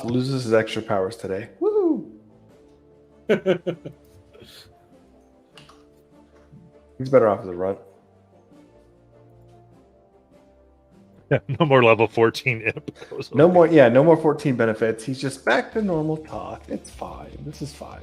Loses his extra powers today. Woo! He's better off as a runt. No more level 14 imp. No more 14 benefits. He's just back to normal talk. It's fine. This is fine.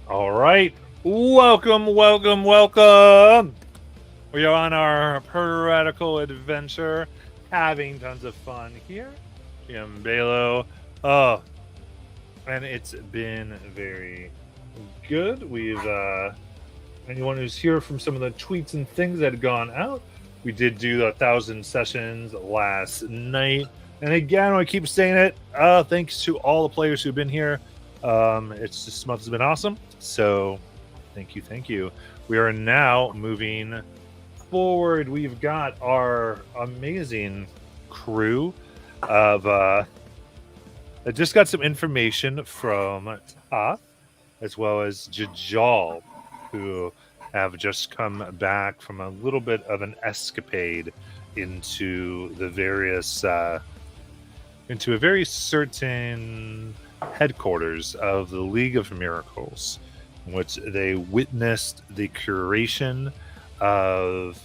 All right. Welcome. We are on our piratical adventure, having tons of fun here. I'm Balo. And it's been very good. We've anyone who's here from some of the tweets and things that had gone out. We did do 1,000 sessions last night. And again, I keep saying it, thanks to all the players who've been here. This month has been awesome. So thank you. We are now moving forward. We've got our amazing crew of I just got some information from Toth as well as Jajal, who have just come back from a little bit of an escapade into the various into a very certain headquarters of the League of Miracles, in which they witnessed the curation of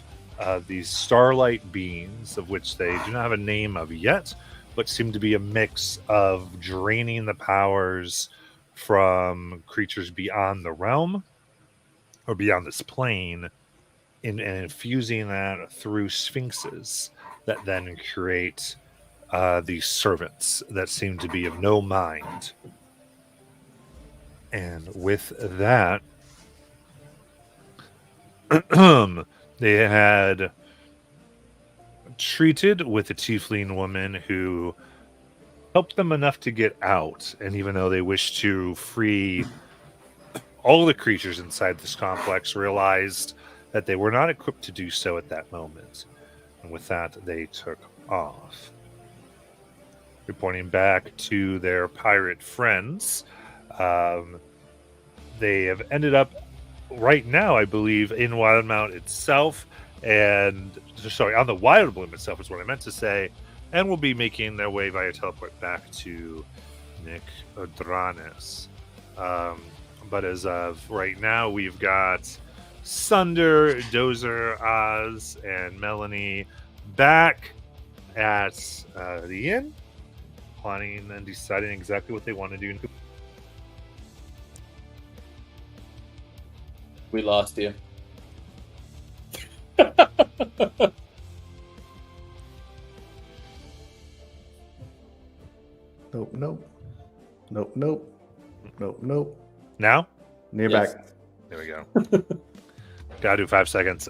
these starlight beings, of which they do not have a name of yet, but seem to be a mix of draining the powers from creatures beyond the realm or beyond this plane and infusing that through sphinxes that then create these servants that seem to be of no mind. And with that, they had treated with a tiefling woman who helped them enough to get out. And even though they wished to free all the creatures inside this complex, realized that they were not equipped to do so at that moment. And with that, they took off. Reporting back to their pirate friends, they have ended up right now, I believe, in Wildmount itself, and sorry, on the Wild Bloom itself is what I meant to say, and will be making their way via teleport back to Nick Odranis. But as of right now, we've got Sunder, Dozer, Oz, and Melanie back at the inn, planning and deciding exactly what they want to do. We lost you. Nope. Now? You're Yes. back. There we go. Gotta do 5 seconds.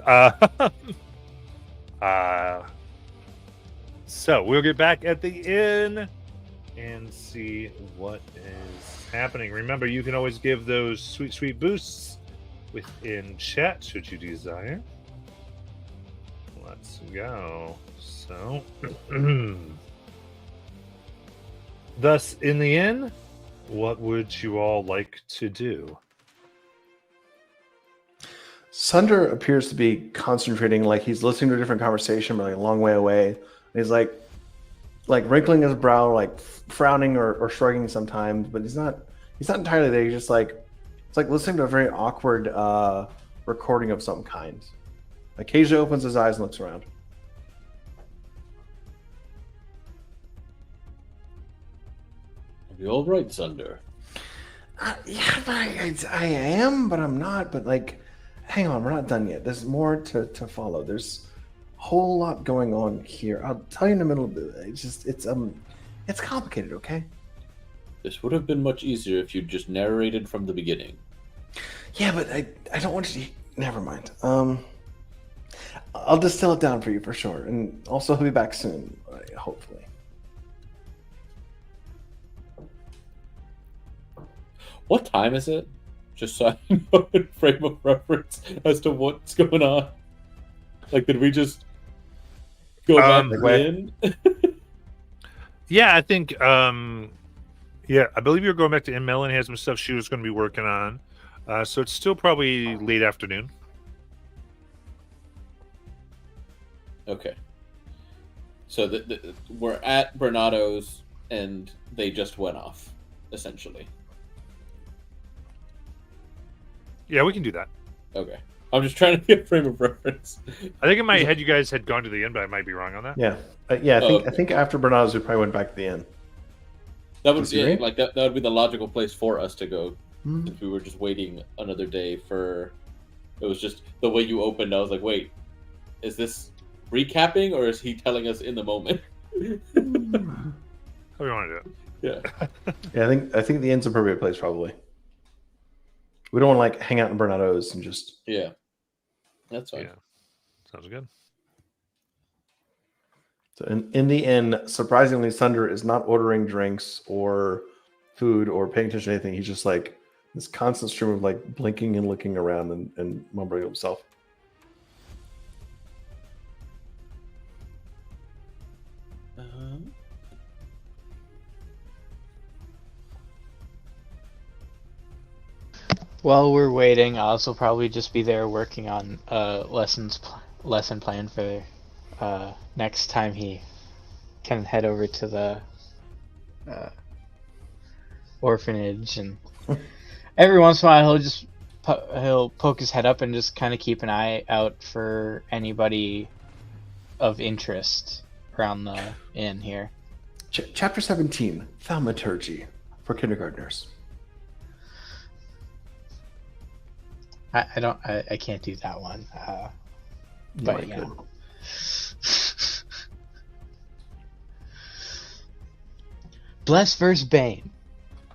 So we'll get back at the inn and see what is happening. Remember, you can always give those sweet boosts within chat should you desire. Let's go. So, thus in the inn, what would you all like to do? Sunder appears to be concentrating, like he's listening to a different conversation, but like a long way away. And he's like wrinkling his brow, like frowning or shrugging sometimes, but he's not entirely there. He's just like, it's like listening to a very awkward recording of some kind. Occasionally opens his eyes and looks around. Are you all right, Sunder? Yeah, I am, but I'm not. But like, hang on, we're not done yet. There's more to follow. There's a whole lot going on here. I'll tell you in the middle of it. It's It's complicated, okay? This would have been much easier if you'd just narrated from the beginning. Yeah, but I don't want you to... Never mind. I'll distill it down for you for sure. And also he'll be back soon, hopefully. What time is it? Just so I know in frame of reference as to what's going on. Like, did we just go back in? Yeah, I think. Yeah, I believe you're going back to Melanie has some stuff she was going to be working on. So it's still probably late afternoon. Okay. So we're at Bernado's and they just went off, essentially. Yeah, we can do that. Okay. I'm just trying to get a frame of reference. I think in my head you guys had gone to the inn, but I might be wrong on that. Yeah. I think after Bernardo's we probably went back to the inn. That would be that would be the logical place for us to go. If we were just waiting another day for... It was just the way you opened, I was like, wait, is this recapping or is he telling us in the moment? How do you want to do it? Yeah. Yeah, I think the inn's an appropriate place probably. We don't want to like hang out in Bernardo's and just... Yeah. That's fine. Yeah. Sounds good. So in the inn, surprisingly, Sunder is not ordering drinks or food or paying attention to anything. He's just like this constant stream of like blinking and looking around and mumbling to himself. While we're waiting, I'll also probably just be there working on lesson plan for next time he can head over to the orphanage, and every once in a while he'll poke his head up and just kind of keep an eye out for anybody of interest around the inn here. Chapter 17, Thaumaturgy for kindergartners. I can't do that one. But yeah. Bless versus Bane.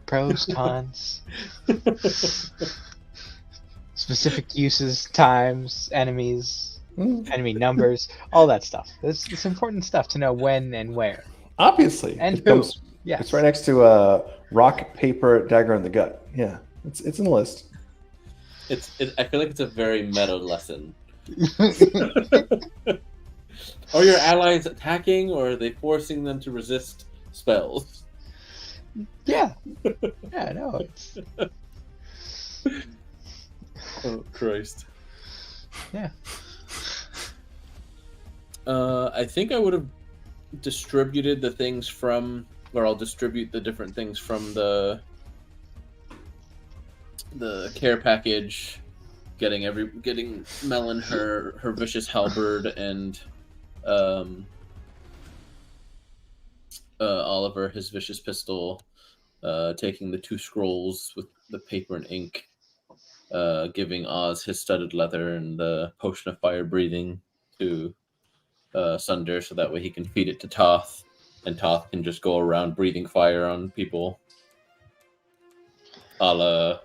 Pros, cons. Specific uses, times, enemies, enemy numbers, all that stuff. It's important stuff to know when and where. Obviously. And who. Yes. It's right next to rock, paper, dagger in the gut. Yeah. It's in the list. I feel like it's a very meta lesson. Are your allies attacking, or are they forcing them to resist spells? Yeah. Yeah, no, it's... Oh, Christ. Yeah. I think I would have distributed the things from... Or I'll distribute the different things from the care package, getting Melon her vicious halberd and Oliver his vicious pistol, taking the 2 scrolls with the paper and ink, giving Oz his studded leather and the potion of fire breathing to Sunder, so that way he can feed it to Toth, and Toth can just go around breathing fire on people, a la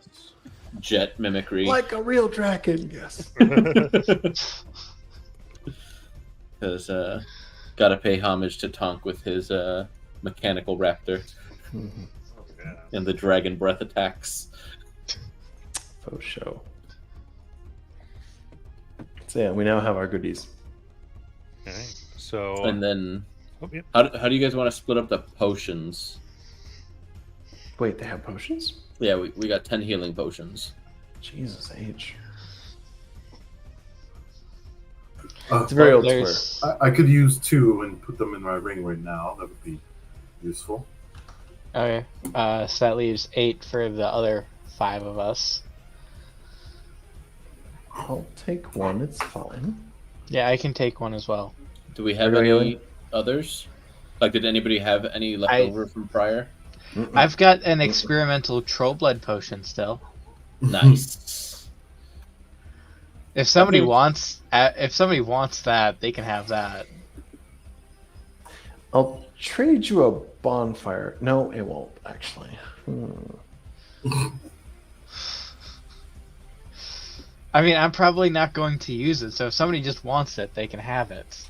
jet mimicry. Like a real dragon, yes. Because gotta pay homage to Tonk with his mechanical raptor and the dragon breath attacks. Faux show. So yeah, we now have our goodies. All right. So and then how do you guys want to split up the potions? Wait, they have potions? Yeah, we got 10 healing potions. Jesus H. It's a very old square. I could use 2 and put them in my ring right now. That would be useful. Okay. So that leaves 8 for the other 5 of us. I'll take 1. It's fine. Yeah, I can take 1 as well. Do we have any others? Like, did anybody have any left over from prior? I've got an experimental troll blood potion still. Nice. If somebody wants that, they can have that. I'll trade you a bonfire. No, it won't actually. I mean, I'm probably not going to use it, so if somebody just wants it, they can have it.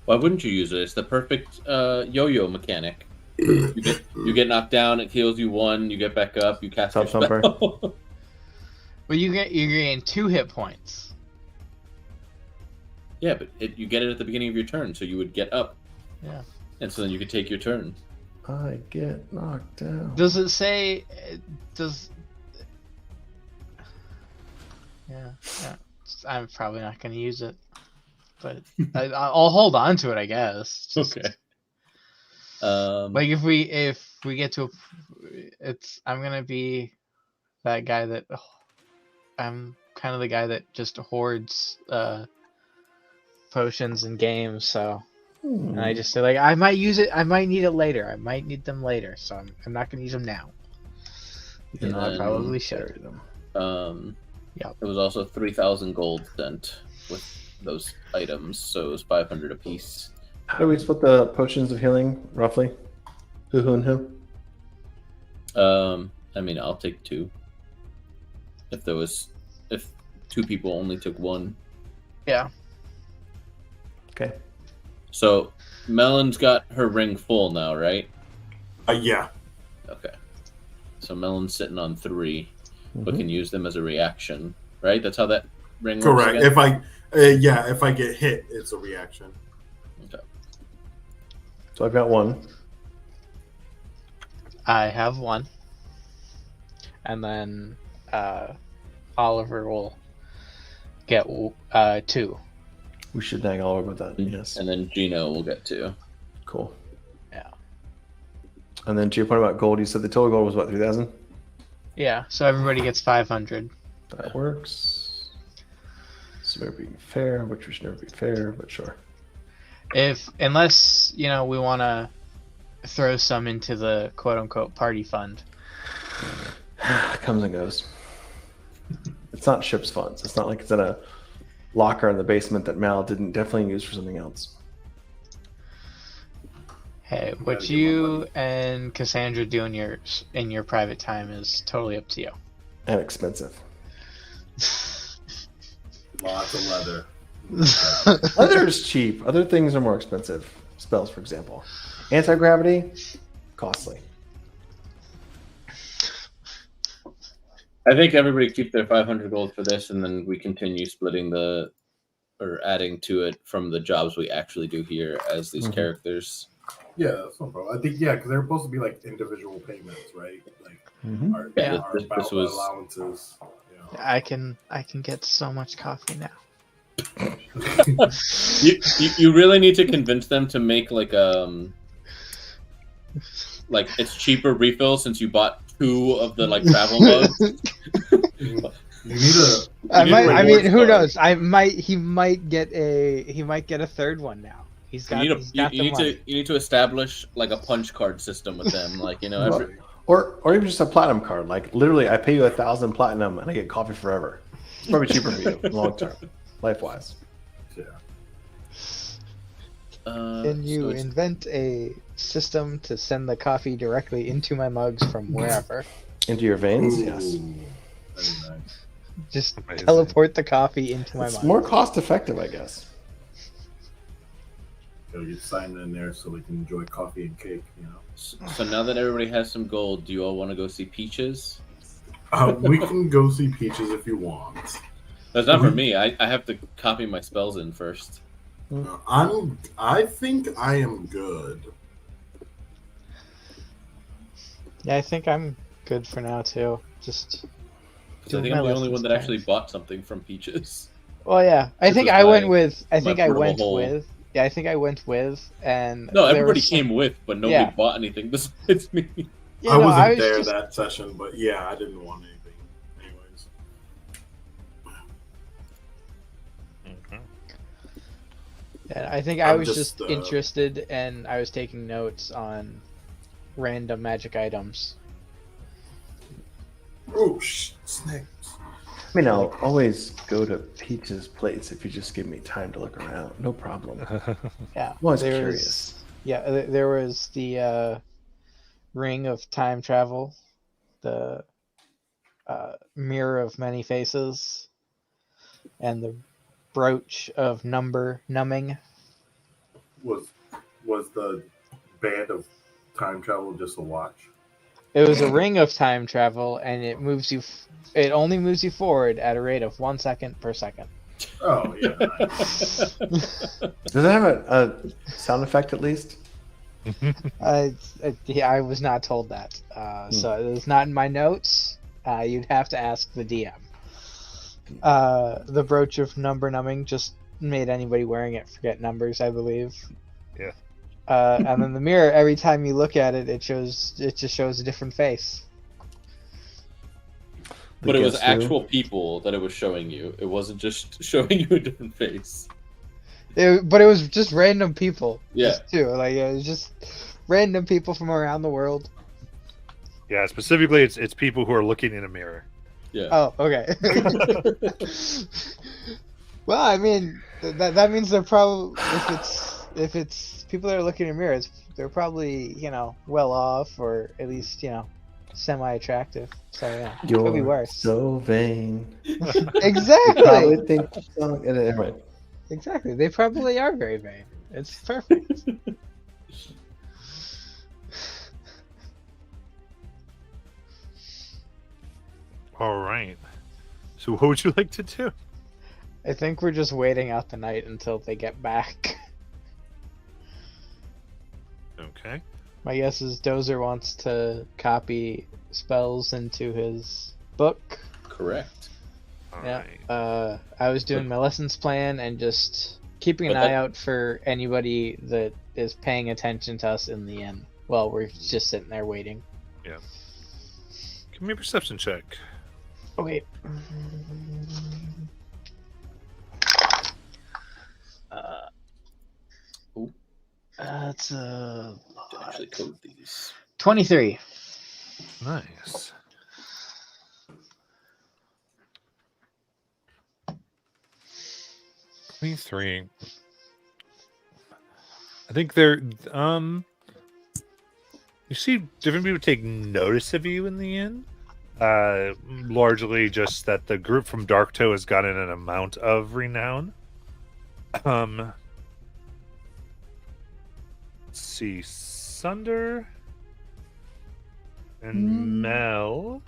Why wouldn't you use it? It's the perfect yo-yo mechanic. You get knocked down, it heals you 1, you get back up, you cast your Thumper. spell. Well, you gain 2 hit points. Yeah, but you get it at the beginning of your turn, so you would get up. Yeah. And so then you could take your turn. I get knocked down. Does it say? Does? Yeah. I'm probably not going to use it, but I'll hold on to it, I guess. Just, Okay. Like if we get to I'm gonna be that guy that I'm kind of the guy that just hoards potions in games, so and I just say like I might use it, I might need it later, I might need them later, so I'm not gonna use them now. Even though I probably should. It was also 3,000 gold spent with those items, so it was 500 apiece. How do we split the potions of healing roughly? Who and who? I mean, I'll take 2. If 2 people only took 1. Yeah. Okay. So Melon's got her ring full now, right? Yeah. Okay. So Melon's sitting on 3, but can use them as a reaction, right? That's how that ring works. Correct. Again? If I get hit, it's a reaction. Okay. So I've got 1. I have 1, and then Oliver will get 2. We should nag all over that. Yes. And then Gino will get 2. Cool. Yeah. And then to your point about gold, you said the total gold was what, 3,000? Yeah. So everybody gets 500. That works. So we're being fair, which we should never be fair, but sure. Unless we want to throw some into the quote-unquote party fund. Comes and goes. It's not ship's funds. It's not like it's in a locker in the basement that Mal didn't definitely use for something else. Hey, what you and Cassandra do in your private time is totally up to you. And expensive. Lots of leather. Leather is cheap. Other things are more expensive. Spells, for example. Anti-gravity, costly. I think everybody keep their 500 gold for this, and then we continue splitting or adding to it from the jobs we actually do here as these characters. Yeah, that's no problem. I think because they're supposed to be like individual payments, right? Like our this was allowances. I can get so much coffee now. you really need to convince them to make like it's cheaper refill since you bought 2 of the travel mugs. You need a. I mean, who knows? He might get a third one now. You need to establish like a punch card system with them, or even just a platinum card. Like literally, I pay you 1,000 platinum and I get coffee forever. It's probably cheaper for you long term, life wise. Yeah. Can you invent a system to send the coffee directly into my mugs from wherever? Into your veins, yes. Very nice. Just Amazing. teleport the coffee into my It's mug. more cost effective, I guess. Gotta get signed in there so we can enjoy coffee and cake. So now that everybody has some gold, do you all want to go see Peaches? We can go see Peaches if you want. That's not for me. I have to copy my spells in first. I think I am good. Yeah, I think I'm good for now too. Just. I think I'm the only one that actually bought something from Peaches. Well, yeah. I think I went with. I think I went portable hole. with. Yeah, I think I went with, and No, there everybody was came with, but nobody bought anything besides me. Yeah, I no, wasn't was there just- that session, but yeah, I didn't want anything. Anyways. Yeah, I think I I'm was just, just interested, and I was taking notes on random magic items. Oh, snakes. I mean, I'll always go to Peach's place if you just give me time to look around. No problem. Yeah, I'm always there curious. there was the ring of time travel, the mirror of many faces, and the brooch of number numbing. Was the band of time travel just a watch? It was a ring of time travel, and it moves you. It only moves you forward at a rate of 1 second per second. Oh yeah. Does it have a sound effect at least? Yeah, I was not told that, so it's not in my notes. You'd have to ask the DM. The brooch of number numbing just made anybody wearing it forget numbers, I believe. Yeah. And then the mirror, every time you look at it, it just shows a different face. But it was Guess who? actual people that it was showing you. It wasn't just showing you a different face. But it was just random people. Yeah. Just too. Like it was just random people from around the world. Yeah, specifically, it's people who are looking in a mirror. Yeah. Oh, okay. Well, I mean, that means they're probably if it's people that are looking in mirrors, they're probably well off or at least semi-attractive. So yeah, it could be You're worse. so vain. Exactly. Probably think so. Anyway. Exactly. They probably are very vain. It's perfect. All right. So, what would you like to do? I think we're just waiting out the night until they get back. Okay. My guess is Dozer wants to copy spells into his book. Correct. All Yeah. right. I was doing my lessons plan and just keeping an But that- eye out for anybody that is paying attention to us in the inn while we're just sitting there waiting. Give me a perception check. Okay. Ooh. That's To actually code these. 23. Nice. Three. I think they're you see different people take notice of you in the inn. Largely just that the group from Darktoe has gotten an amount of renown. Let's see, Sunder and Mel,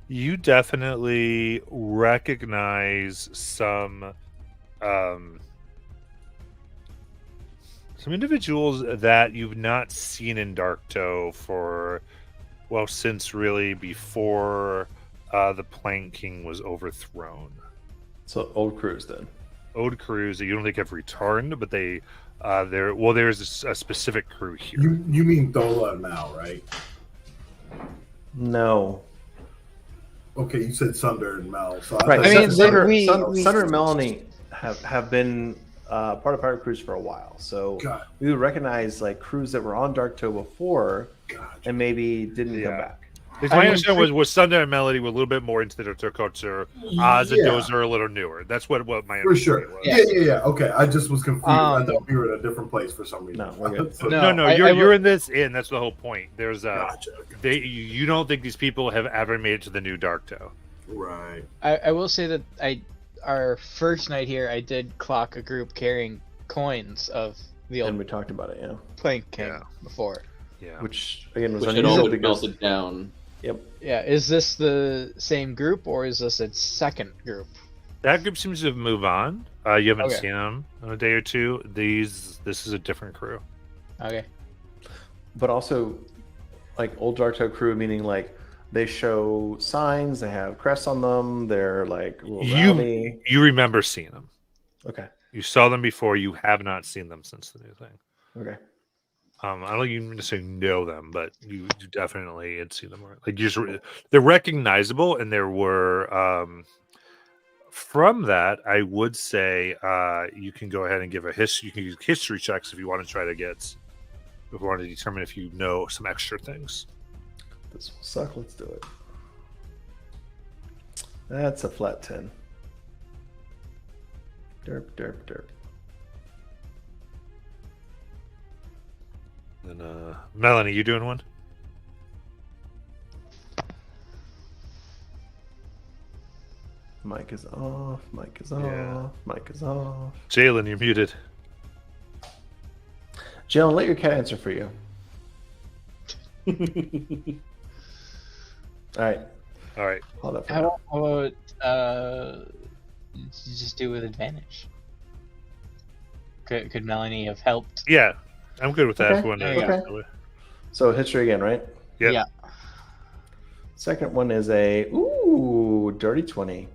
you definitely recognize some individuals that you've not seen in Darktoe since really before the Plank King was overthrown. So old crews then. Old crews that you don't think have returned, but there's a specific crew here. You mean Dola and Mal, right? No. Okay, you said Sunder and Mal. So Right. I mean, Sunder and Melanie have been part of Pirate Crews for a while. So God, we would recognize like crews that were on Darktoe before God. and maybe didn't come Yeah. back. Because my understanding was Sunder and Melody were a little bit more into the Darktoe culture. Oz and Yeah. Dozer are a little newer. That's what my For sure. understanding was. Yeah. Okay, I just was confused. I thought we were in a different place for some reason. No, we're good. So- No, I you're will- in this inn. That's the whole point. There's Gotcha. you don't think these people have ever made it to the new Darktoe. Right. I will say that our first night here, I did clock a group carrying coins of the And old we talked about it, yeah. Plank King Yeah. before. Yeah. Which again was Which had all unusual been because melted down. yep. Yeah, is this the same group or is this its second group? That group seems to have moved on. You haven't Okay. seen them in a day or two. This is a different crew. Okay. But also like old Darktoe crew meaning like they show signs, they have crests on them, they're like a little rowdy. You remember seeing them. Okay. You saw them before. You have not seen them since the new thing. Okay. I don't think you necessarily know them, but you definitely had seen them. Like they're recognizable, and there were from that. I would say you can go ahead and give a history. You can use history checks if you want to try to if you want to determine if you know some extra things. This will suck. Let's do it. That's a flat 10. Derp, derp, derp. And Melanie, you doing one? Mic is off. Mic is off. Yeah. Mic is off. Jalen, you're muted. Jalen, let your cat answer for you. All right. All right. Hold up. For How now. about you just do it with advantage? Could Melanie have helped? Yeah, I'm good with that. Okay, If we want to there you go. So history again, right? Yep. Yeah. Second one is a dirty 20.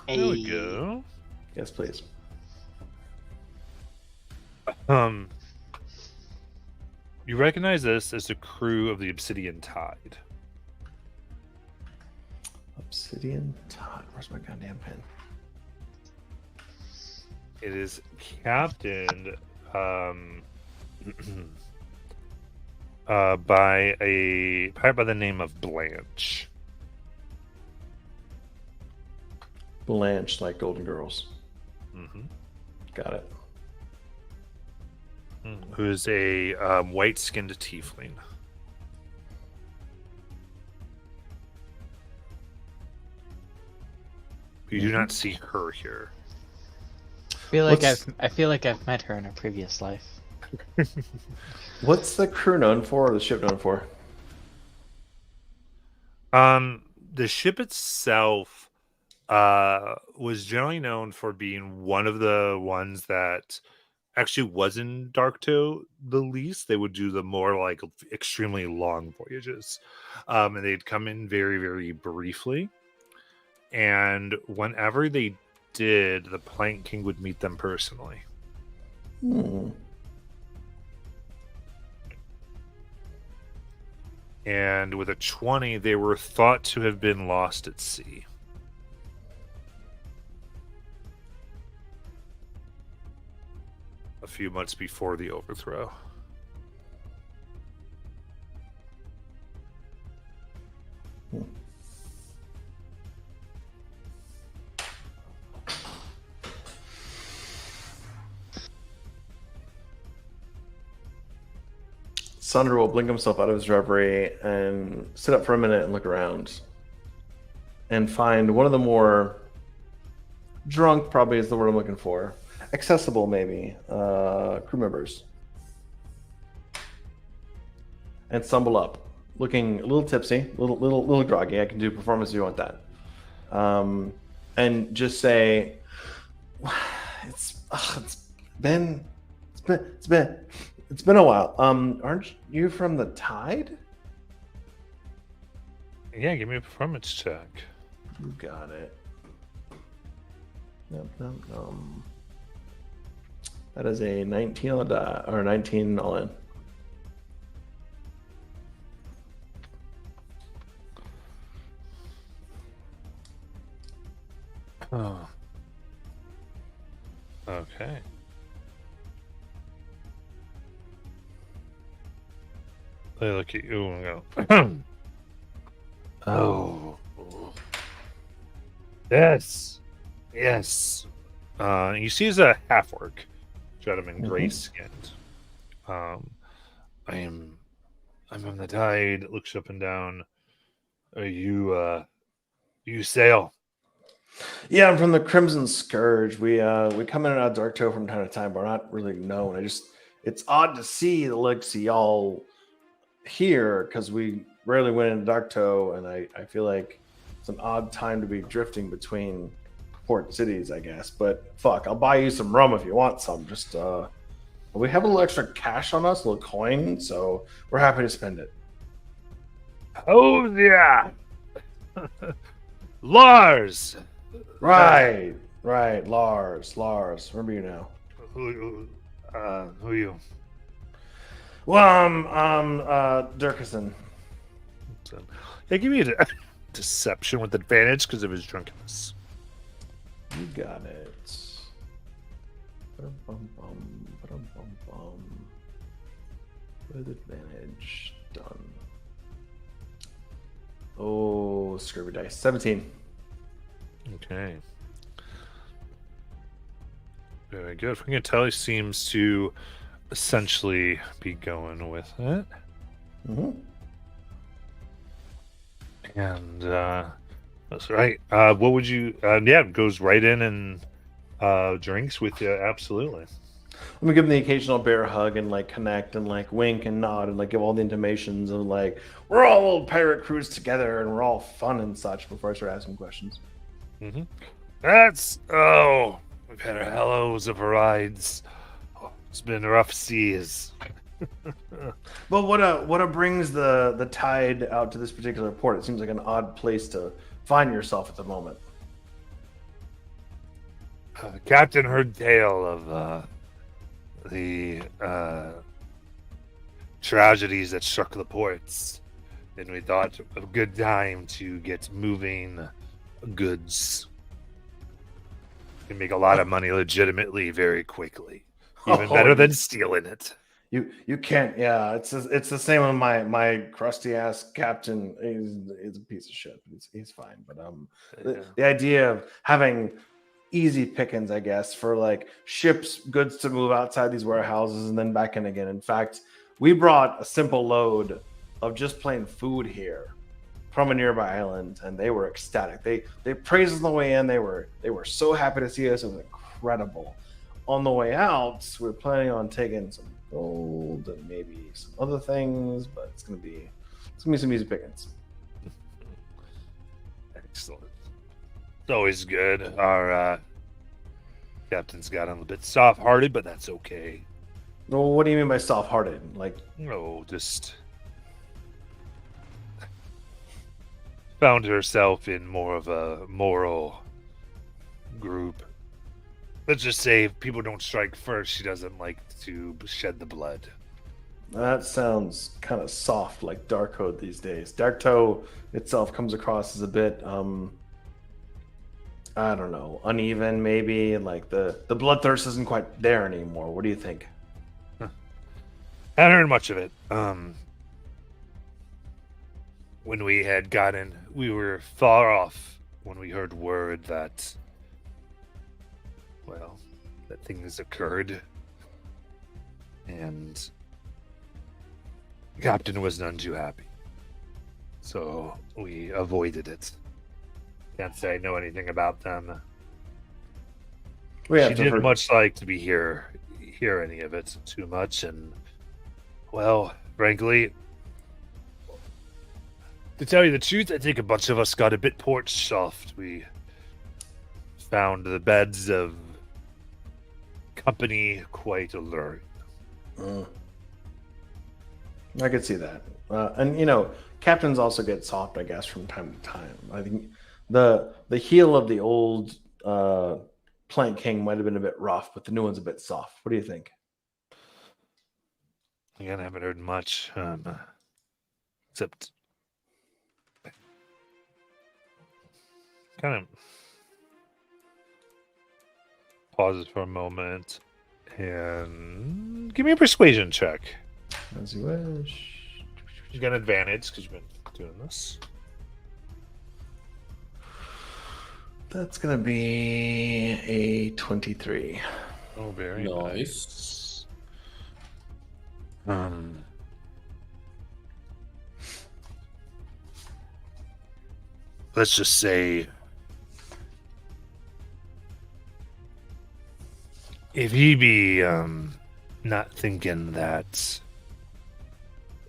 There we Hey. go. Yes, please. You recognize this as the crew of the Obsidian Tide. Obsidian Todd. Where's my goddamn pen? It is captained by a pirate by the name of Blanche. Blanche, like Golden Girls. Mm-hmm. Got it. Who's a white-skinned tiefling. You do not see her here. I feel like I've met her in a previous life. What's the crew known for, or the ship known for? The ship itself was generally known for being one of the ones that actually was in Darktow the least. They would do the more like extremely long voyages. And they'd come in very, very briefly. And whenever they did, the Plank King would meet them personally. And with a 20, they were thought to have been lost at sea. A few months before the overthrow. Sunder will blink himself out of his reverie and sit up for a minute and look around. And find one of the more drunk, probably is the word I'm looking for. Accessible, maybe, crew members. And stumble up, looking a little tipsy, little groggy. I can do performance if you want that. And just say, it's been a while. Aren't you from the Tide? Yeah, give me a performance check. You got it. That is a 19 on the die, or 19 all in. Oh. Okay. They look at you and go, oh. Yes. Yes. You see as a half-orc, gentleman, gray-skinned. I'm from the Tide. Looks up and down. Are you sail? Yeah, I'm from the Crimson Scourge. We come in and out of Darktow from time to time, but we're not really known. It's odd to see the legacy y'all here because we rarely went into Darktow, and I feel like it's an odd time to be drifting between port cities, I guess. But fuck, I'll buy you some rum if you want some. Just we have a little extra cash on us, a little coin, so we're happy to spend it. Oh yeah, Lars. Right, Lars. Remember you now. Who are you? Well, I'm Dirkison. Yeah, give me a deception with advantage because of his drunkenness. You got it. Ba-dum-bum-bum. With advantage. Done. Oh, scurvy dice. 17. Okay. Very good. From what I can tell, he seems to essentially be going with it. Mm-hmm. And that's right. What would you? Yeah, goes right in and drinks with you. Absolutely. Let me give him the occasional bear hug and like connect and like wink and nod and like give all the intimations of like we're all old pirate crews together and we're all fun and such before I start asking questions. Mm-hmm. We've had a hellos of rides. Oh, it's been rough seas. But what brings the tide out to this particular port? It seems like an odd place to find yourself at the moment. The captain heard tale of the tragedies that struck the ports, and we thought a good time to get moving goods. Can make a lot of money legitimately very quickly, even better than stealing it. You can't. Yeah, it's the same with my crusty ass captain. He's a piece of shit. He's fine, but the idea of having easy pickings, I guess, for like ships, goods to move outside these warehouses and then back in again. In fact, we brought a simple load of just plain food here from a nearby island, and they were ecstatic. They praised us on the way in. They were so happy to see us. It was incredible. On the way out, we're planning on taking some gold and maybe some other things, but it's gonna be some easy pickings. Excellent. It's always good. Our captain's got a little bit soft-hearted, but that's okay. Well, what do you mean by soft-hearted? Like, No, just found herself in more of a moral group. Let's just say if people don't strike first, she doesn't like to shed the blood. that sounds kind of soft, like Darkhold these days. Darktoe itself comes across as a bit I don't know, uneven maybe. Like the bloodthirst isn't quite there anymore. What do you think? Hadn't heard much of it. When we had gotten, we were far off when we heard word that, well, that things occurred, and the captain was none too happy. So we avoided it. Can't say I know anything about them. We She have to didn't hurt- much like to be hear any of it too much, and well, frankly, to tell you the truth, I think a bunch of us got a bit port soft. We found the beds of company quite alluring. I could see that. And you know, captains also get soft, I guess, from time to time. I think the heel of the old Plank King might have been a bit rough, but the new one's a bit soft. What do you think? Again, I haven't heard much, except kind of pauses for a moment and give me a persuasion check. As you wish. You got an advantage because you've been doing this. That's gonna be a 23. Oh, very Nice. Let's just say if he be not thinking that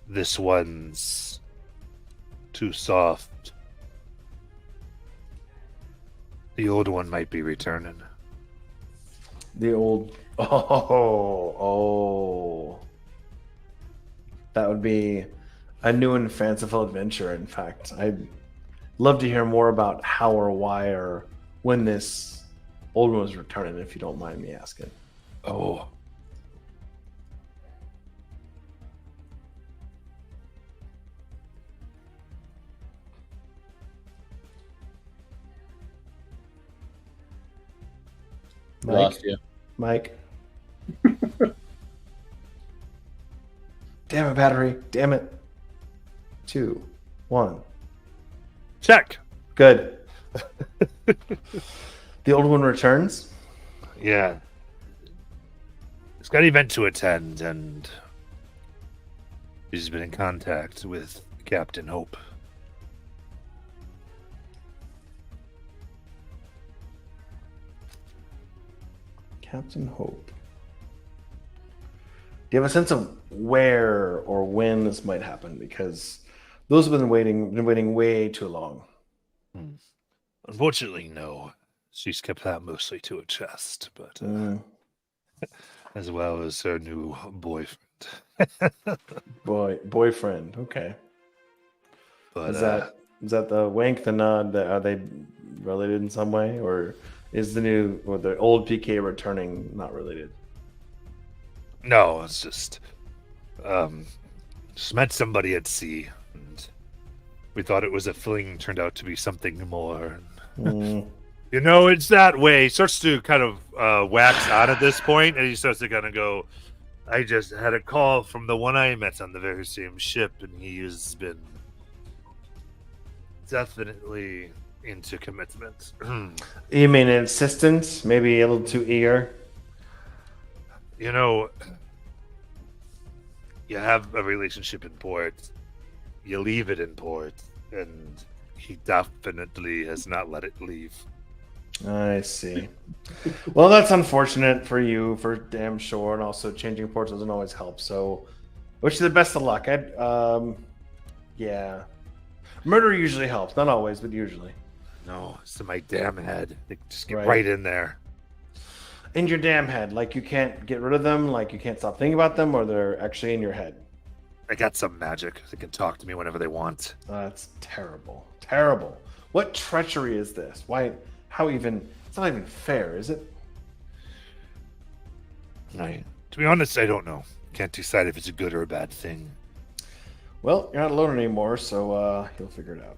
this one's too soft, the old one might be returning. The old oh. That would be a new and fanciful adventure. In fact, I'd love to hear more about how or why or when this old one was returning, if you don't mind me asking. Oh. Lost you. Mike. Damn it, battery. Damn it. 2, 1. Check. Good. The old one returns. Yeah. He's got an event to attend, and he's been in contact with Captain Hope. Captain Hope. Do you have a sense of where or when this might happen? Because those have been waiting way too long. Unfortunately, no. She's kept that mostly to her chest, but as well as her new boyfriend. Boyfriend. Okay. But Is that the wink, the nod? Are they related in some way, or is the old PK returning not related? no, it's just met somebody at sea, and we thought it was a fling. Turned out to be something more. You know, it's that way. He starts to kind of wax on at this point, and he starts to kind of go, I just had a call from the one I met on the very same ship, and he has been definitely into commitment. You mean insistent? Maybe a little too eager? You know, you have a relationship in port, you leave it in port, and he definitely has not let it leave. I see. Well, that's unfortunate for you, for damn sure, and also changing ports doesn't always help. So, wish you the best of luck. Yeah, murder usually helps, not always, but usually. No, it's in my damn head. They just get Right. right in there. In your damn head, like you can't get rid of them, like you can't stop thinking about them, or they're actually in your head. They got some magic. They can talk to me whenever they want. That's terrible. Terrible. What treachery is this? Why? How even? It's not even fair, is it? To be honest, I don't know. Can't decide if it's a good or a bad thing. Well, you're not alone anymore, so you'll figure it out.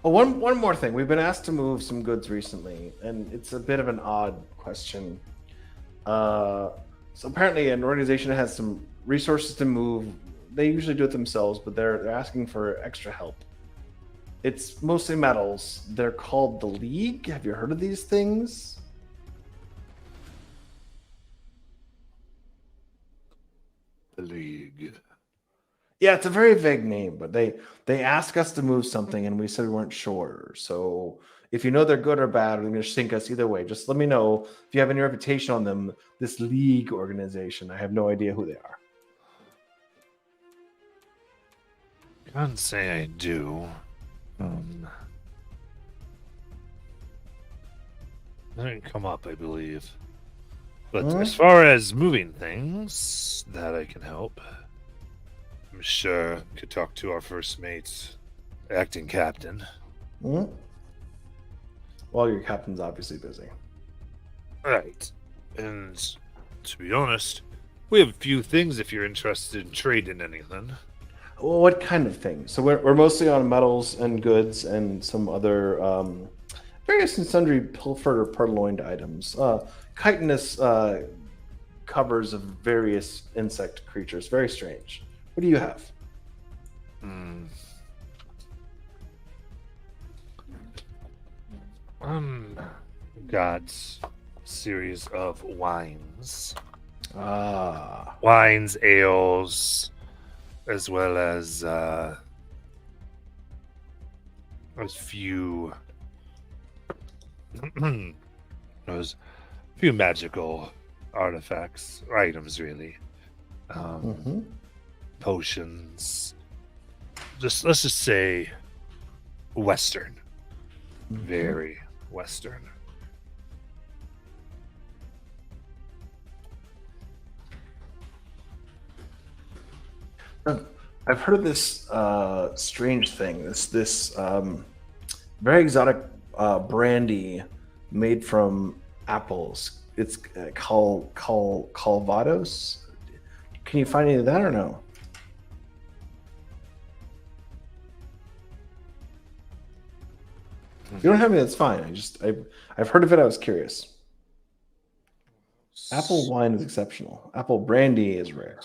Oh, one more thing. We've been asked to move some goods recently, and it's a bit of an odd question. So apparently, an organization has some resources to move. They usually do it themselves, but they're asking for extra help. It's mostly metals. They're called the League. Have you heard of these things? The League. Yeah, it's a very vague name, but they ask us to move something, and we said we weren't sure. So if you know they're good or bad, they're going to sink us either way. Just let me know if you have any reputation on them. This League organization, I have no idea who they are. Can't say I do. That didn't come up, I believe. But as far as moving things, that I can help. I'm sure I could talk to our first mate, acting captain. Well, your captain's obviously busy. Right. And to be honest, we have a few things if you're interested in trading anything. Well, what kind of things? So we're mostly on metals and goods and some other various and sundry pilfered or purloined items. Chitinous covers of various insect creatures. Very strange. What do you have? Got a series of wines. Ah. Wines, ales, as well as a few those few magical artifacts, or items really. Potions. Let's just say Western. Very Western. I've heard of this strange thing. This very exotic brandy made from apples. It's Calvados. Can you find any of that or no? If you don't have any, that's fine. I've heard of it. I was curious. Apple wine is exceptional. Apple brandy is rare.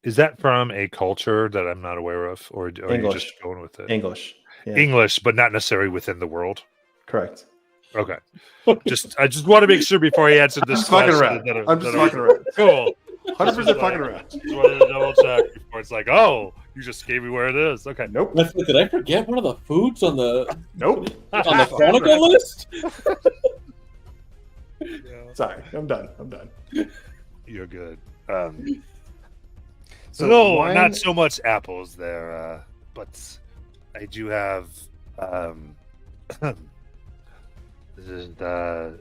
Is that from a culture that I'm not aware of, or are you English. just going with it? English. Yeah. English, but not necessarily within the world. Correct. Okay. I just want to make sure before he answered I'm this just fucking question. around. I'm just fucking around. Cool. 100% fucking around. Just wanted to double check before it's like, oh, you just gave me where it is. Okay. Nope. Did I forget one of the foods on the Nope. Chronicle list? Sorry, I'm done. You're good. So No, wine- not so much apples there, but I do have this is the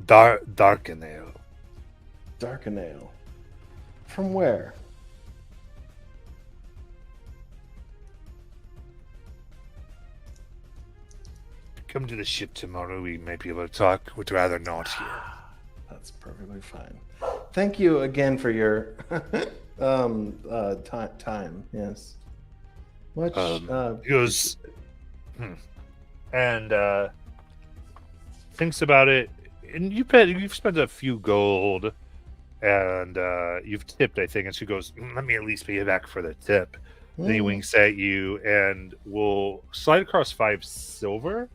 darken ale. Darken ale. From where? Come to the ship tomorrow. We might be able to talk. Would rather not here. That's perfectly fine. Thank you again for your time. Yes. Much. He goes and thinks about it. And you've spent a few gold, and you've tipped, I think. And she goes, "Let me at least pay you back for the tip." Then he winks at you and will slide across 5 silver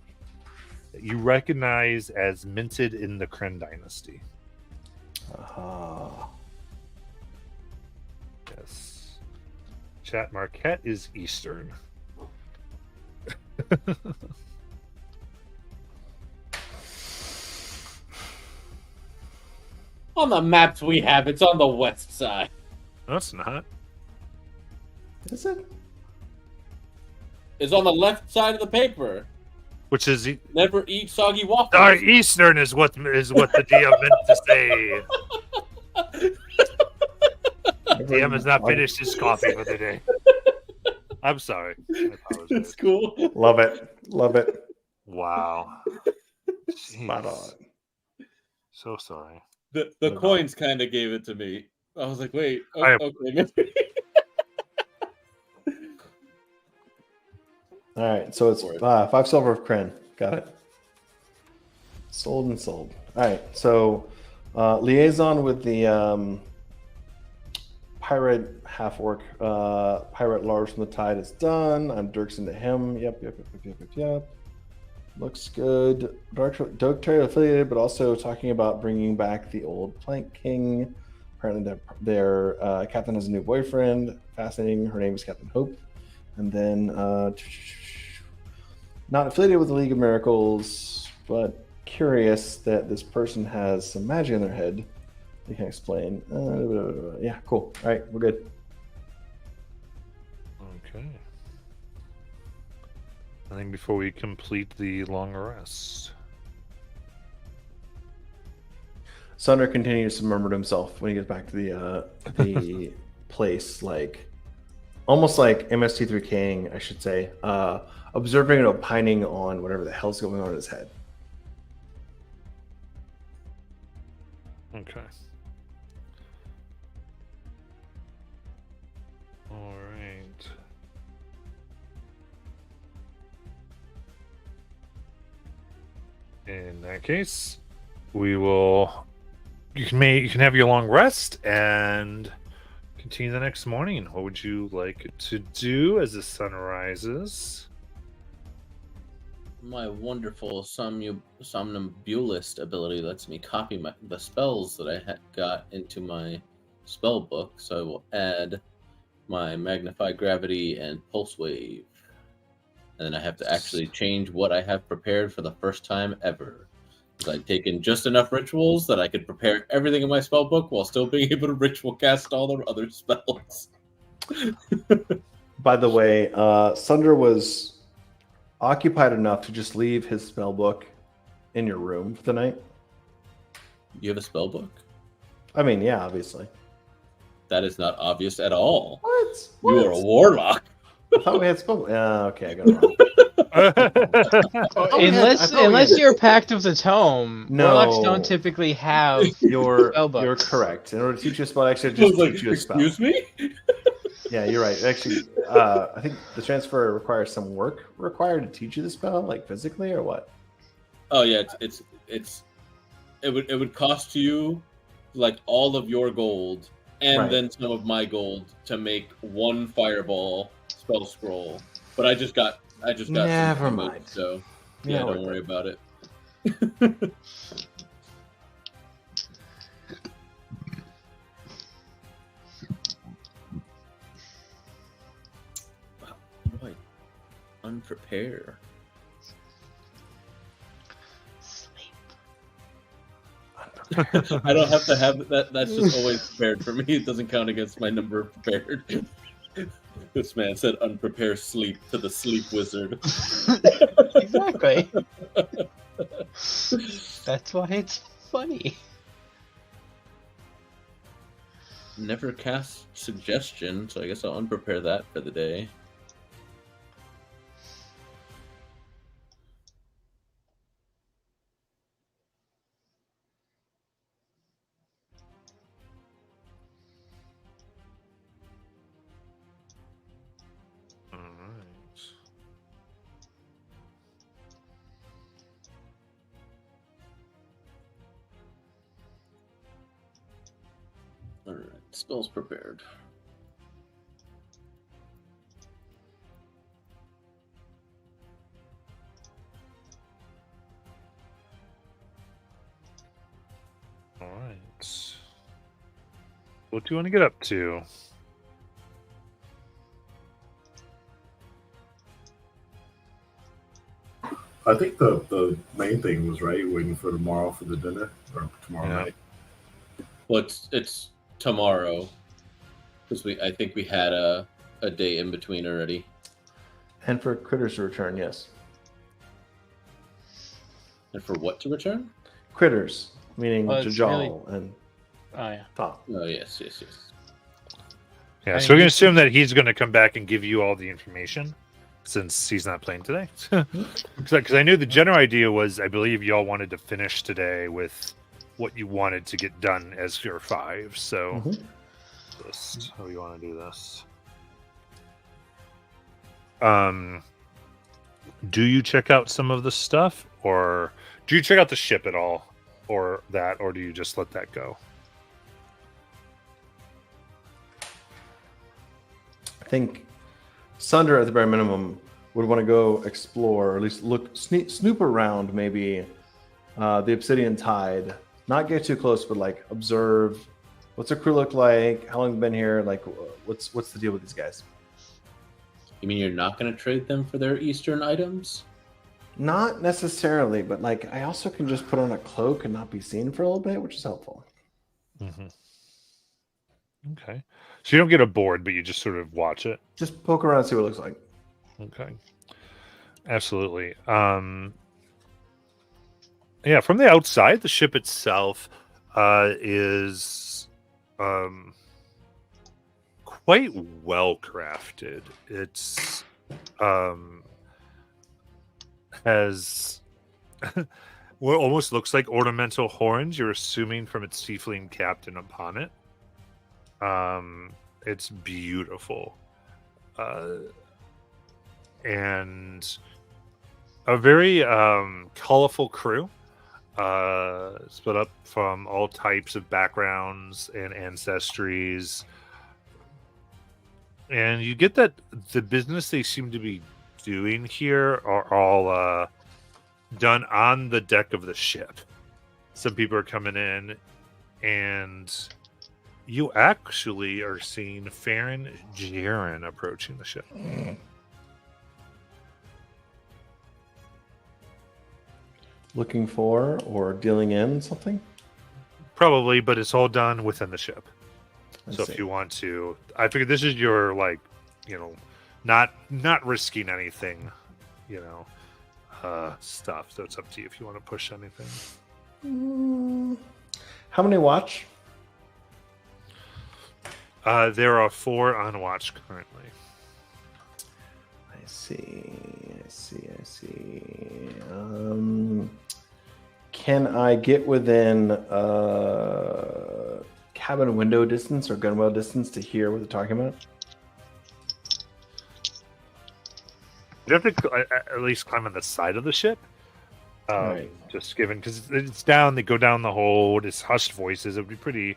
that you recognize as minted in the Kryn dynasty. Aha. Yes. Chat Marquette is Eastern. On the maps we have, it's on the west side. No, it's not. Is it? It's on the left side of the paper. Which is Never eat soggy waffles. our Eastern is what the DM meant to say. DM has not finished his coffee for the day. I'm sorry. I apologize. It's cool. Love it. Love it. Wow. Spot on. So sorry. The coins kind of gave it to me. I was like, wait, I- okay. All right, so it's 5 silver of Kryn. Got it. Sold and sold. All right, so liaison with the pirate half orc, pirate Lars from the Tide is done. I'm Dirksen to him. Yep. Looks good. Dark Trade affiliated, but also talking about bringing back the old Plank King. Apparently, their captain has a new boyfriend. Fascinating. Her name is Captain Hope. And then, not affiliated with the League of Miracles, but curious that this person has some magic in their head. They can explain. Yeah, cool. All right, we're good. Okay. I think before we complete the long rest. Sunder continues to murmur to himself when he gets back to the place, like almost like MST3King, I should say, observing and opining on whatever the hell's going on in his head. Okay. All right. In that case, we will. You can have your long rest and continue the next morning. What would you like to do as the sun rises? My wonderful somnambulist ability lets me copy the spells that I got into my spell book, so I will add my Magnify Gravity and Pulse Wave. And then I have to actually change what I have prepared for the first time ever. Because I'd taken just enough rituals that I could prepare everything in my spell book while still being able to ritual cast all the other spells. By the way, Sunder was occupied enough to just leave his spell book in your room for the night. You have a spell book? I mean, yeah, obviously. That is not obvious at all. What? You are a warlock. I thought we had spell. Okay, I got it wrong. Unless you're Pact of the Tome, No. warlocks don't typically have You're spell books. you're correct. In order to teach you a spell, actually, I just was like, teach you a spell. excuse me? Yeah, you're right. Actually, I think the transfer requires some work required to teach you the spell, like physically, or what? Oh yeah, it would cost you like all of your gold and Right. then some of my gold to make one fireball spell scroll. But I just got Never some mind. damage, so Yeah, I like don't worry that. about it. Wow, boy, unprepared. I don't have to have that. That's just always prepared for me. It doesn't count against my number of prepared. This man said unprepared sleep to the sleep wizard. Exactly. That's why it's funny. Never cast suggestion, so I guess I'll unprepare that for the day. All right. All right, spells prepared. All right. What do you want to get up to? I think the main thing was right, waiting for tomorrow for the dinner or tomorrow Yeah. night. Well, it's tomorrow because I think we had a day in between already. And for critters to return, yes. And for what to return? Critters, meaning Well, it's Jajal and Oh yeah. Top. Oh yes. Yeah, I so mean, we're gonna he- assume that he's gonna come back and give you all the information, since he's not playing today. Because I knew the general idea was, I believe y'all wanted to finish today with what you wanted to get done as your 5. So, Mhm. just how you want to do this? Do you check out some of the stuff, or do you check out the ship at all, or do you just let that go? I think Sunder, at the bare minimum, would want to go explore, or at least snoop around maybe the Obsidian Tide. Not get too close, but like observe what's the crew look like, how long they've been here, like what's the deal with these guys? You mean you're not going to trade them for their Eastern items? Not necessarily, but like I also can just put on a cloak and not be seen for a little bit, which is helpful. Mm-hmm. Okay, so you don't get a board, but you just sort of watch it. Just poke around, see what it looks like. Okay. Absolutely. Yeah, from the outside, the ship itself is quite well crafted. It's has what almost looks like ornamental horns. You're assuming from its tiefling captain upon it. It's beautiful. And a very colorful crew, split up from all types of backgrounds and ancestries. And you get that the business they seem to be doing here are all done on the deck of the ship. Some people are coming in, and you actually are seeing Farron Jaren approaching the ship. Looking for or dealing in something? Probably, but it's all done within the ship. I So see. if you want to, I figure this is your, like, not risking anything, stuff. So it's up to you if you want to push anything. How many watch? There are 4 on watch currently. I see. Can I get within cabin window distance or gunwale distance to hear what they're talking about? You have to at least climb on the side of the ship. Right. Just given, because it's down, they go down the hold, it's hushed voices. It would be pretty.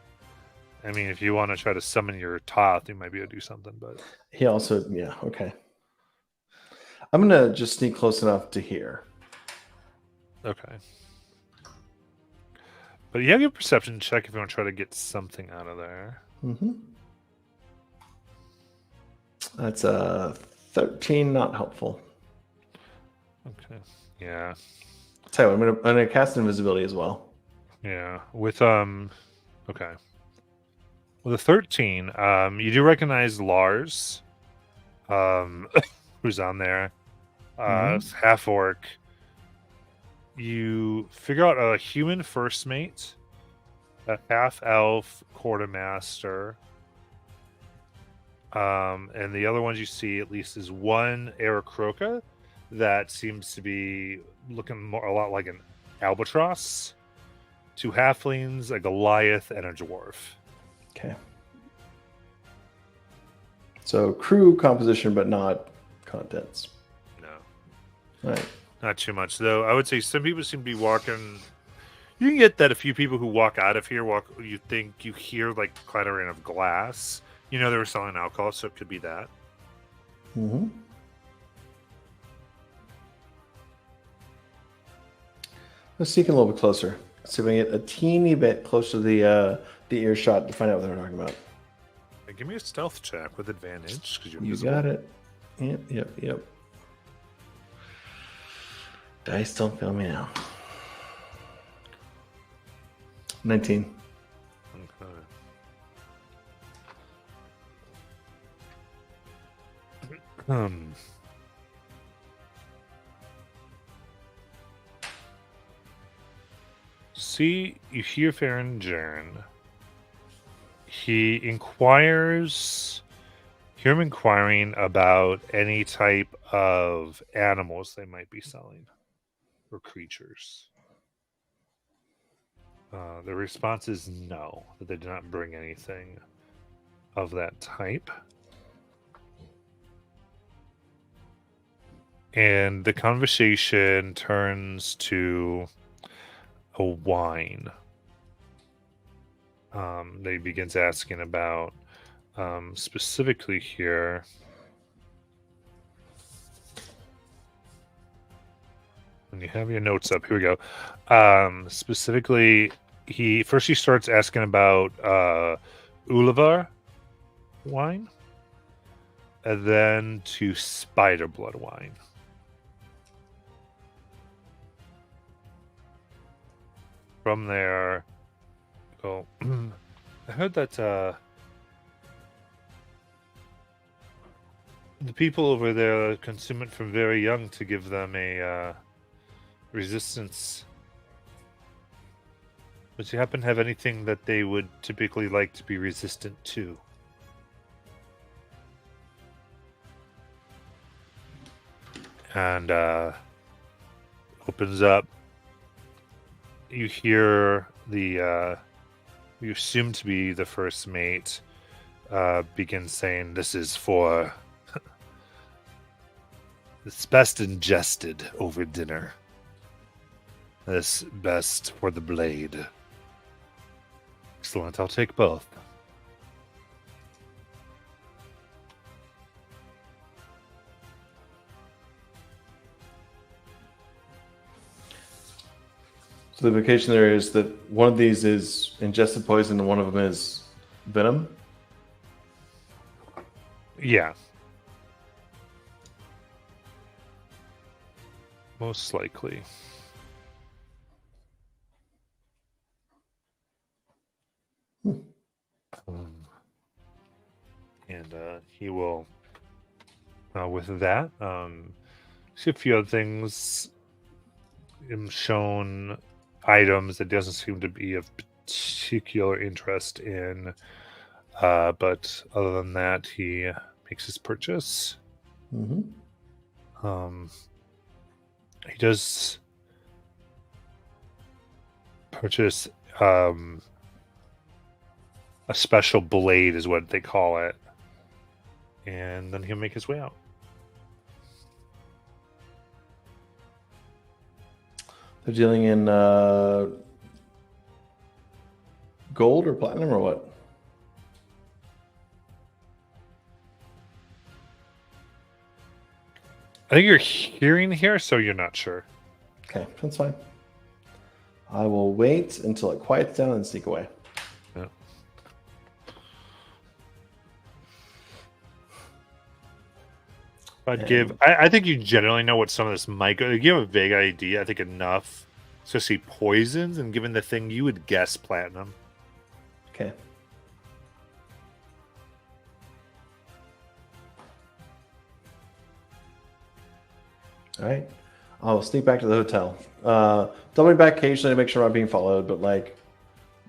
I mean, if you want to try to summon your Toth, you might be able to do something, but He also, yeah, okay. I'm gonna just sneak close enough to hear. Okay. But you have your perception check if you want to try to get something out of there. Mm-hmm. That's a 13, not helpful. Okay. Yeah. Tell you what, I'm gonna cast invisibility as well. Yeah. With okay. With a 13, you do recognize Lars, who's on there. Half orc. You figure out a human first mate, a half elf quartermaster, and the other ones you see at least is one Aarakocra that seems to be looking a lot like an albatross, two halflings, a Goliath, and a dwarf. Okay. So crew composition, but not contents. No. All right. Not too much, though. I would say some people seem to be walking. You can get that a few people who walk out of here you think you hear like clattering of glass. You know they were selling alcohol, so it could be that. Mm-hmm. Let's sneak in a little bit closer. See if I can get a teeny bit closer to the earshot to find out what they're talking about. Hey, give me a stealth check with advantage because you're You invisible. got it. Yep. Dice don't fail me now. 19. Okay. See, you hear Farron Jern. He inquires. Hear him inquiring about any type of animals they might be selling or creatures. The response is no, that they do not bring anything of that type. And the conversation turns to a wine. That he begins asking about, specifically here. When you have your notes up, here we go. Specifically, he starts asking about Ulivar wine, and then to spider blood wine. From there, go. I heard that the people over there consume it from very young to give them a resistance. But you happen to have anything that they would typically like to be resistant to? And opens up. You hear the you assume to be the first mate begin saying, "This is for it's best ingested over dinner. This best for the blade." Excellent, I'll take both. So the implication there is that one of these is ingested poison and one of them is venom? Yeah. Most likely. And he will, with that, see a few other things. Him shown items that doesn't seem to be of particular interest in, but other than that, he makes his purchase. Mm-hmm. He does purchase a special blade, is what they call it, and then he'll make his way out. They're dealing in gold or platinum or what? I think you're hearing here, so you're not sure. Okay, that's fine. I will wait until it quiets down and sneak away. Yeah. I think you generally know what some of this might go. You have a vague idea, I think enough. Especially poisons, and given the thing, you would guess platinum. Okay. All right. I'll sneak back to the hotel. Doubling back occasionally to make sure I'm not being followed, but like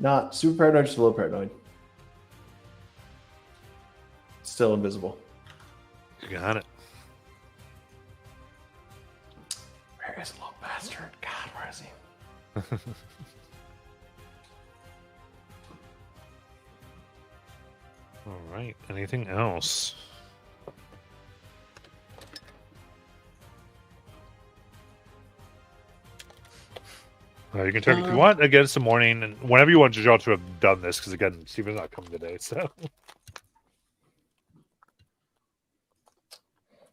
not super paranoid, just a little paranoid. Still invisible. You got it. Where is little bastard? God, where is he? All right. Anything else? You can check if you want again some morning, and whenever you want you to have done this, because again, Steven's not coming today. So,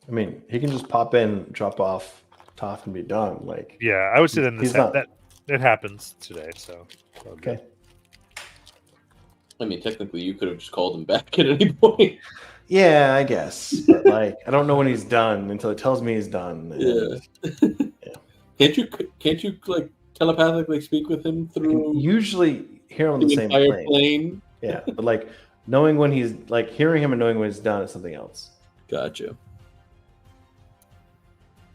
I mean, he can just pop in, drop off Toph, and be done. Like, yeah, I would say then he's not. that it happens today. So, Okay. I mean, technically, you could have just called him back at any point. Yeah, I guess. But like, I don't know when he's done until it tells me he's done. And, Yeah. Can't you like telepathically speak with him through usually hear him on the same entire plane. Yeah, but like knowing when he's like hearing him and knowing when he's done is something else. Gotcha.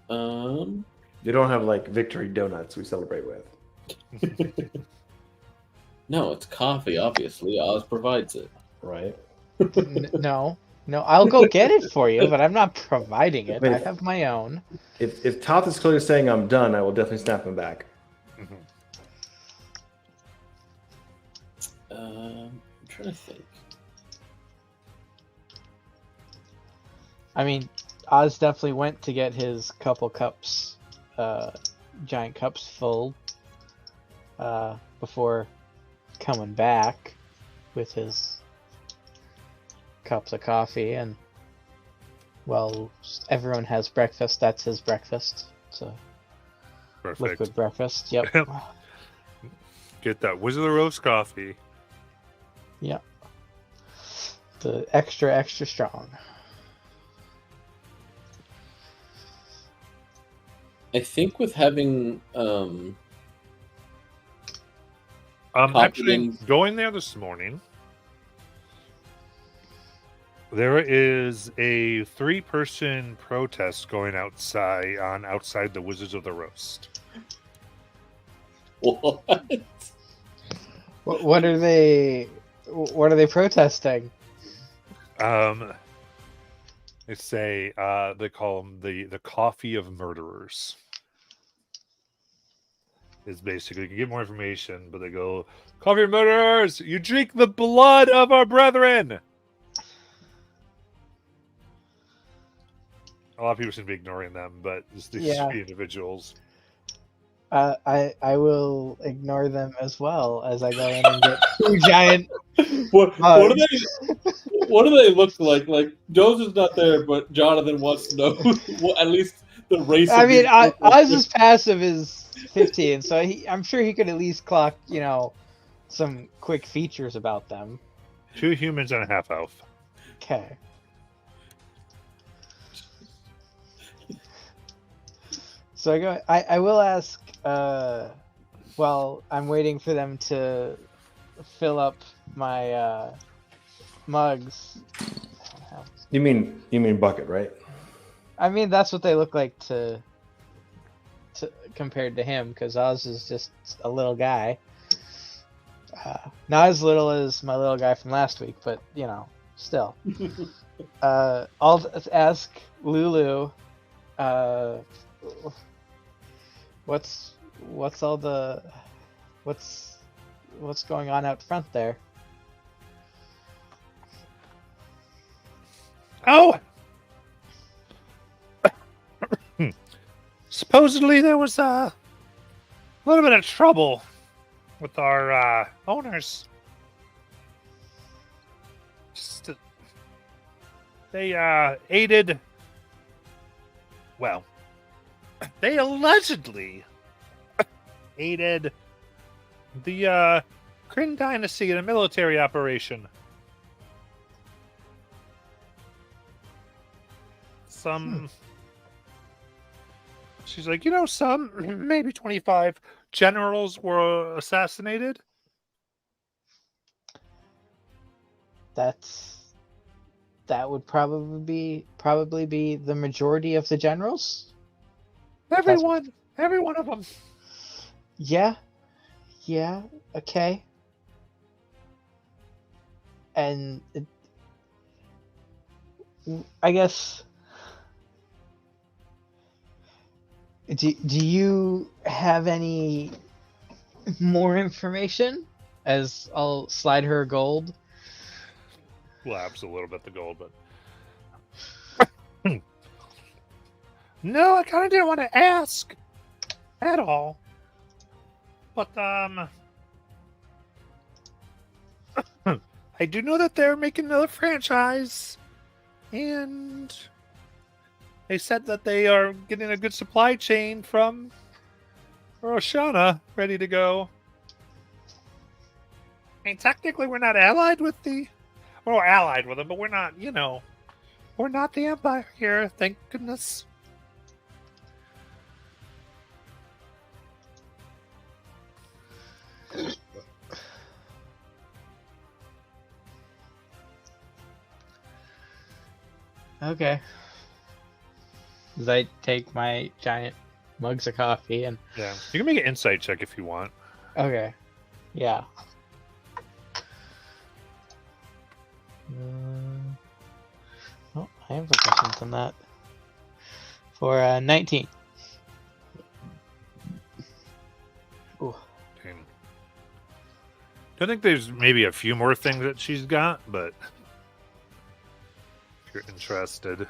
You don't have like victory donuts we celebrate with. No, it's coffee. Obviously, Oz provides it. Right. No, I'll go get it for you, but I'm not providing it. Wait. I have my own. If Toth is clearly saying I'm done, I will definitely snap him back. I'm trying to think. I mean, Oz definitely went to get his couple cups, giant cups full, before coming back with his cups of coffee, and well, everyone has breakfast. That's his breakfast. It's a perfect. liquid breakfast. Yep. Get that Wizard of the Roast coffee. Yep. The extra strong. I think with having Actually, Populins- going there this morning, there is a 3-person protest going outside the Wizards of the Roast. what? What are they? What are they protesting? They say they call them the coffee of murderers. Is basically you can get more information, but they go coffee of murderers. You drink the blood of our brethren. A lot of people seem to be ignoring them, but just these three individuals. I will ignore them as well as I go in and get 2 giant. What do they look like? Like Joseph's not there, but Jonathan wants to know at least the race. I of mean, these people. Oz's passive is 15, so I'm sure he could at least clock, some quick features about them. 2 humans and a half elf. Okay. So I will ask. Well, I'm waiting for them to fill up my mugs. You mean bucket, right? I mean, that's what they look like to compared to him, because Oz is just a little guy. Not as little as my little guy from last week, but still. I'll ask Lulu. What's going on out front there? Oh! Supposedly there was a little bit of trouble with our owners. They aided. Well, they allegedly aided The Kryn Dynasty in a military operation. She's like, some, maybe 25 generals were assassinated. That would probably be the majority of the generals. Every one of them. Yeah, okay. And I guess, do you have any more information? As I'll slide her gold. Labs a little bit the gold, but no, I kind of didn't want to ask at all. But I do know that they're making another franchise, and they said that they are getting a good supply chain from Roshana ready to go. I mean, technically, we're not allied with the. We're allied with them, but we're not, we're not the Empire here, thank goodness. Okay. As I take my giant mugs of coffee and... Yeah, you can make an insight check if you want. Okay. Yeah. Oh, I have proficiency on that. For 19. Ooh. Okay. I think there's maybe a few more things that she's got, but if you're interested.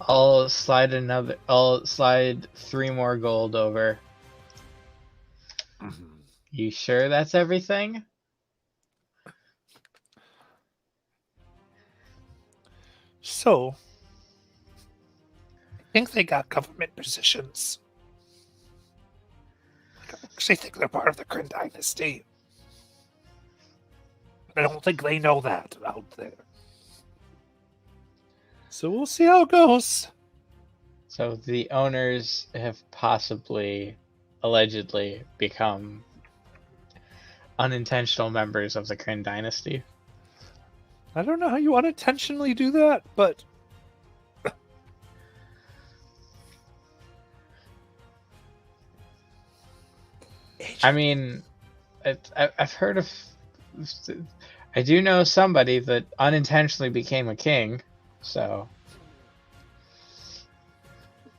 I'll slide 3 more gold over. Mm-hmm. You sure that's everything? So, I think they got government positions. I actually think they're part of the Kryn Dynasty. But I don't think they know that out there. So we'll see how it goes. So the owners have possibly, allegedly, become unintentional members of the Kryn Dynasty. I don't know how you unintentionally do that, but I mean, I've heard of... I do know somebody that unintentionally became a king, so...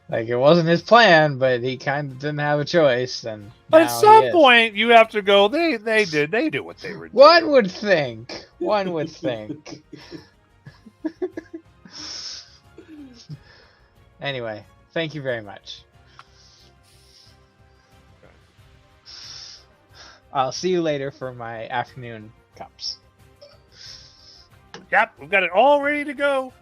Like, it wasn't his plan, but he kind of didn't have a choice, and at now some he is. point you have to go, they do what they were doing. One would think. One would think. Anyway, thank you very much. I'll see you later for my afternoon cups. Yep, we've got it all ready to go.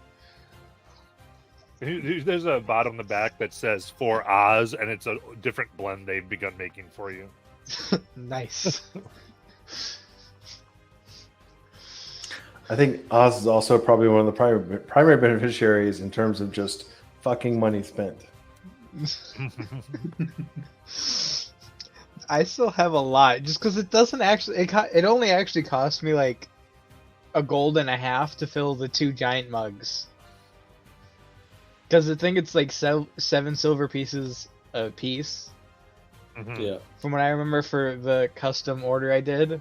There's a bottom on the back that says for Oz, and it's a different blend they've begun making for you. Nice. I think Oz is also probably one of the primary beneficiaries in terms of just fucking money spent. I still have a lot, just because it doesn't actually. It only actually cost me like $1.50 gold to fill the 2 giant mugs. Because I think it's like 7 silver pieces a piece. Mm-hmm. Yeah. From what I remember for the custom order I did.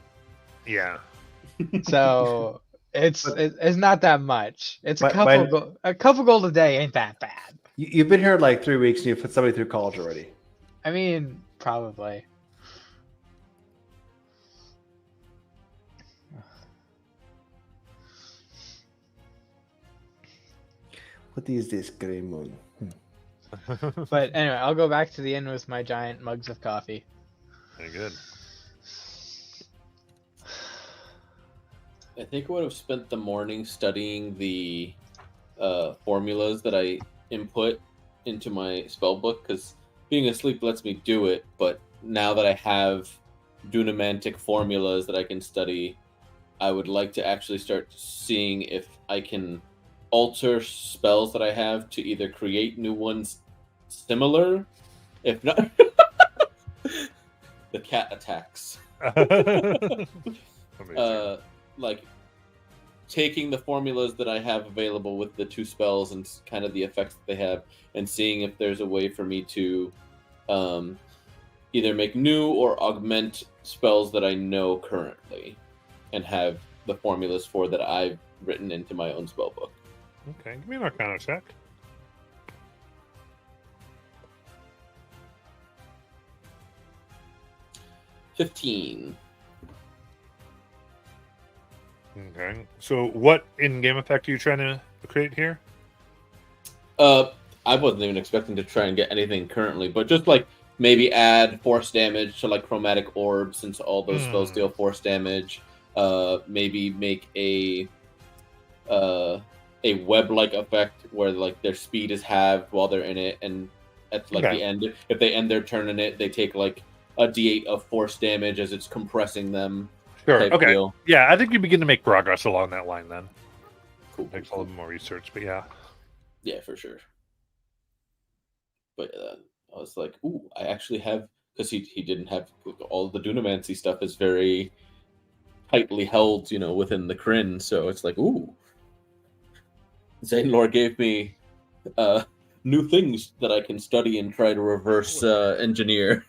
Yeah. So it's not that much. It's a My- couple gold a day ain't that bad. You've been here like 3 weeks and you've put somebody through college already. I mean, probably. What is this, Grey Moon? But anyway, I'll go back to the inn with my giant mugs of coffee. Very good. I think I would have spent the morning studying the formulas that I input into my spell book, because being asleep lets me do it, but now that I have dunamantic formulas that I can study, I would like to actually start seeing if I can alter spells that I have to either create new ones similar, if not... The cat attacks. Like taking the formulas that I have available with the 2 spells and kind of the effects that they have, and seeing if there's a way for me to either make new or augment spells that I know currently and have the formulas for that I've written into my own spell book. Okay, give me an Arcana check. $15. Okay, so what in-game effect are you trying to create here? I wasn't even expecting to try and get anything currently, but just like maybe add force damage to like chromatic orbs, since all those spells deal force damage. Maybe make a web-like effect where like their speed is halved while they're in it, and at like the end, if they end their turn in it, they take like a D8 of force damage as it's compressing them. Sure. Okay. Deal. Yeah, I think you begin to make progress along that line then. Cool. Makes a little more research, but yeah. Yeah, for sure. But I was like, ooh, I actually have, because he didn't have all the Dunamancy stuff is very tightly held, within the Kryn. So it's like, ooh, Zanelore gave me new things that I can study and try to reverse engineer.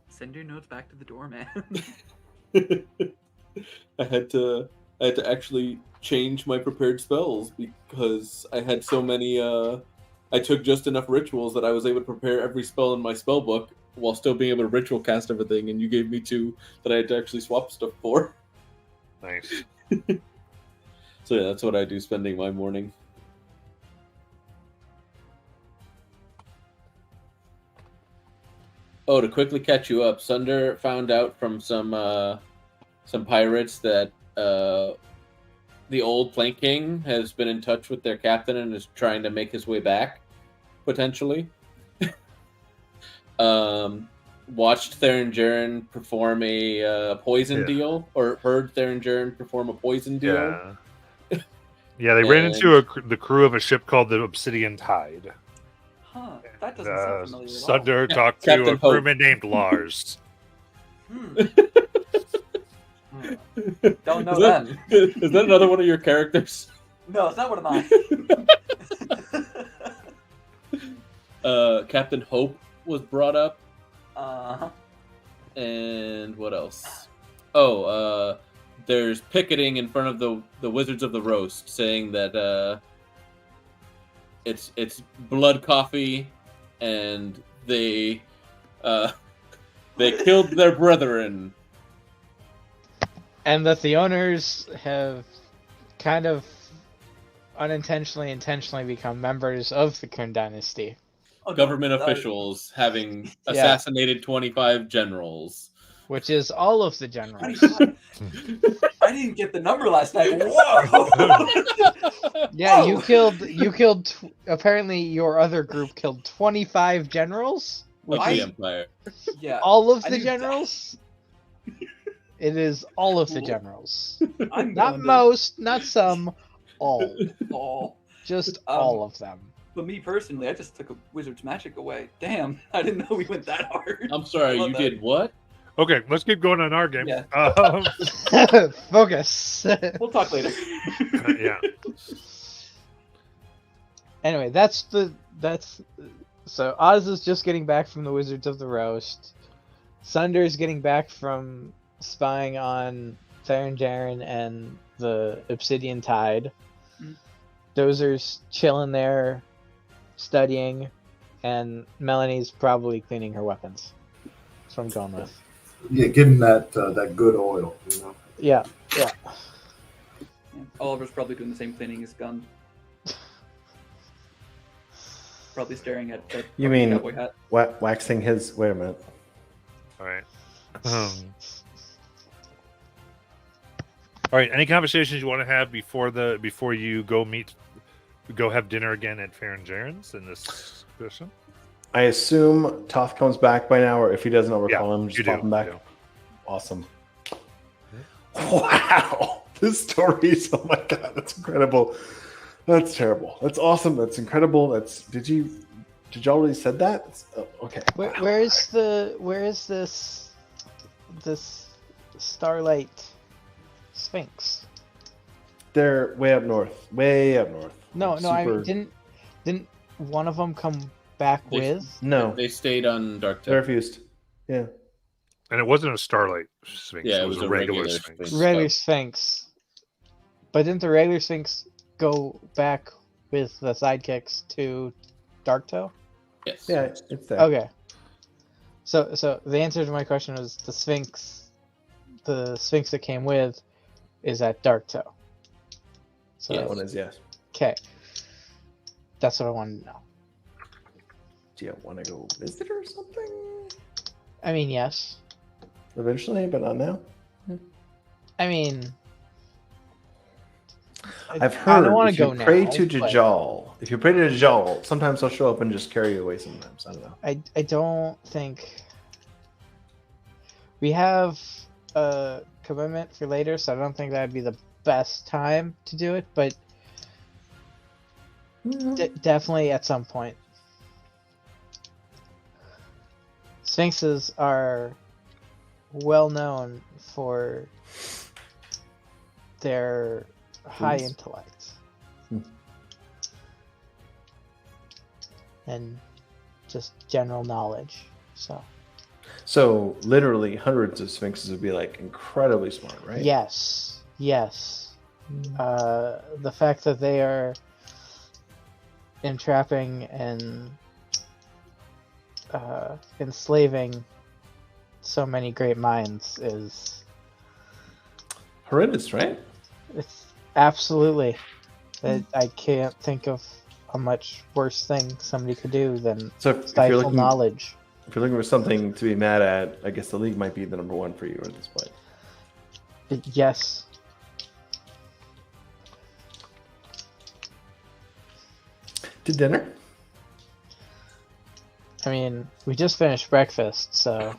Send your notes back to the doorman. I had to actually change my prepared spells because I had so many. I took just enough rituals that I was able to prepare every spell in my spell book while still being able to ritual cast everything. And you gave me 2 that I had to actually swap stuff for. Nice. So yeah, that's what I do spending my morning. Oh, to quickly catch you up, Sunder found out from some pirates that the old Plank King has been in touch with their captain and is trying to make his way back, potentially. Watched Theron Jaren perform a poison deal, or heard Theron Jaren perform a poison deal. Yeah. Yeah, they ran into the crew of a ship called the Obsidian Tide. Huh, that doesn't sound familiar at all. Sunder talked to Captain a crewman named Lars. Don't know them. Is that another one of your characters? No, it's not one of mine. Captain Hope was brought up. Uh-huh. And what else? Oh, there's picketing in front of the Wizards of the Roast, saying that it's blood coffee, and they killed their brethren. And that the owners have kind of unintentionally, intentionally become members of the Kryn dynasty. Government officials having assassinated 25 generals. Which is all of the generals. I didn't get the number last night. Whoa! Yeah, you killed. Apparently, your other group killed 25 generals. Of the Empire. Yeah, all of the generals. It is all of the generals. Not most, not some, all. All. Just all of them. But me personally, I just took a wizard's magic away. Damn, I didn't know we went that hard. I'm sorry, you did what? Okay, let's keep going on our game. Yeah. Focus. We'll talk later. Yeah. Anyway, so Oz is just getting back from the Wizards of the Roast. Sunder's getting back from spying on Theron Jaren and the Obsidian Tide. Dozer's chilling there, studying, and Melanie's probably cleaning her weapons. That's what I'm going with. Yeah, getting that good oil, Yeah. Oliver's probably doing the same cleaning as Gun. Probably staring at that. You mean cowboy hat. waxing his? Wait a minute. All right. All right. Any conversations you want to have before you go meet go have dinner again at Farron Jaren's in this session? I assume Toth comes back by now, or if he doesn't, I'll recall him. you Just do. pop him back. you do. Awesome. Wow, this story is, oh my god, that's incredible. That's terrible. That's awesome. That's incredible. Did you already said that? Okay. Where, Wow. where is this Starlight Sphinx? They're way up north. Way up north. No, Like no, I mean, super- didn't one of them come back They- with? No, They stayed on Dark they Tower. refused. Yeah. And it wasn't a Starlight Sphinx. Yeah, it was a regular Sphinx. Sphinx. Regular Sphinx. But didn't the regular Sphinx go back with the sidekicks to Darktoe? Yes. Yeah, it's there. Okay. So the answer to my question was the Sphinx that came with is at Darktoe. So Yes. That one is yes. okay. That's what I wanted to know. Do you want to go visit or something? I mean, yes. Eventually, but not now. I mean, I've I heard don't want if to you go pray now, to but Dajjal, if you pray to Dajjal, sometimes he'll show up and just carry you away sometimes. I don't know. I don't think we have a commitment for later, so I don't think that'd be the best time to do it, but definitely at some point. Sphinxes are well known for their high Please. intellect Hmm. and just general knowledge. So literally hundreds of sphinxes would be like incredibly smart, right? Yes, yes. The fact that they are entrapping and enslaving so many great minds is Horrendous, right? it's absolutely. I can't think of a much worse thing somebody could do than So if you're stifle looking, knowledge. if you're looking for something to be mad at, I guess the league might be the number one for you at this point. Yes. To dinner? I mean, we just finished breakfast, so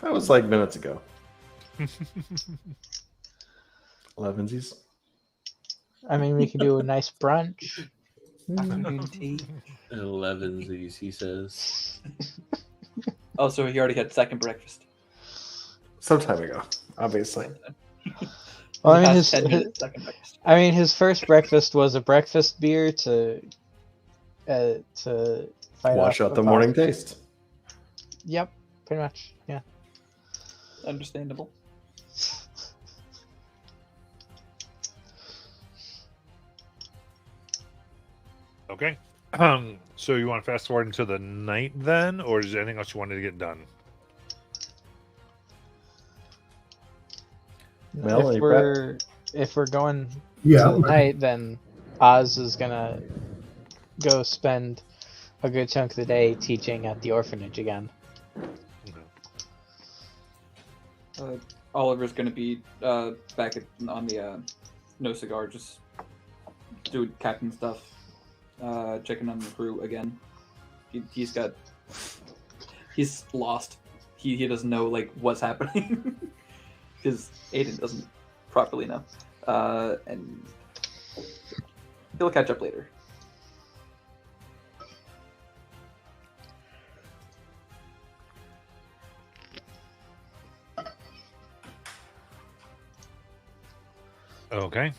That was like minutes ago. 11sies. I mean, we could do a nice brunch. Afternoon tea. 11sies, he says. Oh, so he already had second breakfast. Some time ago, obviously. Well, I He mean, has 10 minutes second breakfast. his first breakfast was a breakfast beer to fight Wash off out the morning cough. taste. Yep, pretty much. Yeah. Understandable. Okay. So you want to fast forward into the night then, or is there anything else you wanted to get done? Well, if you we're going Yeah. to the night, then Oz is gonna go spend a good chunk of the day teaching at the orphanage again. Oliver's going to be back on the No Cigar, just doing captain stuff, checking on the crew again. He's lost. He doesn't know like what's happening because Aiden doesn't properly know, and he'll catch up later. Okay.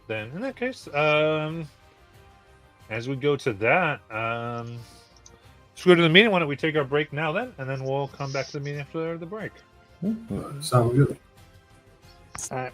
Then in that case, as we go to that, let's go to the meeting. Why don't we take our break now then, and then we'll come back to the meeting after the break. Sounds good. All right.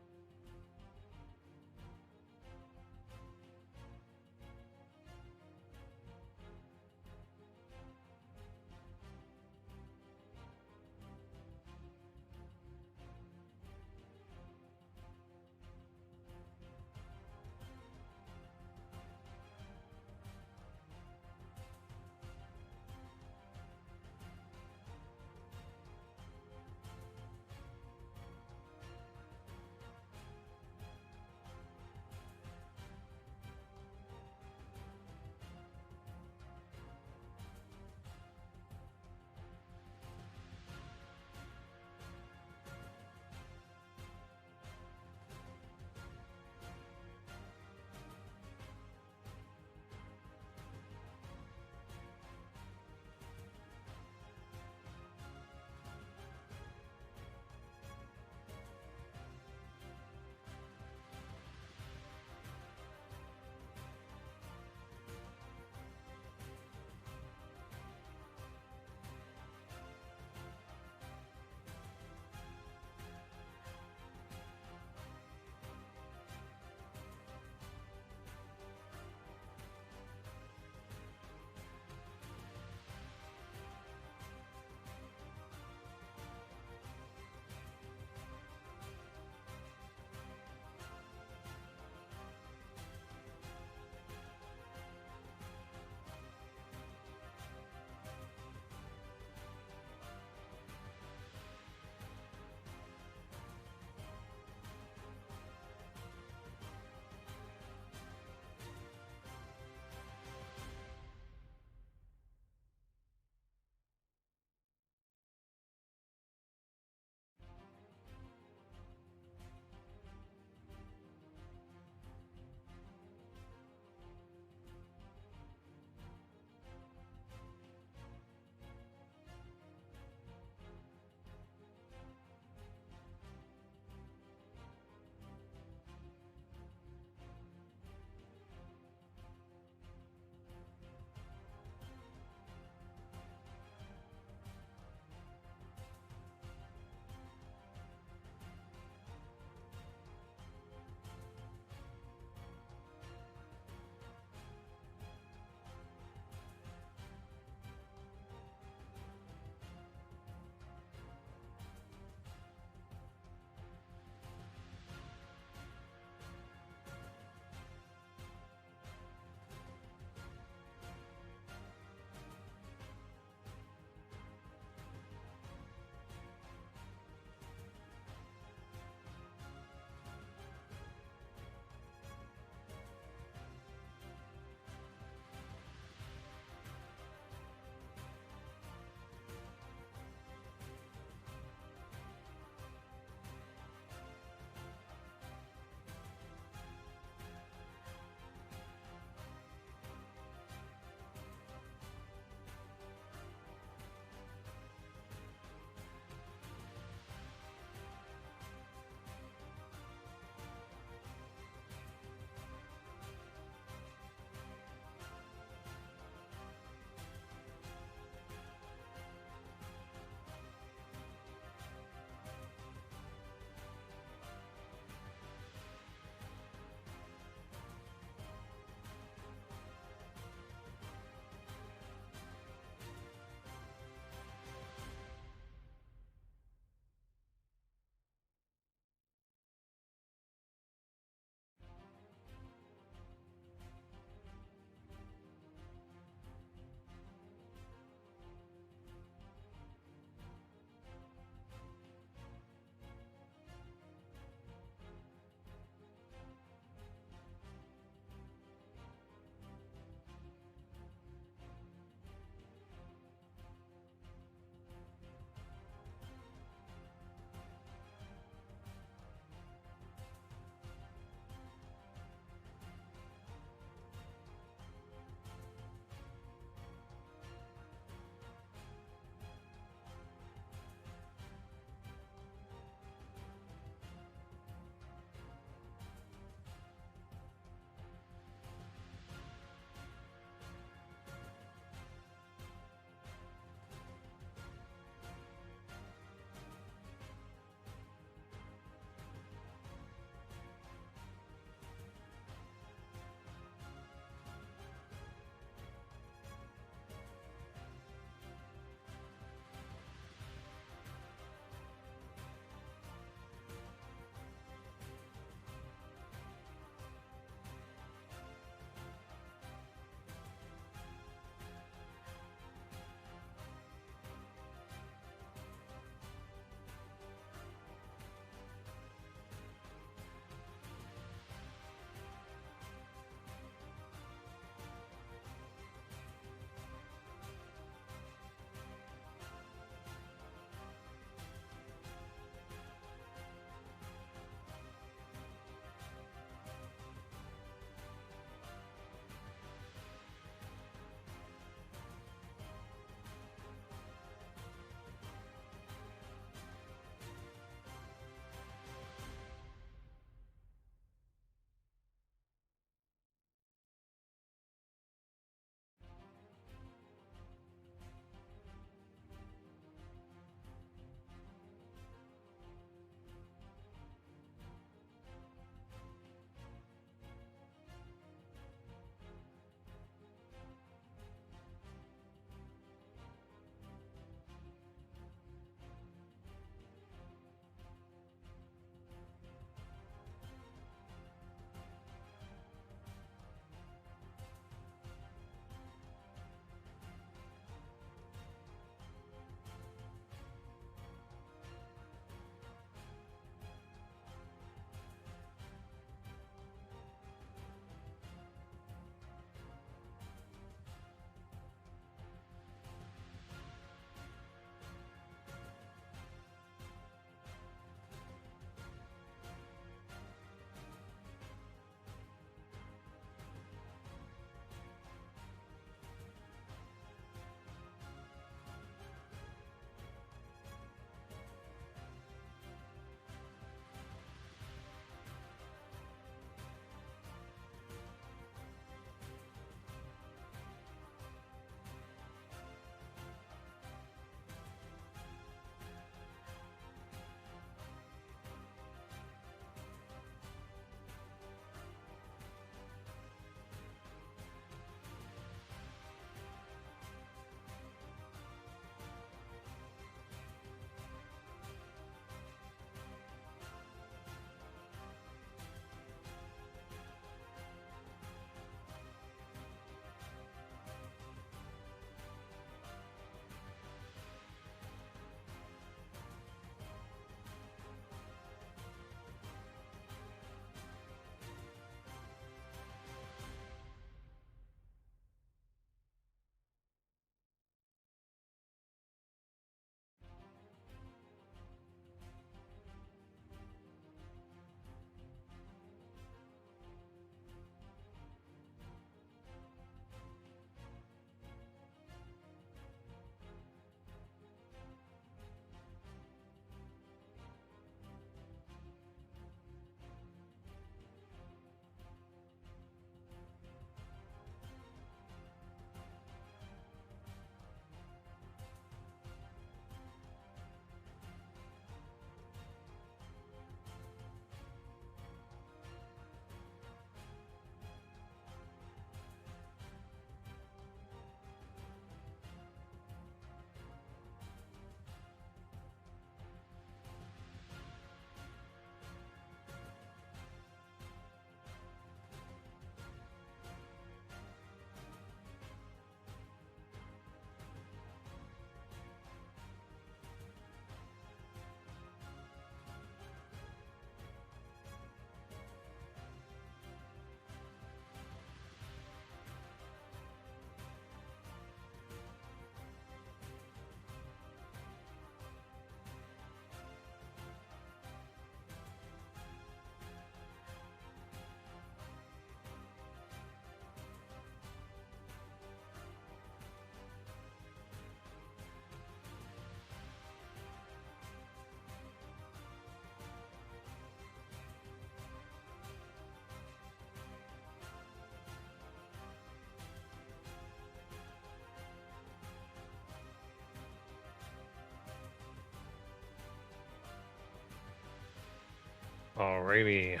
Alrighty.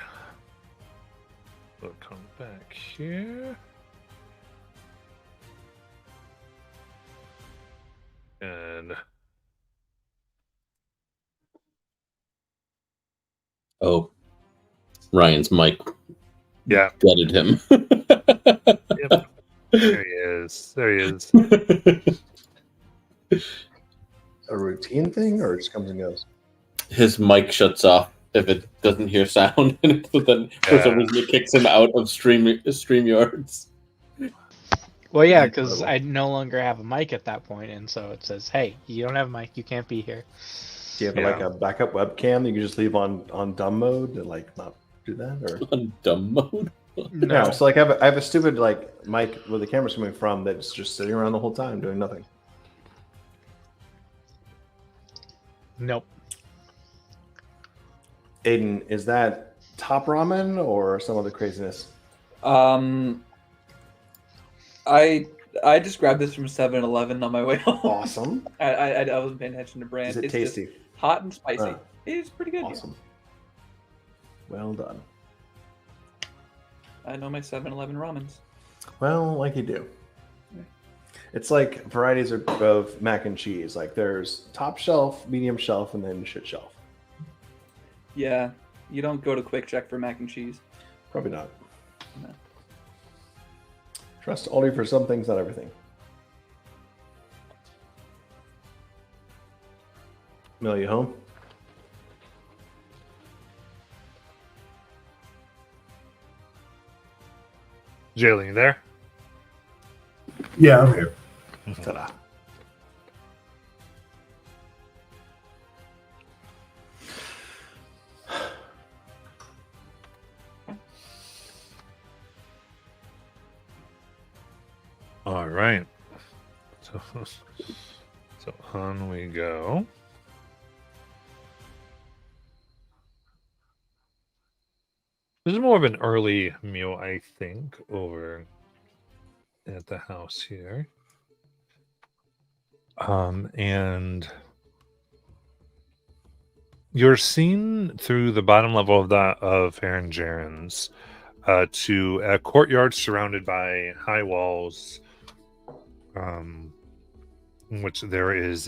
We'll come back here. And Oh, Ryan's mic yeah, gutted him. yep. There he is. There he is. A routine thing, or it just comes and goes? His mic shuts off if it doesn't hear sound, and then for some reason it kicks him out of StreamYards. Well, yeah, because I no longer have a mic at that point, and so it says, "Hey, you don't have a mic. You can't be here." Do you have like a backup webcam that you can just leave on dumb mode and like not do that, or On dumb mode? No. Yeah, so like I have a stupid like mic where the camera's coming from that's just sitting around the whole time doing nothing. Nope. Aiden, is that top ramen or some other craziness? I just grabbed this from 7-Eleven on my way home. Awesome. I wasn't paying attention to brand. Is it It's just tasty? hot and spicy. Oh. It's pretty good. Awesome. Well done. Yeah. I know my 7-Eleven ramens. Well, like you do. Yeah. It's like varieties of mac and cheese. Like there's top shelf, medium shelf, and then shit shelf. Yeah, you don't go to Quick Check for mac and cheese. Probably not. No. Trust Aldi for some things, not everything. Mel, you home? Jalen, you there? Yeah, I'm here. Ta-da. All right. So on we go. This is more of an early meal, I think, over at the house here. And you're seen through the bottom level of Aaron Jaren's to a courtyard surrounded by high walls, in which there is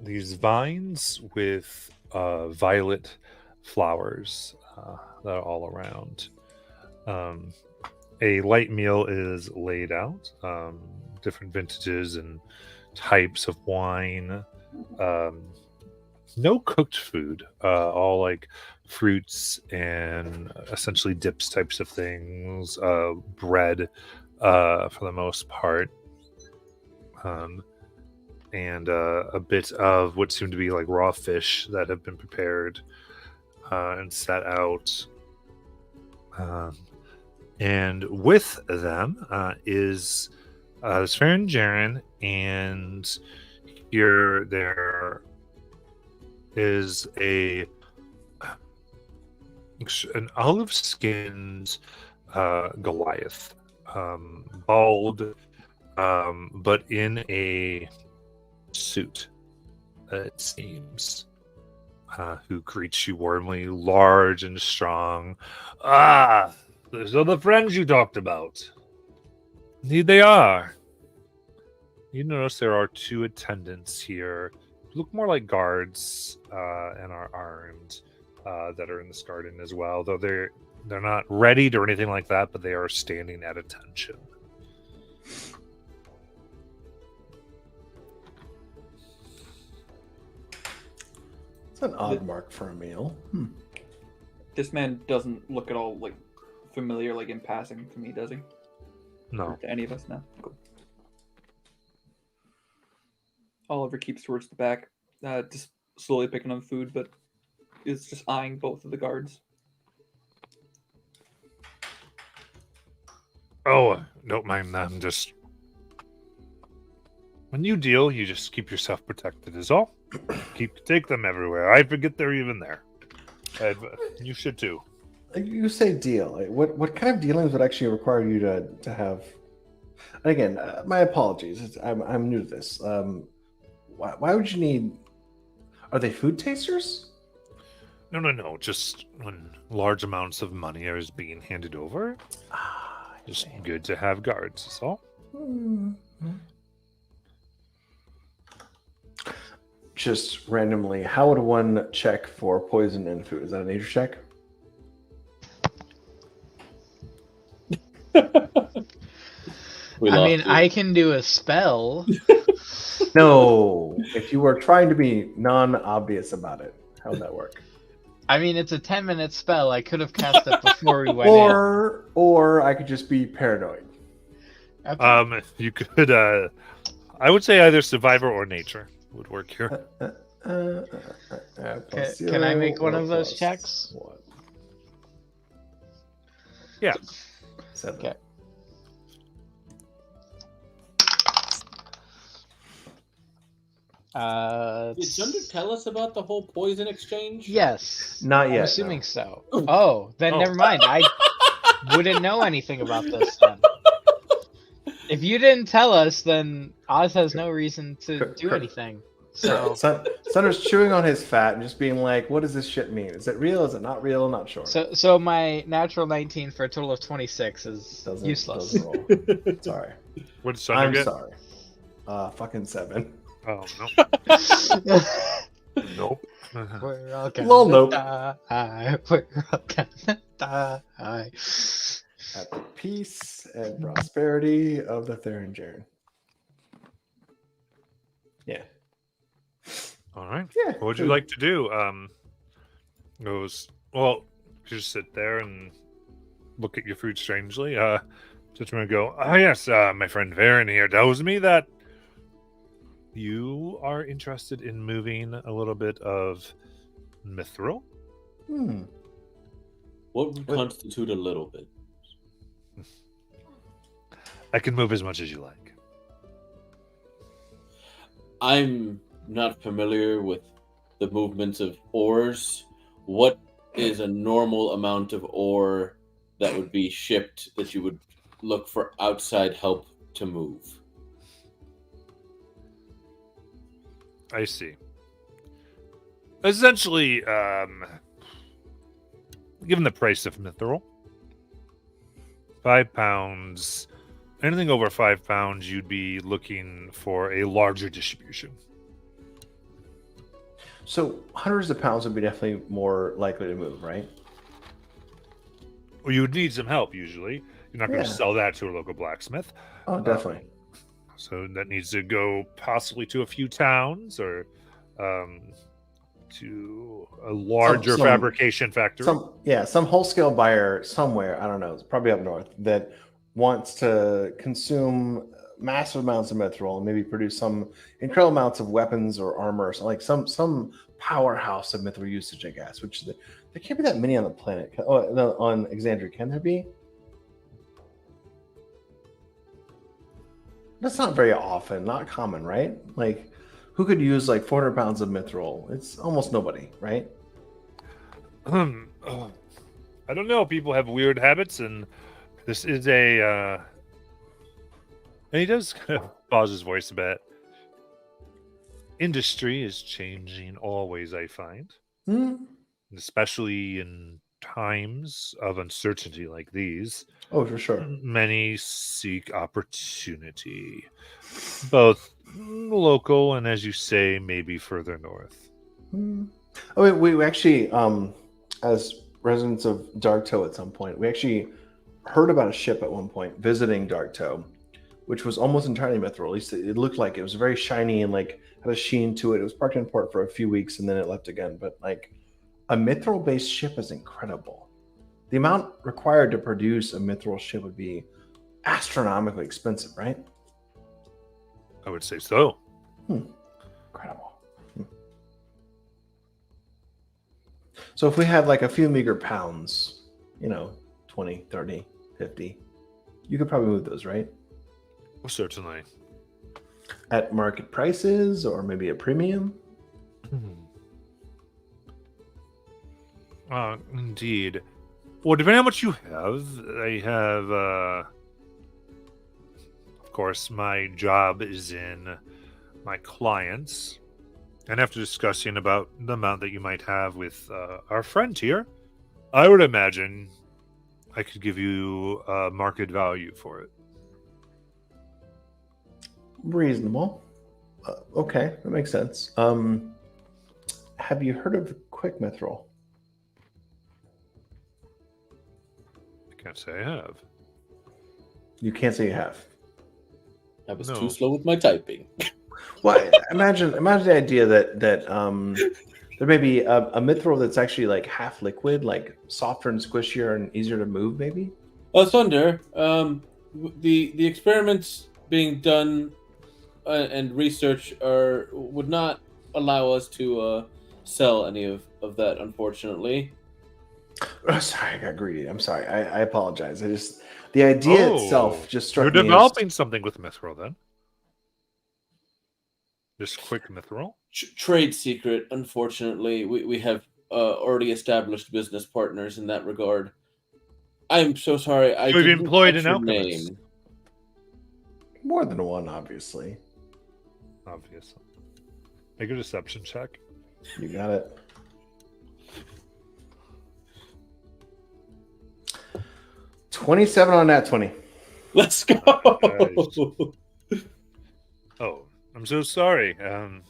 these vines with violet flowers that are all around. A light meal is laid out, different vintages and types of wine. No cooked food, all like fruits and essentially dips types of things, bread for the most part, and a bit of what seem to be like raw fish that have been prepared and set out. And with them is Sven Jaren, and here there is an olive-skinned Goliath, bald, but in a suit, it seems, who greets you warmly, large and strong. Ah, those are the friends you talked about. Indeed they are. You notice there are two attendants here, look more like guards, and are armed, that are in this garden as well, though they're not readied or anything like that, but they are standing at attention. It's an odd mark for a meal. This man doesn't look at all like familiar, like in passing to me, does he? No. Or to any of us? No. Cool. Oliver keeps towards the back, just slowly picking up food, but is just eyeing both of the guards. Oh, don't mind them. Just when you deal, you just keep yourself protected. Is all. Take them everywhere. I forget they're even there. You should too. You say deal. Like, what kind of dealings would actually require you to have? And again, my apologies. I'm new to this. Why would you need? Are they food tasters? No. Just when large amounts of money is being handed over, Ah, I just see. good to have guards. That's all. Just randomly, how would one check for poison in food? Is that a nature check? We I lost mean, you. I can do a spell. No. If you were trying to be non-obvious about it, how would that work? I mean, it's a 10-minute spell. I could have cast it before we went Or I could just be paranoid. in. Okay. You could. I would say either survivor or nature would work here. Plus Can I make zero one or of those plus checks? 1. Yeah. 7. Okay. Did Junder tell us about the whole poison exchange? Yes. Not yet. I'm assuming no. so. Oh, then Oh. never mind. I wouldn't know anything about this then. If you didn't tell us, then Oz has no reason to do anything. So, Sunder's chewing on his fat and just being like, "What does this shit mean? Is it real? Is it not real? Not sure." so my natural 19 for a total of 26 is Doesn't- useless. doesn't roll. Sorry. What did Sunder I'm get? sorry. Fucking 7. Oh no. Nope. We're all gonna Lol, nope. die. We're all gonna die. At the peace and prosperity of the Thuringian. Yeah. All right. Yeah. What would you like to do? Well, you just sit there and look at your food strangely. Just want to go, oh yes, my friend Varen here tells me that you are interested in moving a little bit of mithril. What would constitute a little bit? I can move as much as you like. I'm not familiar with the movements of ores. What is a normal amount of ore that would be shipped that you would look for outside help to move? I see. Essentially, given the price of mithril, 5 pounds, anything over 5 pounds, you'd be looking for a larger distribution. So hundreds of pounds would be definitely more likely to move, right? Well, you would need some help usually. You're not going to Yeah. sell that to a local blacksmith. Oh, definitely. So that needs to go possibly to a few towns or to a larger Some- fabrication factory. Some whole-scale buyer somewhere, I don't know, it's probably up north, that wants to consume massive amounts of mithril and maybe produce some incredible amounts of weapons or armor, so like some powerhouse of mithril usage, I guess. Which there can't be that many on the planet. Oh, no, on Exandria, can there be? That's not very often, not common, right? Like, who could use like 400 pounds of mithril? It's almost nobody, right? I don't know. People have weird habits, and this is a. And he does kind of pause his voice a bit. Industry is changing always, I find, especially in times of uncertainty like these. Oh, for sure. Many seek opportunity, both local and, as you say, maybe further north. Oh, we actually, as residents of Darktoe at some point, we actually heard about a ship at one point visiting Darktoe, which was almost entirely mithril. At least it looked like it was very shiny and like had a sheen to it. It was parked in port for a few weeks and then it left again. But like a mithril-based ship is incredible. The amount required to produce a mithril ship would be astronomically expensive, right? I would say so. Incredible. So if we had like a few meager pounds, 20, 30, 50, you could probably move those, right? Certainly. At market prices or maybe a premium? Indeed. Well, depending on how much you have, I have, of course, my job is in my clients. And after discussing about the amount that you might have with our friend here, I would imagine I could give you market value for it. Reasonable. Okay, that makes sense. Have you heard of quick mithril? I can't say I have. You can't say you have. I was No. too slow with my typing. Well, imagine the idea that there may be a mithril that's actually like half liquid, like softer and squishier and easier to move, maybe. Thunder. The experiments being done and research would not allow us to sell any of that, unfortunately. Oh, sorry, I got greedy. I'm sorry. I apologize. The idea itself just struck You're me. developing something with mithril, then? This quick mithril? Trade secret, unfortunately. We have already established business partners in that regard. I'm so sorry. I You've didn't employed catch an your alchemist. name. More than one, obviously. Obviously. Make a deception check. You got it. $27 on that 20. Let's go. Nice. Oh, I'm so sorry. I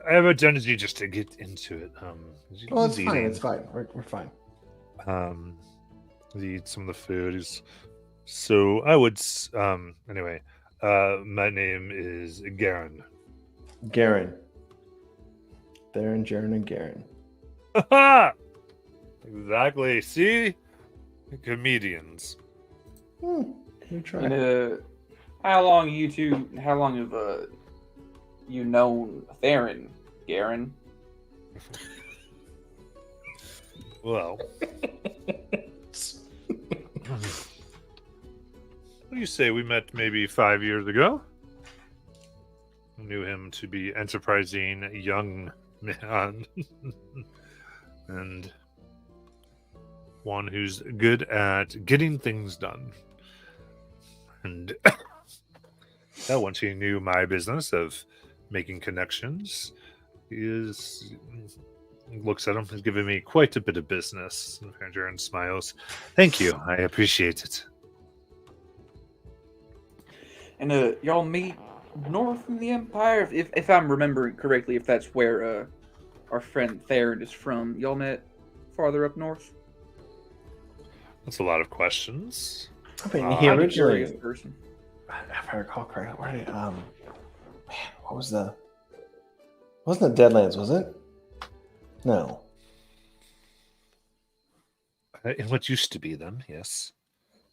have a tendency just to get into it. Oh, it's he's fine. eating. It's fine. We're fine. He eats some of the food. So I would. Anyway, my name is Garen. Garen. Theron, Jaren, and Garen. Exactly. See, comedians. You try. And how long have you known Theron, Garen? Well, what do you say we met maybe 5 years ago? I knew him to be enterprising young man and one who's good at getting things done. And that once he knew my business of making connections, he looks at him, he's giving me quite a bit of business. And Jaren smiles. Thank you. I appreciate it. And y'all meet north in the Empire, if I'm remembering correctly, if that's where our friend Theron is from. Y'all met farther up north. That's a lot of questions. I mean, he I'm a originally, curious person. if I recall correctly, where did man, what was wasn't it Deadlands? Was it? No. In what used to be them, yes.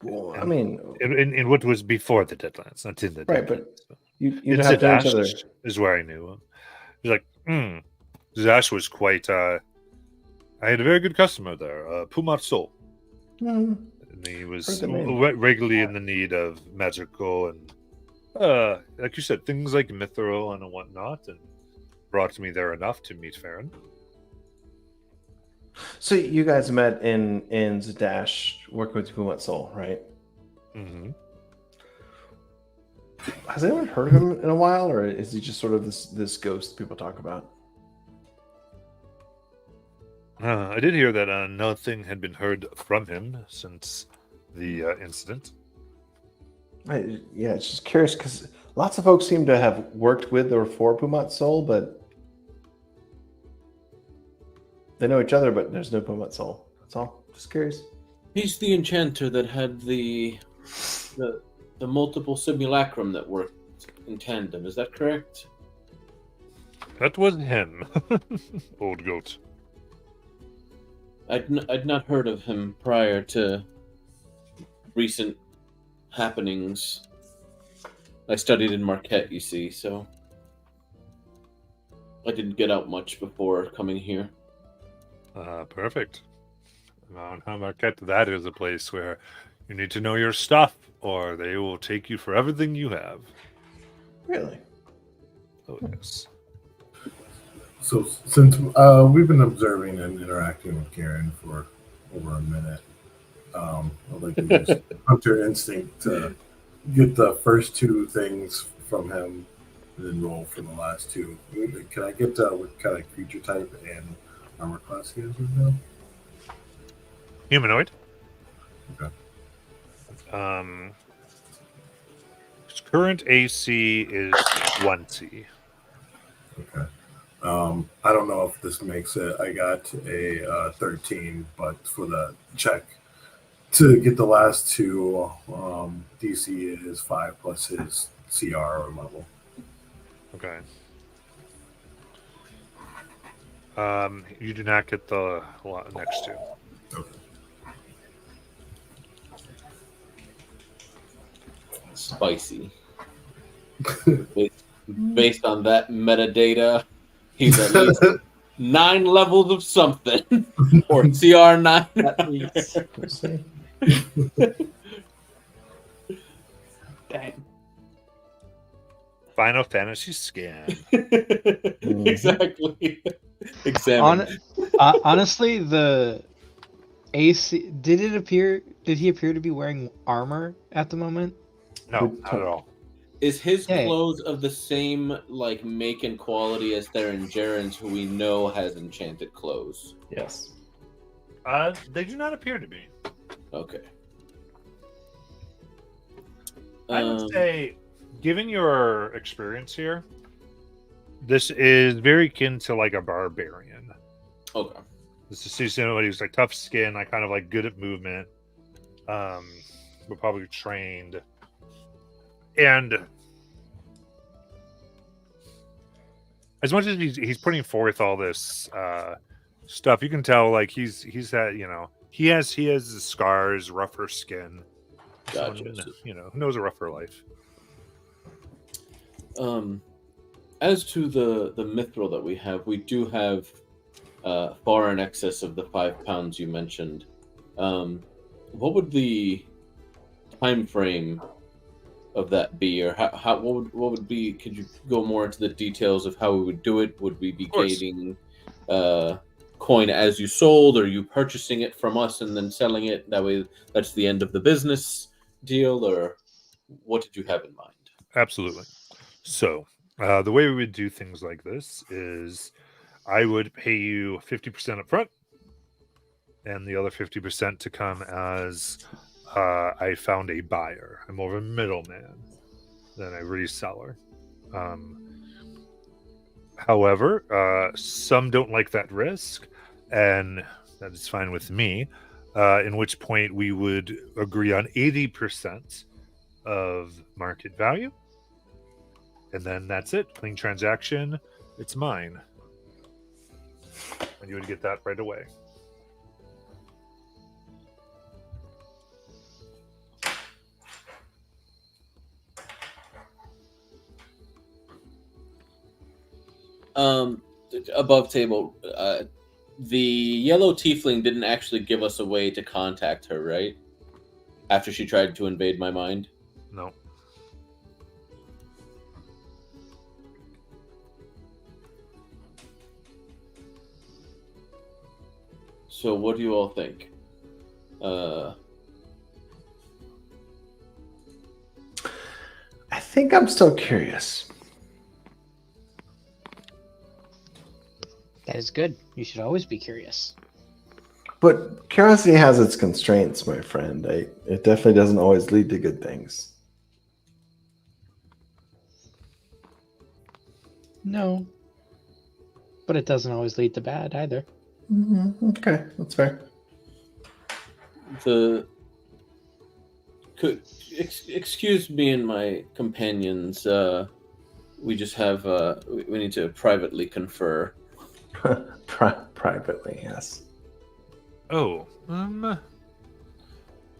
Well, I mean, In what was before the Deadlands, not in the right, Deadlands. but you In have known each Zadash other. is where I knew him. He's like, Zadash was quite. I had a very good customer there, Pumat Sol. Hmm. And he was Heard the name. regularly in the need of magical and, like you said, things like mithril and whatnot, and brought me there enough to meet Farron. So you guys met in Zadash working with Pumat Soul, right? Mm-hmm. Has anyone heard of him in a while, or is he just sort of this ghost people talk about? I did hear that nothing had been heard from him since the incident. Yeah, it's just curious because lots of folks seem to have worked with or for Pumat Soul, but they know each other, but there's no Pumat Soul. That's all. Just curious. He's the enchanter that had the multiple simulacrum that worked in tandem. Is that correct? That was him, old goat. I'd not heard of him prior to recent happenings. I studied in Marquette, you see, so I didn't get out much before coming here. Perfect. Marquette, that is a place where you need to know your stuff, or they will take you for everything you have. Really? Oh, yes. So since we've been observing and interacting with Karen for over a minute, I'd like to use Hunter Instinct to get the first two things from him and then roll for the last two. Can I get what kind of creature type and armor class he is right now? Humanoid. Okay. His current AC is 20. Okay. I don't know if this makes it. I got a 13, but for the check to get the last two, DC is 5 plus his CR or level. Okay. You do not get the next two. Okay. Spicy. Based on that metadata, he's at least 9 levels of something, or CR9. At least. We'll see. Dang. Final Fantasy scan. Exactly. Examine. Honestly, the AC did he appear to be wearing armor at the moment? No, not at all. Is his Okay. clothes of the same like make and quality as Theron Jaren's, who we know has enchanted clothes? Yes. They do not appear to be. Okay. I would say, given your experience here, this is very akin to like a barbarian. Okay. This is somebody who's like tough skin, like kind of like good at movement, but probably trained. And as much as he's putting forth all this stuff, you can tell like he's had, he has the scars, rougher skin. Gotcha. Someone, knows a rougher life. As to the mithril that we have, we do have far in excess of the 5 pounds you mentioned. What would the time frame of that be, or what would be? Could you go more into the details of how we would do it? Would we be gating coin as you sold, or you purchasing it from us and then selling it? That way, that's the end of the business deal, or what did you have in mind? Absolutely. So the way we would do things like this is I would pay you 50% up front and the other 50% to come as I found a buyer. I'm more of a middleman than a reseller. However, some don't like that risk, and that is fine with me, in which point we would agree on 80% of market value. And then that's it. Clean transaction. It's mine. And you would get that right away. Above table, the yellow tiefling didn't actually give us a way to contact her, right? After she tried to invade my mind? No. So what do you all think? I think I'm still curious. That is good. You should always be curious. But curiosity has its constraints, my friend. It definitely doesn't always lead to good things. No. But it doesn't always lead to bad either. Mm-hmm. Okay, that's fair. Excuse me and my companions. We just have we need to privately confer. Privately, yes. Oh,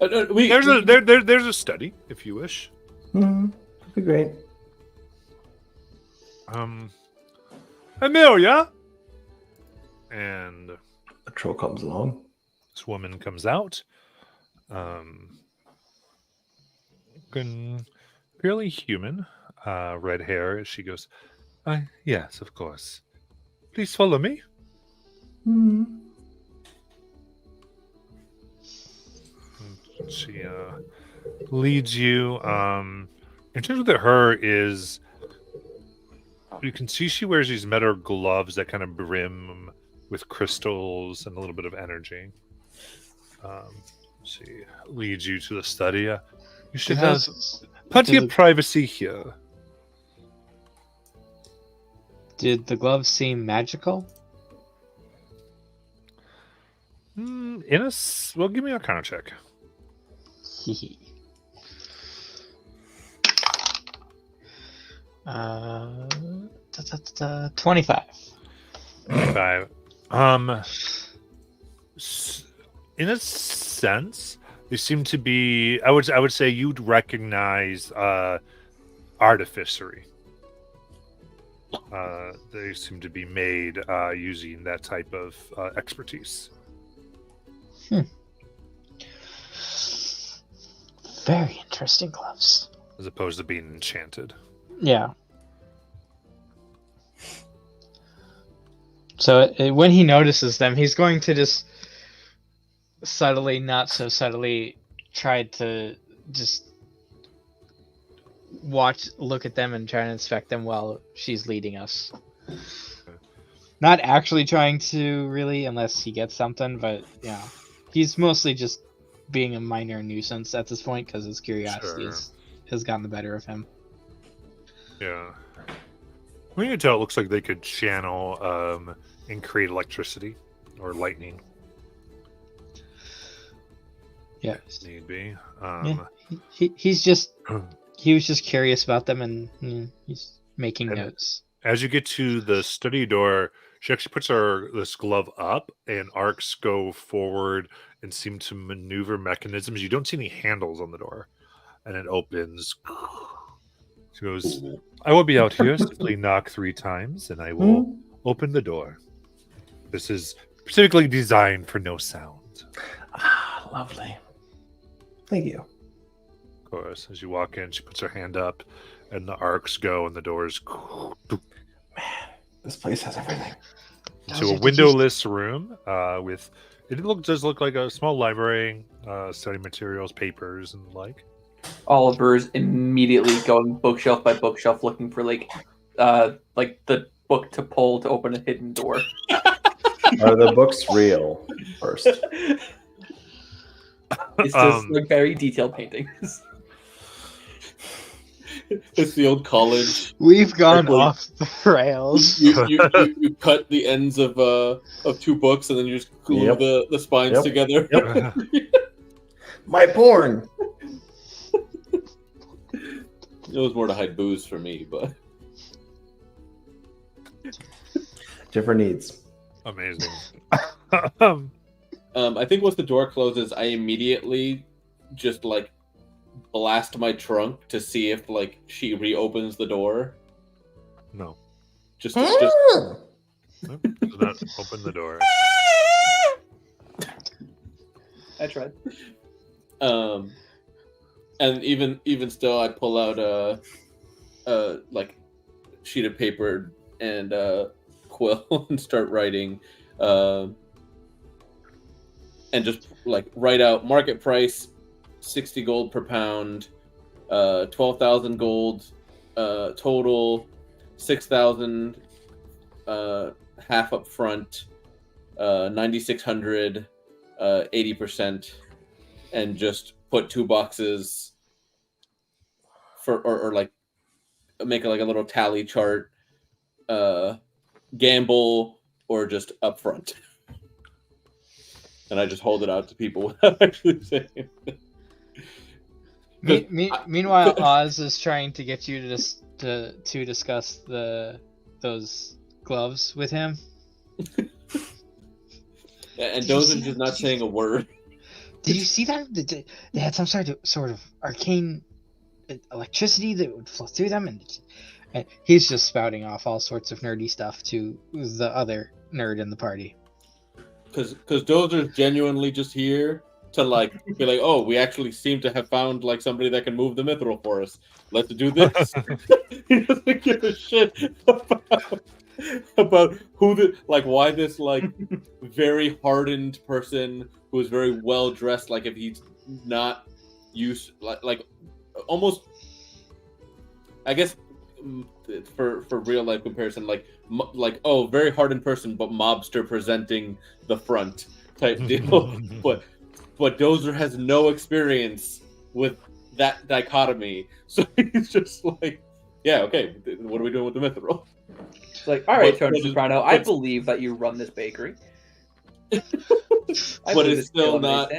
We, there's a study if you wish. Mm-hmm. That'd be great. Amelia, and A troll comes along. this woman comes out. Purely human, red hair. She goes, yes, of course. Please follow me. Mm-hmm. She leads you. In terms of her is You can see she wears these metal gloves that kind of brim with crystals and a little bit of energy. She leads you to the study. You should have plenty of privacy here. Did the gloves seem magical? Well, give me a Arcana check. 25. 5. In a sense, they seem to be. I would say you'd recognize artificery. They seem to be made using that type of expertise. Very interesting gloves. As opposed to being enchanted. Yeah. So when he notices them, he's going to just subtly, not so subtly, try to just look at them and try and inspect them while she's leading us. Not actually trying to really, unless he gets something, but yeah. He's mostly just being a minor nuisance at this point because his curiosity has gotten the better of him. Yeah. Well, you can tell it looks like they could channel and create electricity or lightning. Yeah. If need be. He was just curious about them and he's making notes. As you get to the study door, she actually puts this glove up and arcs go forward and seem to maneuver mechanisms. You don't see any handles on the door. And it opens. She goes, I will be out here, simply knock 3 times, and I will open the door. This is specifically designed for no sound. Ah, lovely. Thank you. Of course, as you walk in, she puts her hand up, and the arcs go, and the doors... Man, this place has everything. To a windowless room with... It does look like a small library, study materials, papers, and the like. Oliver's immediately going bookshelf by bookshelf looking for like the book to pull to open a hidden door. Are the books real? First, it's just like very detailed paintings. It's the old college. We've gone off the rails. You cut the ends of 2 books and then you just glue the spines together. Yep. My porn. It was more to hide booze for me, but different needs. Amazing. I think once the door closes, I immediately just like blast my trunk to see if like she reopens the door. No. Just Nope, does not open the door. I tried. And even still, I pull out a like sheet of paper and quill and start writing, and just like write out market price, 60 gold per pound, 12,000 gold total, 6,000 half up front, 9,600 80%, and just put 2 boxes for or like make like a little tally chart, gamble or just upfront. And I just hold it out to people without actually saying it. Meanwhile, Oz is trying to get you to discuss those gloves with him. And Dozen's just not saying a word. Did you see that? They had some sort of arcane electricity that would flow through them, and he's just spouting off all sorts of nerdy stuff to the other nerd in the party. Because Dozer's genuinely just here to like be like, oh, we actually seem to have found like somebody that can move the mithril for us. Let's do this. He doesn't give a shit about why this like very hardened person who is very well dressed, like if he's not used like almost, I guess for real life comparison, like oh, very hard in person, but mobster presenting the front type deal. but Dozer has no experience with that dichotomy, so he's just like, yeah, okay, what are we doing with the mithril? It's like, all right, Tony Soprano, I believe that you run this bakery. But it's still not.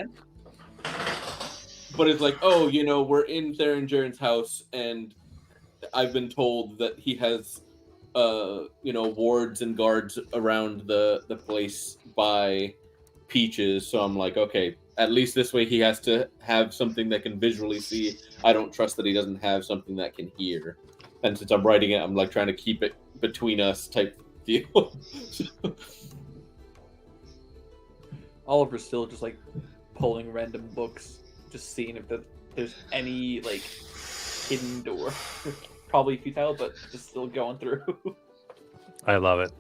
But it's like, oh, we're in Theron Jaren's house, and I've been told that he has, wards and guards around the place by Peaches. So I'm like, okay, at least this way he has to have something that can visually see. I don't trust that he doesn't have something that can hear. And since I'm writing it, I'm like trying to keep it between us type deal. Oliver's still just like pulling random books, just seeing if there's any like hidden door. Probably futile, but just still going through. I love it.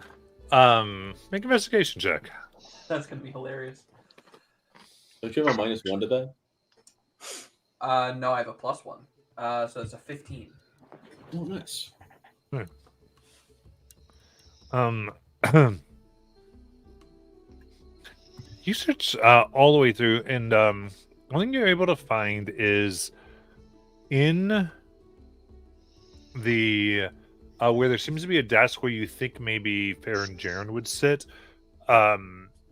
Make an investigation check. That's gonna be hilarious. Don't you have a -1 to that? No, I have a +1. So it's a 15. Oh, nice. You search all the way through, and one thing you're able to find is in the where there seems to be a desk where you think maybe Farron Jaren would sit.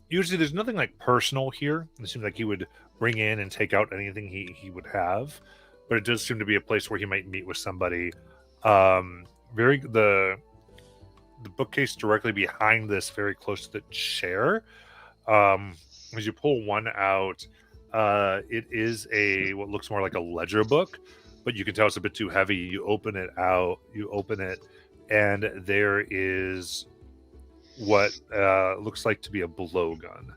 Usually there's nothing like personal here. It seems like he would bring in and take out anything he would have, but it does seem to be a place where he might meet with somebody. The bookcase directly behind this, very close to the chair. As you pull one out, it is what looks more like a ledger book, but you can tell it's a bit too heavy. You open it, and there is what looks like to be a blowgun.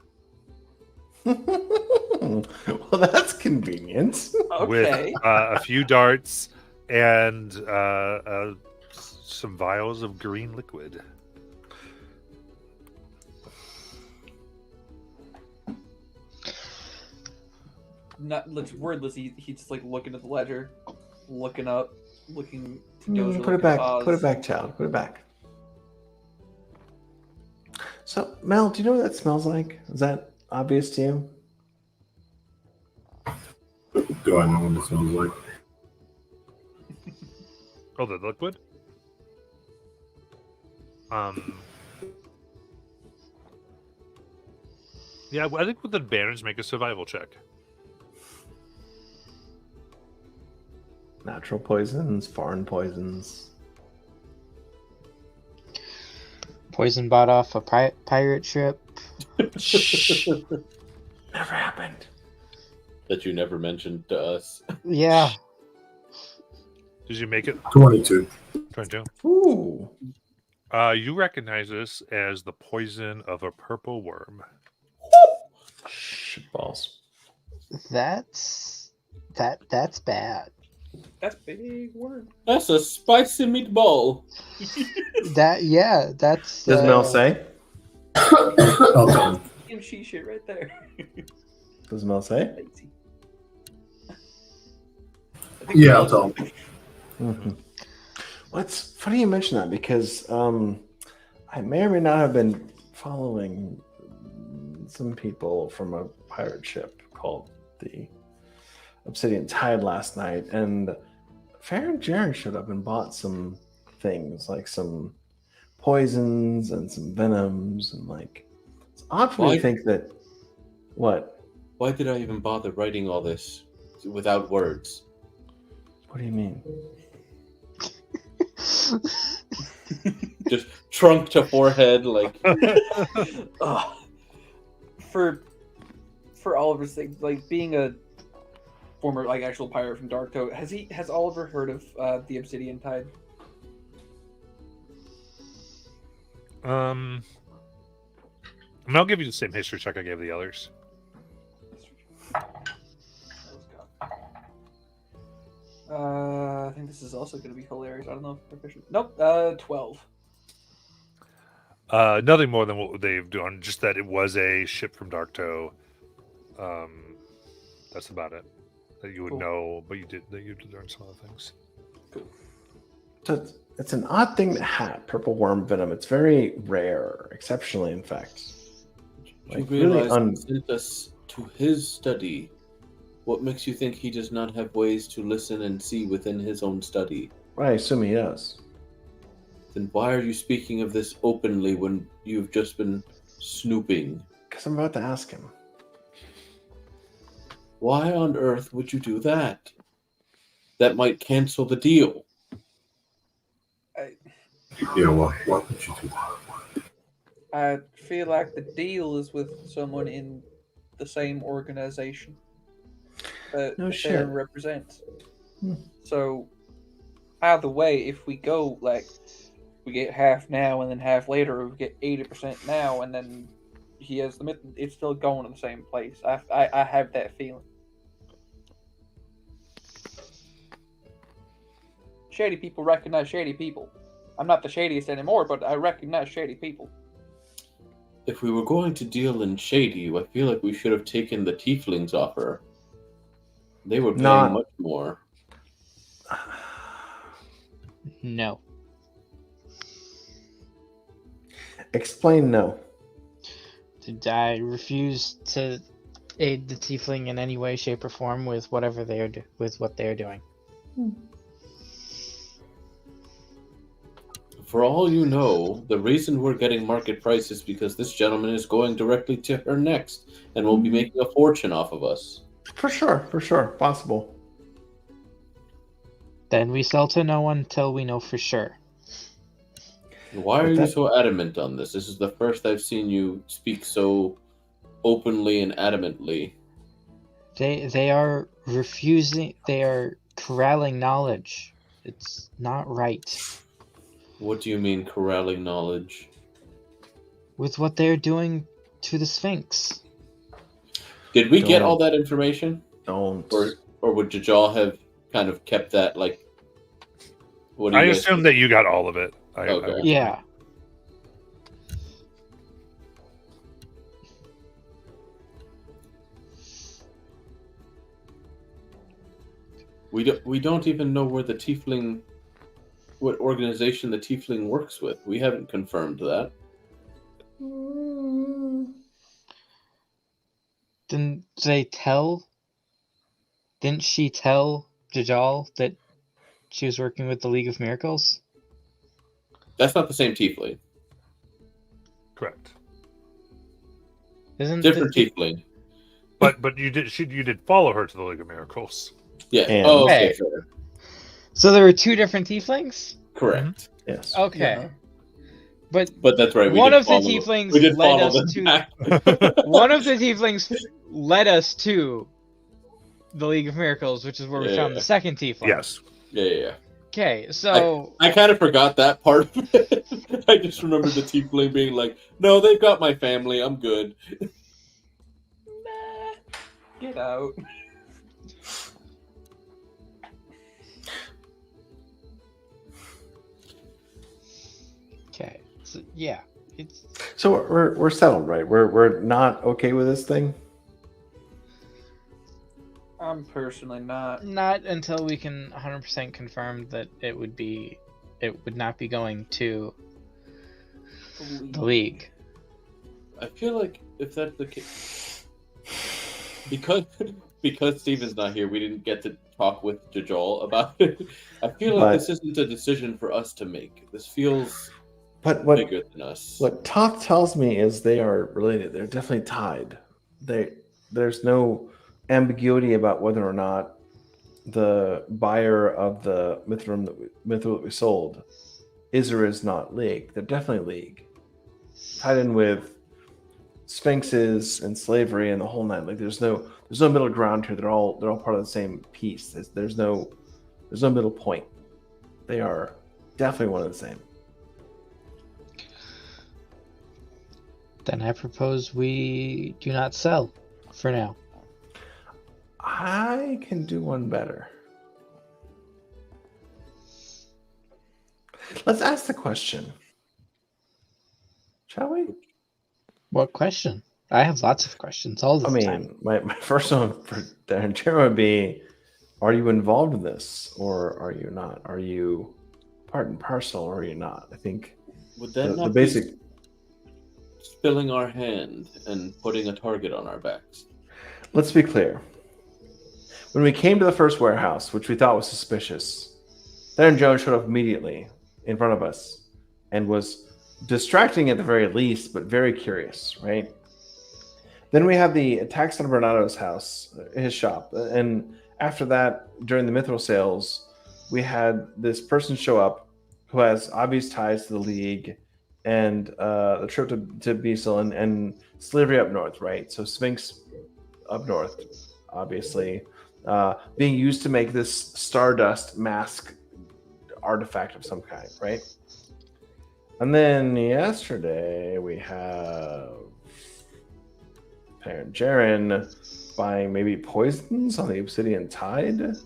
Well, that's convenient. Okay. With a few darts and some vials of green liquid. Looks wordless. He's just like looking at the ledger, looking up, looking to Dozer. Put it back. Put it back, child. Put it back. So, Mel, do you know what that smells like? Is that obvious to you? Do I know what it smells like? Oh, the liquid? Yeah, I think with advantage, make a survival check. Natural poisons, foreign poisons. Poison bought off a pirate ship. Shh. Never happened. That you never mentioned to us. Yeah. Did you make it? 22. 22. Ooh. You recognize this as the poison of a purple worm. Shitballs. That's bad. That's big word. That's a spicy meatball. That's. Does Mel say? I'll tell him. Kimchi shit right there. Does Mel say? Yeah, I'll tell him. Mm-hmm. Well, it's funny you mention that because I may or may not have been following some people from a pirate ship called the Obsidian Tide last night, and Farron Jaren showed up and bought some things like some poisons and some venoms, and like it's odd for me to think that. What? Why did I even bother writing all this without words? What do you mean? Just trunk to forehead, like. For Oliver's sake, like being a former like actual pirate from Darktoe, has Oliver heard of the Obsidian Tide? And I'll give you the same history check I gave the others. I think this is also going to be hilarious. I don't know if proficient. Nope. 12. Nothing more than what they've done. Just that it was a ship from Darktoe. That's about it. That you would know, but you did learn some other things. Cool. So It's an odd thing to have, purple worm venom. It's very rare, exceptionally, in fact. You Like, really realize he sent us to his study. What makes you think he does not have ways to listen and see within his own study? I assume he does. Then why are you speaking of this openly when you've just been snooping? Because I'm about to ask him. Why on earth would you do that? That might cancel the deal. Yeah, why would you do that? I feel like the deal is with someone in the same organization that No the shit. Fair represents. Hmm. So, either way, if we go, like, we get half now and then half later, or we get 80% now and then he has the myth, it's still going to the same place. I have that feeling. Shady people recognize shady people. I'm not the shadiest anymore, but I recognize shady people. If we were going to deal in shady, I feel like we should have taken the tieflings offer. They were paying Not- much more. No. Explain no. I refuse to aid the tiefling in any way, shape, or form with whatever with what they are doing. For all you know, the reason we're getting market price is because this gentleman is going directly to her next and will be making a fortune off of us. For sure. Possible. Then we sell to no one till we know for sure. Why But are you that- so adamant on this? This is the first I've seen you speak so openly and adamantly. They are refusing. They are corralling knowledge. It's not right What do you mean corralling knowledge? with what they're doing to the Sphinx. Did we get Don't. all that information? Don't. Or would Jajal have kind of kept that like what do I you guys assume that you got all of it. Okay. Yeah. We don't even know where the tiefling what organization the tiefling works with. We haven't confirmed that. Didn't they tell? Didn't she tell Jajal that she was working with the League of Miracles? That's not the same tiefling. Correct. Isn't Different the, tiefling. But you did follow her to the League of Miracles. Yeah. And- Oh, okay. Hey. Fair. So there were two different tieflings? Correct. Yes. Okay. But But that's right. One did of the follow- tieflings we did led follow us them to- back. one of the tieflings led us to the League of Miracles, which is where we found Yeah. the second tiefling. Yes. Yeah. Okay, so I kind of forgot that part of it. I just remember the tiefling being like, "No, they've got my family. I'm good." Nah, get out. okay, so yeah, it's So we're settled, right? We're not okay with this thing. I'm personally not. not until we can 100% confirm that it would not be going to the League. I feel like if that's the case, because Steven's not here, we didn't get to talk with Jajal about it. I feel like But- this isn't a decision for us to make. This feels But what bigger than us. what Toth tells me is they are related. They're definitely tied. There's no ambiguity about whether or not the buyer of the mithril that we sold is or is not League. They're definitely League. Tied in with sphinxes and slavery and the whole nine. Like there's no middle ground here. They're all part of the same piece. There's no middle point. They are definitely one of the same. Then I propose we do not sell for now. I can do one better. Let's ask the question. Shall we? What question? I have lots of questions all the I time. mean, my first one for Darren Chair would be, are you involved in this or are you not? Are you part and parcel, or are you not? I think Would that the not basic. be spilling our hand and putting a target on our backs? Let's be clear. When we came to the first warehouse, which we thought was suspicious, Theron Jones showed up immediately in front of us and was distracting at the very least, but very curious, right? Then we have the attacks on Bernardo's house, his shop. And after that, during the Mithril sales, we had this person show up who has obvious ties to the League and the trip to Beasel and slavery up north, right? So Sphinx up north, obviously, being used to make this stardust mask artifact of some kind, right? And then yesterday we have Parent Jaren buying maybe poisons on the Obsidian Tide,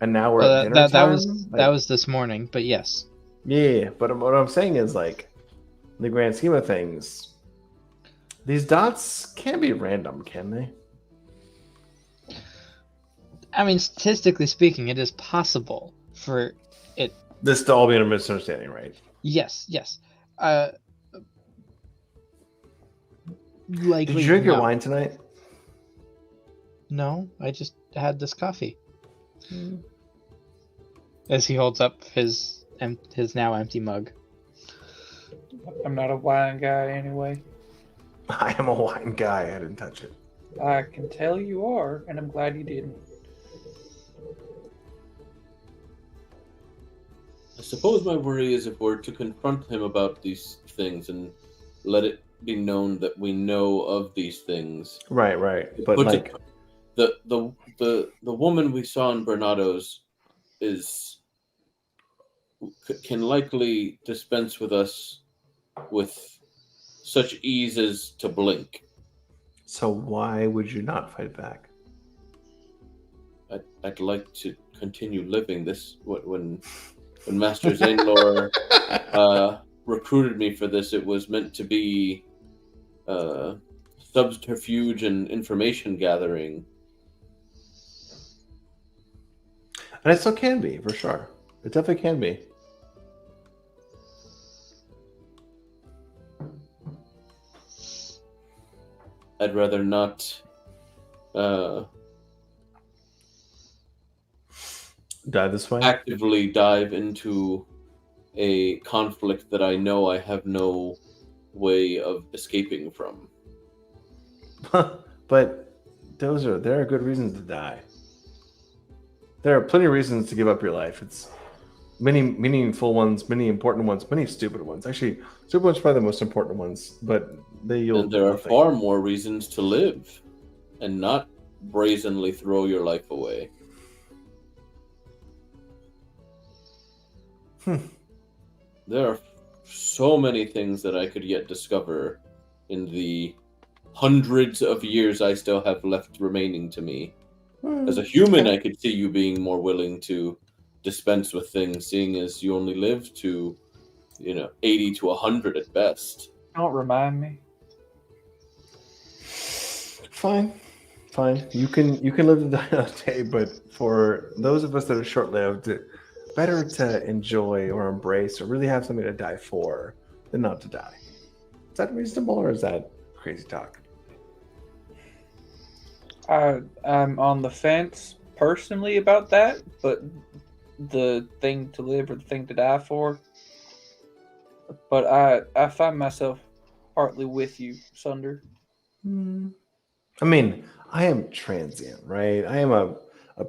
and now we're at dinner that time. that was this morning, but yes. Yeah, but what I'm saying is, like, in the grand scheme of things, these dots can't be random, can they? I mean, statistically speaking, it is possible for it. This to all be a misunderstanding, right? Yes. Likely. Did you drink your not. wine tonight? No, I just had this coffee. As he holds up his now empty mug. I'm not a wine guy anyway. I am a wine guy. I didn't touch it. I can tell you are, and I'm glad you didn't. I suppose my worry is if we're to confront him about these things and let it be known that we know of these things. Right. But Put like, the woman we saw in Bernardo's can likely dispense with us with such ease as to blink. so why would you not fight back? I'd like to continue living this. When Master Zanelor recruited me for this, it was meant to be subterfuge and information gathering. And it still can be, for sure. It definitely can be. I'd rather not Die this way? actively dive into a conflict that I know I have no way of escaping from. But there are good reasons to die. There are plenty of reasons to give up your life. It's many meaningful ones, many important ones, many stupid ones. Actually, stupid ones are probably the most important ones, but they yield And there are nothing. far more reasons to live and not brazenly throw your life away. There are so many things that I could yet discover in the hundreds of years I still have left remaining to me. As a human, I could see you being more willing to dispense with things, seeing as you only live to, 80 to 100 at best. Don't remind me. Fine. You can live to die another day, but for those of us that are short-lived, better to enjoy or embrace or really have something to die for than not to die. Is that reasonable, or is that crazy talk? I'm on the fence personally about that, but the thing to live or the thing to die for. But I find myself partly with you, Sunder. I mean, I am transient, right? I am a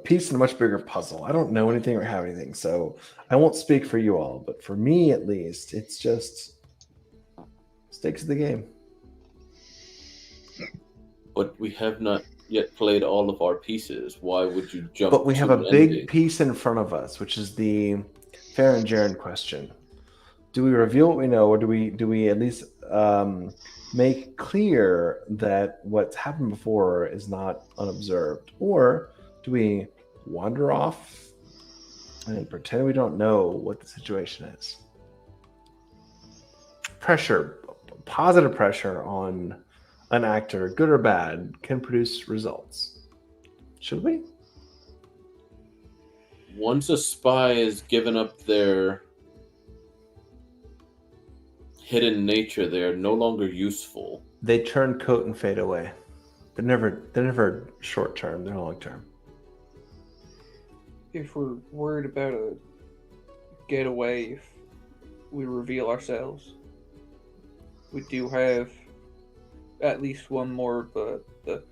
piece in a much bigger puzzle. I don't know anything or have anything, so I won't speak for you all. But for me, at least, it's just stakes of the game. But we have not yet played all of our pieces. Why would you jump? But we have to a an big ending? piece in front of us, which is the Farron Jaren question. Do we reveal what we know, or do we at least make clear that what's happened before is not unobserved, or do we wander off and pretend we don't know what the situation is? Pressure, positive pressure on an actor, good or bad, can produce results. Should we? Once a spy has given up their hidden nature, they are no longer useful. They turn coat and fade away. They're never short term. They're long term. If we're worried about a getaway, if we reveal ourselves, we do have at least one more of the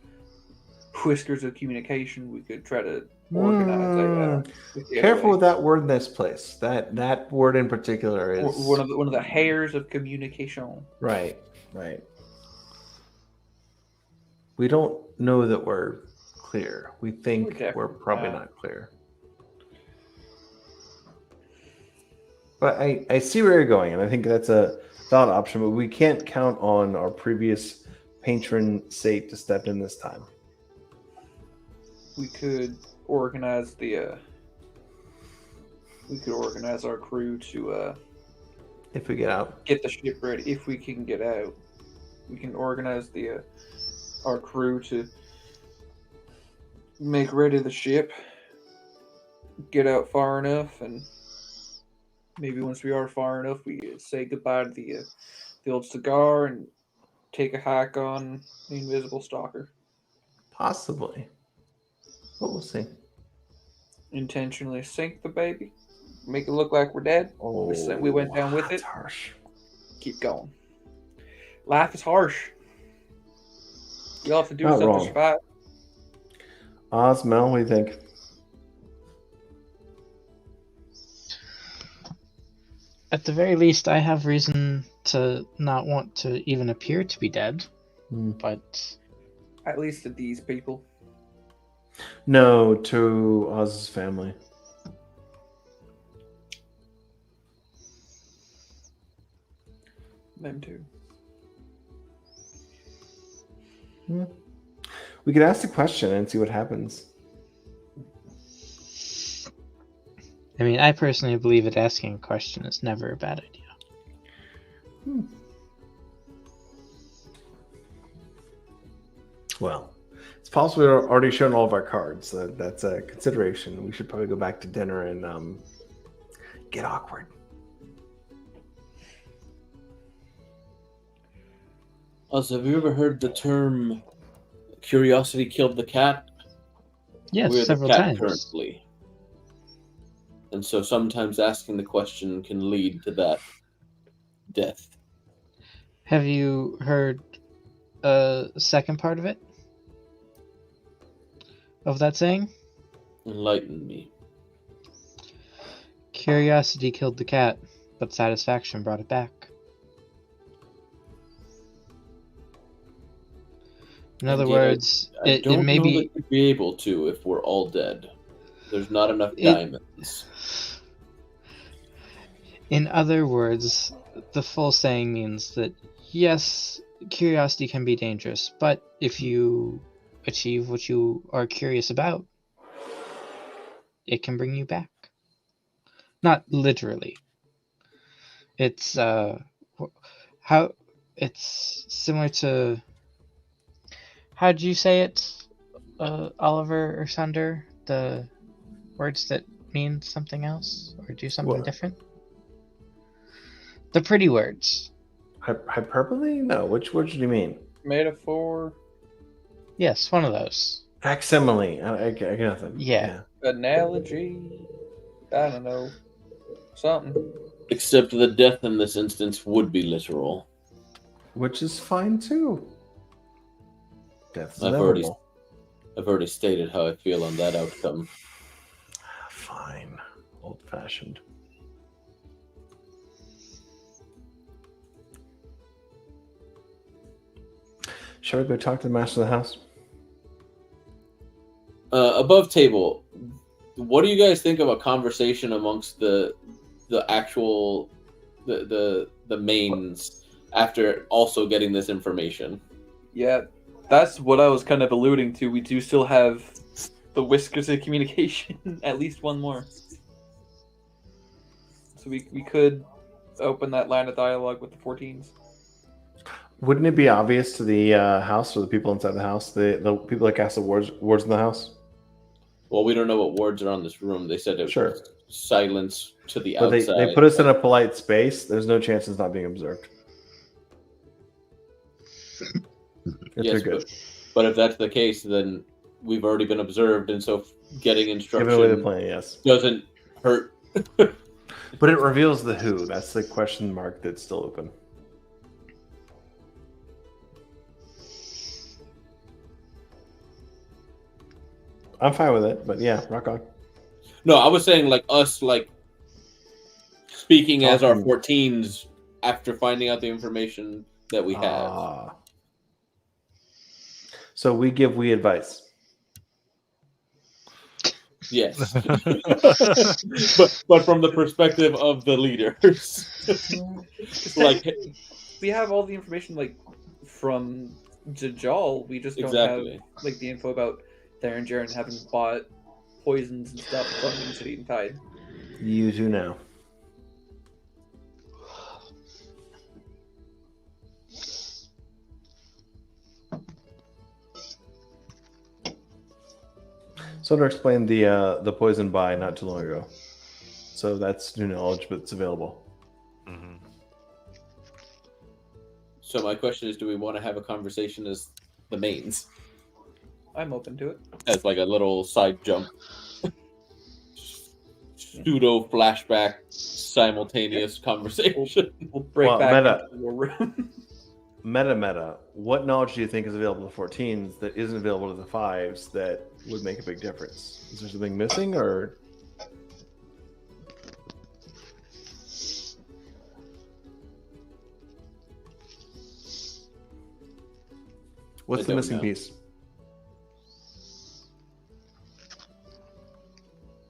whiskers of communication we could try to organize. Careful with that word in this place. That word in particular is one of the hairs of communication. right. We don't know that we're clear. We think we're probably not clear. But I see where you're going, and I think that's a valid option, but we can't count on our previous patron saint to step in this time. We could organize our crew to If we get out. get the ship ready. If we can get out, we can organize our crew to make ready the ship, get out far enough, and maybe once we are far enough, we say goodbye to the old cigar and take a hike on the invisible stalker. Possibly. But we'll see. Intentionally sink the baby, make it look like we're dead. We went down with that's it. Harsh. Keep going. Life is harsh. You all have to do Not something wrong. to survive. Oz, Mel, what do you think? At the very least, I have reason to not want to even appear to be dead. But At least to these people. No, to Oz's family. Them too. We could ask the question and see what happens. I mean, I personally believe that asking a question is never a bad idea. Well, it's possible we've already shown all of our cards. So that's a consideration. We should probably go back to dinner and get awkward. Also, have you ever heard the term "curiosity killed the cat"? Yes, We're several the cat times. currently, and so sometimes asking the question can lead to that death. Have you heard a second part of it? Of that saying? Enlighten me. Curiosity killed the cat, but satisfaction brought it back. In other words, I don't it may know be... that you'd be able to if we're all dead. There's not enough diamonds. In other words, the full saying means that, yes, curiosity can be dangerous, but if you achieve what you are curious about, it can bring you back. Not literally. It's it's similar to, how'd you say it, Oliver or Sunder? The words that mean something else or do something different? The pretty words. Hyperbole? No. Which words do you mean? Metaphor. Yes, one of those. Facsimile. I got nothing. Yeah. Analogy. I don't know. Something. Except the death in this instance would be literal. Which is fine too. Death's I've inevitable. already stated how I feel on that outcome. Fine. Old-fashioned. Shall we go talk to the master of the house? Above table, what do you guys think of a conversation amongst the actual the mains after also getting this information? Yeah, that's what I was kind of alluding to. We do still have the whiskers of communication. At least one more. So we could open that line of dialogue with the 14s. Wouldn't it be obvious to the house or the people inside the house, the people that cast the wards in the house? Well, we don't know what wards are on this room. They said it Sure. was silence to the But outside. they put us in a polite space. There's no chance it's not being observed. if Yes, they're good. but if that's the case, then we've already been observed, and so getting Give away the instruction plan, yes. doesn't hurt. But it reveals the who. That's the question mark that's still open. I'm fine with it, but yeah, rock on. No, I was saying like us, like speaking as our Talking. 14s after finding out the information that we have. So we advice. Yes, but from the perspective of the leaders, like we have all the information like from Jajal. We just don't Exactly. have like the info about Theron Jaren having bought poisons and stuff from City and Tide. You do now. So to explain the poison buy not too long ago. So that's new knowledge, but it's available. Mhm. So my question is, do we want to have a conversation as the mains, I'm open to it. as like a little side jump, pseudo flashback, simultaneous conversation? We'll break Well, back meta. into the war room. Meta. What knowledge do you think is available to the 14s that isn't available to the 5s that would make a big difference? Is there something missing, or what's I the don't missing know. piece?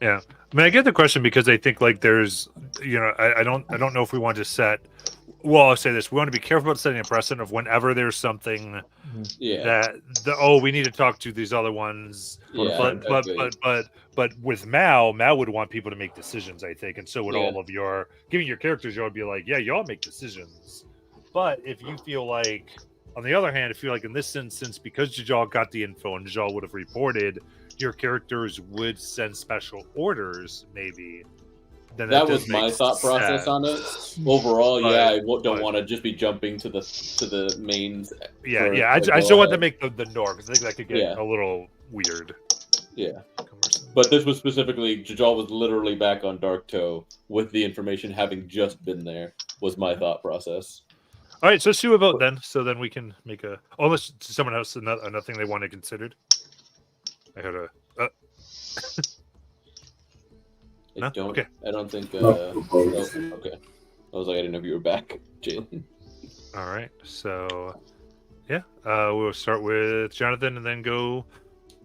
Yeah, I mean, I get the question because I think like there's, I don't know if we want to set. Well, I'll say this: we want to be careful about setting a precedent of whenever there's something Yeah, that we need to talk to these other ones. yeah. But with Mal would want people to make decisions, I think, and so would Yeah. all of your giving your characters. Y'all would be like, yeah, y'all make decisions. But if you feel like, on the other hand, if you feel like in this instance, because Jajal got the info and Jajal would have reported, your characters would send special orders, maybe. Then That does was my make thought process sense. on it. Overall, But- yeah, I don't but- want to just be jumping to the mains. Yeah, for- yeah. I for just go want to ahead. make the door because I think that could get Yeah. a little weird. Yeah, but this was specifically Jajal was literally back on Dark Toe with the information having just been there. Was my thought process. All right, so let's do a vote then. So then we can make a. Unless someone else another thing they want to consider. I heard a. No? Okay. I don't think. No, Okay. I was like, I didn't know if you were back, Jalen. All right, so yeah, we'll start with Jonathan and then go,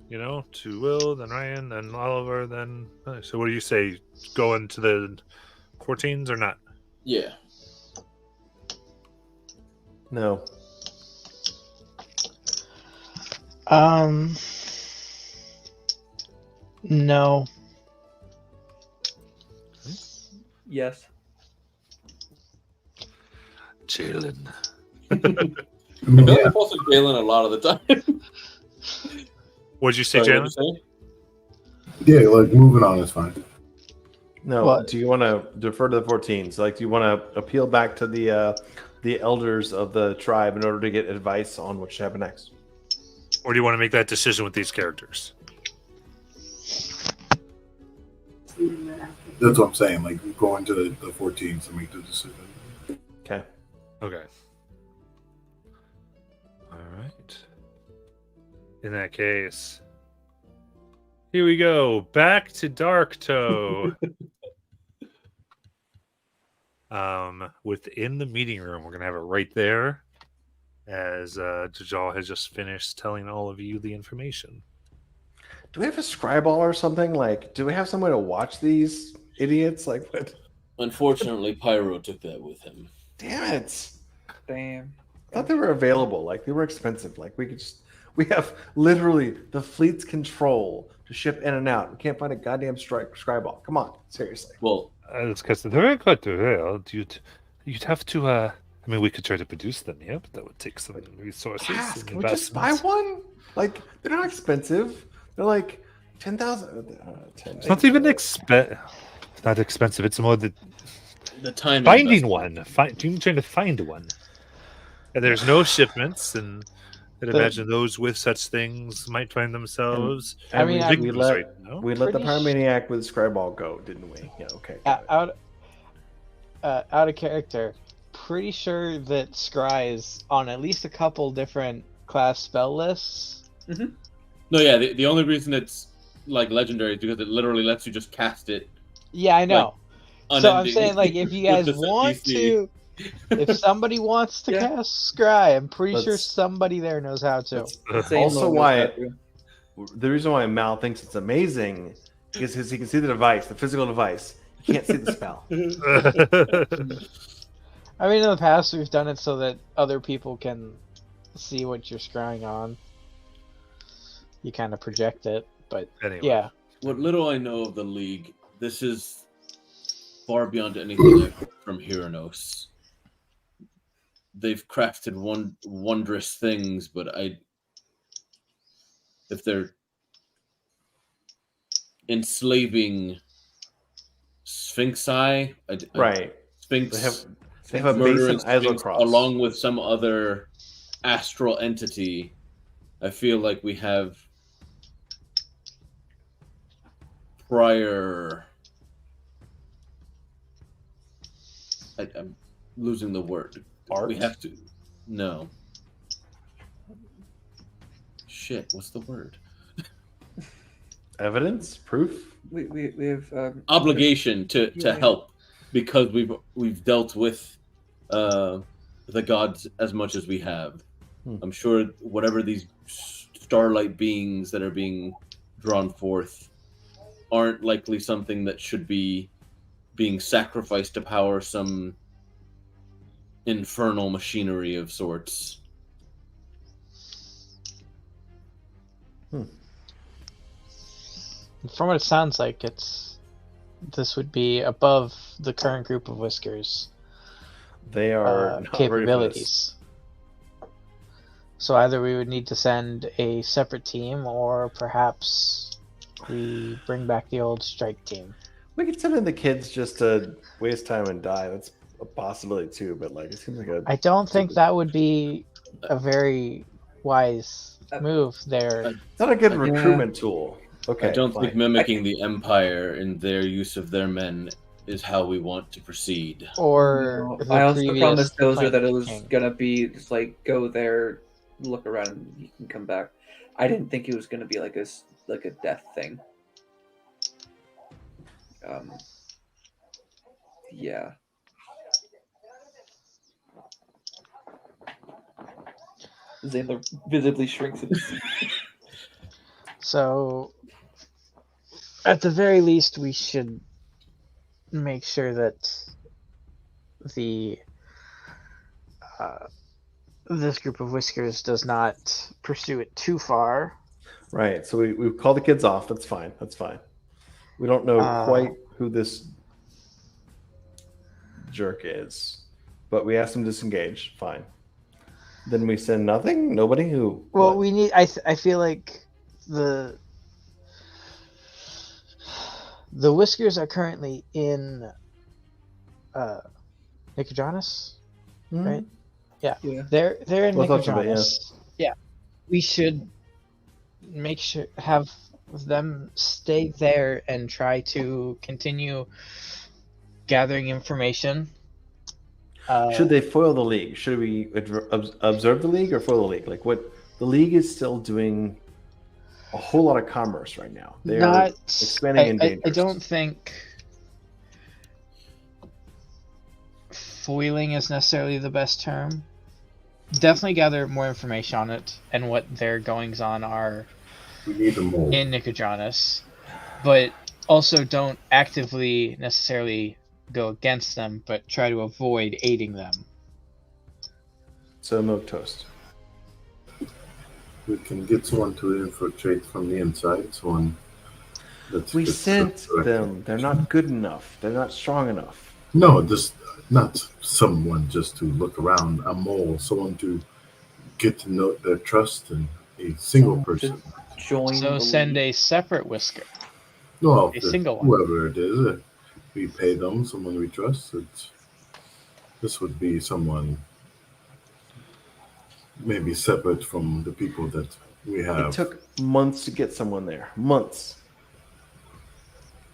to Will, then Ryan, then Oliver, then. So what do you say? Go into the 14s or not? Yeah. No. No. Yes. Jalen. I feel like I'm also Jalen a lot of the time. What'd you say, Sorry, Jalen? what'd you say? Yeah, like moving on is fine. No. What? Do you want to defer to the 14s? Like, do you want to appeal back to the elders of the tribe in order to get advice on what should happen next? Or do you want to make that decision with these characters? That's what I'm saying. Like going to the 14s to make the decision. Okay. Okay. All right. In that case, here we go. Back to Dark Toe. Within the meeting room, we're gonna have it right there, as Jajal has just finished telling all of you the information. Do we have a scribe ball or something? Like, do we have some way to watch these idiots? Like, what? Unfortunately, Pyro took that with him. Damn it! Damn. I thought they were available. Like, they were expensive. Like, we have literally the fleet's control to ship in and out. We can't find a goddamn scribe ball. Come on, seriously. Well, It's because they're very good to real. You'd have to. I mean, we could try to produce them, yeah, but that would take some resources. Yes, and can we just buy investments. one? Like, they're not expensive. They're like 10,000. It's not even expensive. It's not expensive. It's more the the time finding investment. one. Trying to find one. And there's no shipments, and I'd imagine those with such things might find themselves. I mean, we victims let right now. we let the Pretty pyromaniac with Scryball go, didn't we? Yeah. Okay. got it. out of character. Pretty sure that Scry is on at least a couple different class spell lists. No, yeah. The only reason it's like legendary is because it literally lets you just cast it. Yeah, I know. So I'm unending saying, like, if you with guys the set want DC. to, if somebody wants to Yeah. cast Scry, I'm pretty sure Let's- somebody there knows how to. Same Also logo why- tattoo. The reason why Mal thinks it's amazing is because he can see the device, the physical device. He can't see the spell. I mean, in the past, we've done it so that other people can see what you're scrying on. You kind of project it, but Anyway. yeah. What little I know of the League, this is far beyond anything I've heard from Hieronos. They've crafted wondrous things, but if they're enslaving Sphinxi, Right. Sphinx, They have a base murdering in Sphinx Isocross. along with some other astral entity. I feel like we have prior. I'm losing the word. Art? We have to. No. Shit, what's the word? Evidence? Proof? We have Obligation to Yeah. help because we've dealt with the gods as much as we have. I'm sure whatever these starlight beings that are being drawn forth aren't likely something that should be being sacrificed to power some infernal machinery of sorts. From what it sounds like, this would be above the current group of Whiskers They are not ready for this. capabilities. So either we would need to send a separate team, or perhaps we bring back the old strike team. We could send in the kids just to waste time and die. That's a possibility too, but like it seems like a I don't think that would be a very wise move there. it's not a good Yeah. recruitment tool. Okay. I don't fine. think mimicking the Empire in their use of their men is how we want to proceed. Or the I also previous promised Dozer Planet that it was King. gonna be just like go there, look around, and you can come back. I didn't think it was gonna be like a death thing. Yeah. Xander visibly shrinks in his So, at the very least, we should make sure that the this group of Whiskers does not pursue it too far. Right. So we call the kids off. That's fine. That's fine. We don't know quite who this jerk is, but we asked him to disengage. Fine. Then we send nothing. Nobody who. Well, what? we need. I feel like the Whiskers are currently in Nicodranas, Hmm? right? Yeah. Yeah. They're in Well, thought so, but Nicodranas. Yeah. We should make sure have them stay there and try to continue gathering information. Should they foil the league? Should we observe the league or foil the league? Like what? The league is still doing a whole lot of commerce right now. They are expanding in I dangerous. don't think foiling is necessarily the best term. Definitely gather more information on it and what their goings on are We need them all. in Nicodranas, but also don't actively necessarily go against them, but try to avoid aiding them. So milk toast. We can get someone to infiltrate from the inside. Someone that's We just sent direct- them. They're not good enough. They're not strong enough. No, just not someone just to look around. A mole, someone to get to know their trust and a single person. join. So the send league. a separate Whisker. No, A single one. whoever it is, we pay them. Someone we trust. This would be someone maybe separate from the people that we It have. took months to get someone there. Months.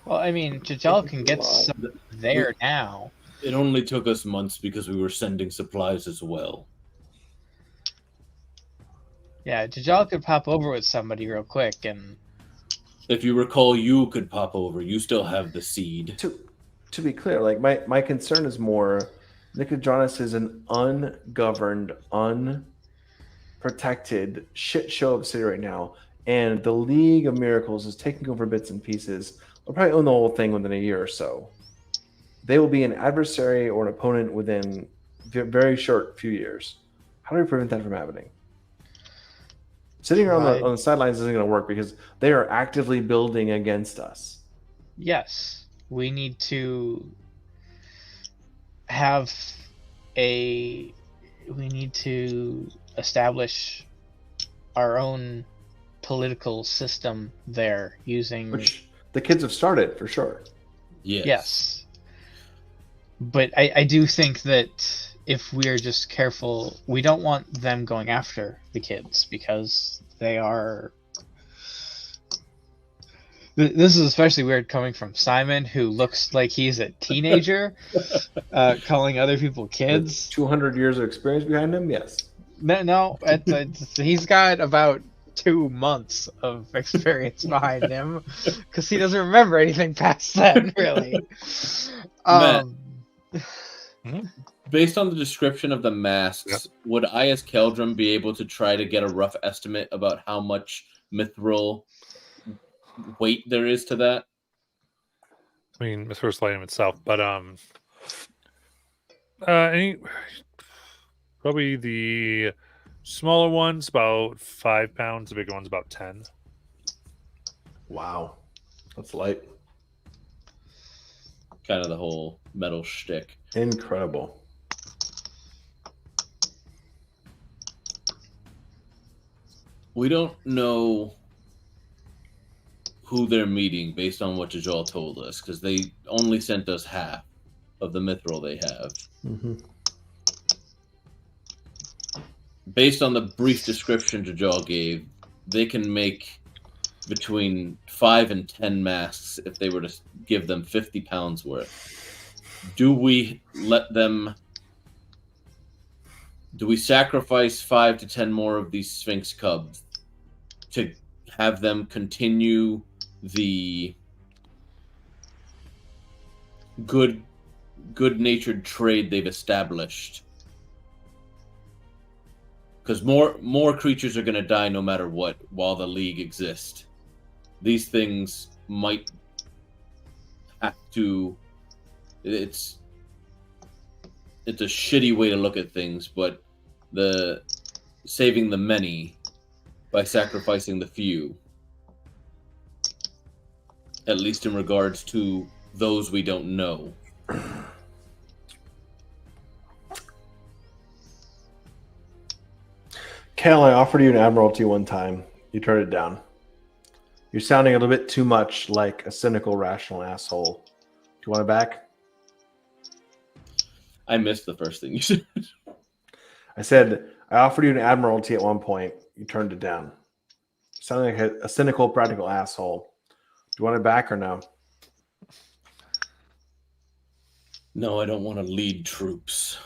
Well, I mean, Jajal can get Why? some there now. It only took us months because we were sending supplies as well. Yeah, Jajal could pop over with somebody real quick, and If you recall, you could pop over. You still have the seed. To be clear, like my concern is more Nicodranas is an ungoverned, unprotected shit show of city right now, and the League of Miracles is taking over bits and pieces. They'll probably own the whole thing within a year or so. They will be an adversary or an opponent within a very short few years. How do we prevent that from happening? Sitting around on the sidelines isn't going to work because they are actively building against us. yes, we need to have we need to establish our own political system there using Which the kids have started for sure. Yes. But I do think that if we're just careful, we don't want them going after the kids because they are. This is especially weird coming from Simon, who looks like he's a teenager, calling other people kids. 200 years of experience behind him, yes. No, he's got about 2 months of experience behind him because he doesn't remember anything past then, really. Based on the description of the masks, would I, as Keldrum, be able to try to get a rough estimate about how much mithril weight there is to that? I mean, Mithril's item itself, but probably the smaller one's about 5 pounds. The bigger one's about 10. Wow, that's light. Kind of the whole metal shtick. Incredible. We don't know who they're meeting based on what Jajal told us, because they only sent us half of the mithril they have. Mm-hmm. Based on the brief description Jajal gave, they can make between 5 and 10 masks if they were to give them 50 pounds worth. Do we let them... Do we sacrifice 5 to 10 more of these Sphinx cubs to have them continue the good-natured trade they've established? Because more creatures are going to die no matter what while the League exists. These things might have to... It's a shitty way to look at things, but the saving the many by sacrificing the few, at least in regards to those we don't know. Cal, I offered you an admiralty one time. You turned it down. You're sounding a little bit too much like a cynical, rational asshole. Do you want it back? I missed the first thing you said. I said, I offered you an admiralty at one point. You turned it down. Sounding like a cynical, practical asshole. Do you want it back or no? No, I don't want to lead troops.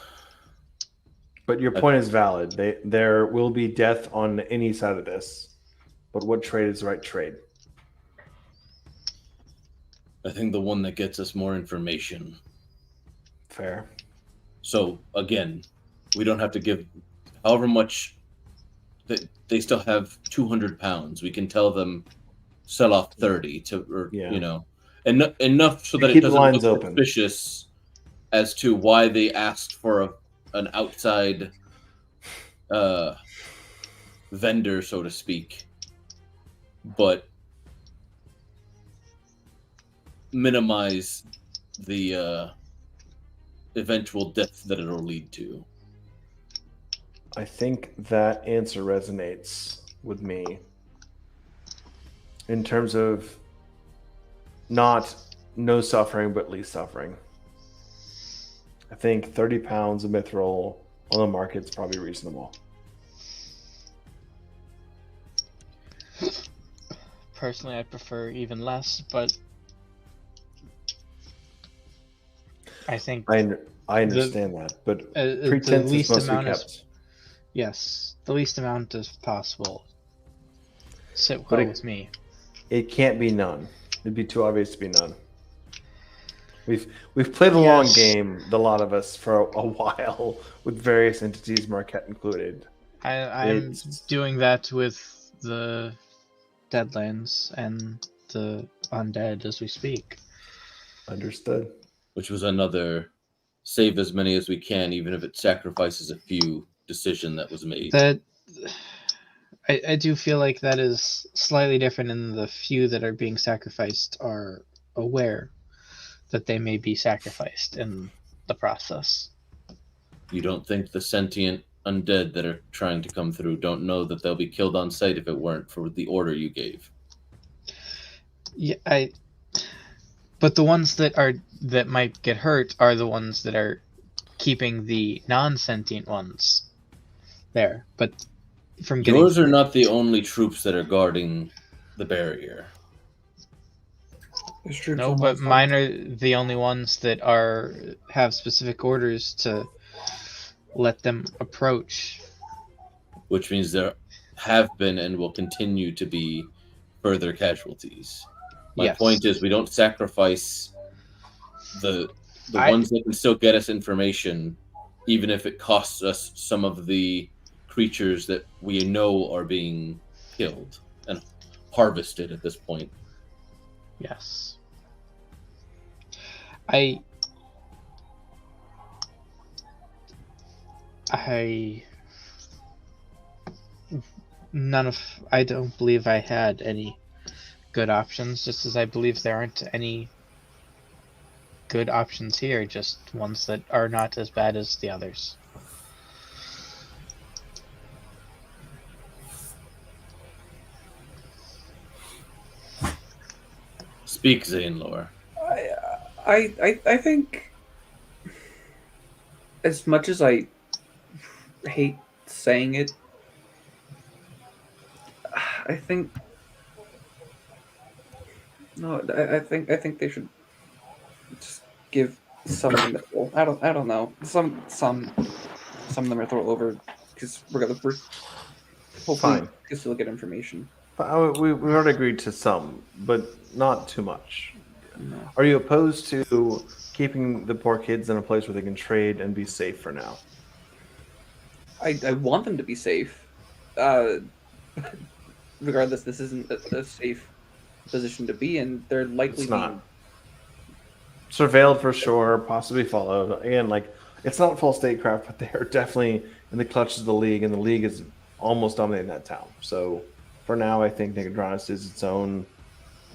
But your point is valid. There will be death on any side of this. But what trade is the right trade? I think the one that gets us more information. Fair. So, again, we don't have to give however much... They still have 200 pounds. We can tell them sell off 30 you know, enough so that it doesn't look suspicious as to why they asked for an outside vendor, so to speak, but minimize the eventual death that it'll lead to. I think that answer resonates with me in terms of not no suffering, but least suffering. I think 30 pounds of mithril on the market is probably reasonable. personally, I prefer even less, but I think I understand that, but the pretense is least supposed to be amount is kept. yes, the least amount as possible. Sit But well with me. it can't be none. It'd be too obvious to be none. We've played a long Yes. game, the lot of us, for a while with various entities, Marquette included. I'm It's doing that with the Deadlands and the Undead as we speak. understood. Which was another save as many as we can, even if it sacrifices a few decision that was made. That I do feel like that is slightly different in the few that are being sacrificed are aware that they may be sacrificed in the process. You don't think the sentient undead that are trying to come through don't know that they'll be killed on sight if it weren't for the order you gave? Yeah, but the ones that might get hurt are the ones that are keeping the non-sentient ones there. But from getting Yours are not the only troops that are guarding the barrier. There's troops no, on but all mine sides. are the only ones that have specific orders to let them approach. Which means there have been and will continue to be further casualties. My Yes. point is, we don't sacrifice the I- ones that can still get us information, even if it costs us some of the creatures that we know are being killed and harvested at this point. Yes. I don't believe I had any good options, just as I believe there aren't any good options here, just ones that are not as bad as the others. Speak, Zainlor. I think, as much as I hate saying it, I think no. I think they should just give some of them. Well, I don't know. Some of them are thrown over because we're hopefully Fine. we can still get information. We've already agreed to some, but not too much. No. Are you opposed to keeping the poor kids in a place where they can trade and be safe for now? I want them to be safe. Regardless, this isn't a safe position to be in. They're likely It's not. being Surveilled for sure, possibly followed. Again, like, it's not full statecraft, but they're definitely in the clutches of the league, and the league is almost dominating that town. So for now, I think Nicodranas is its own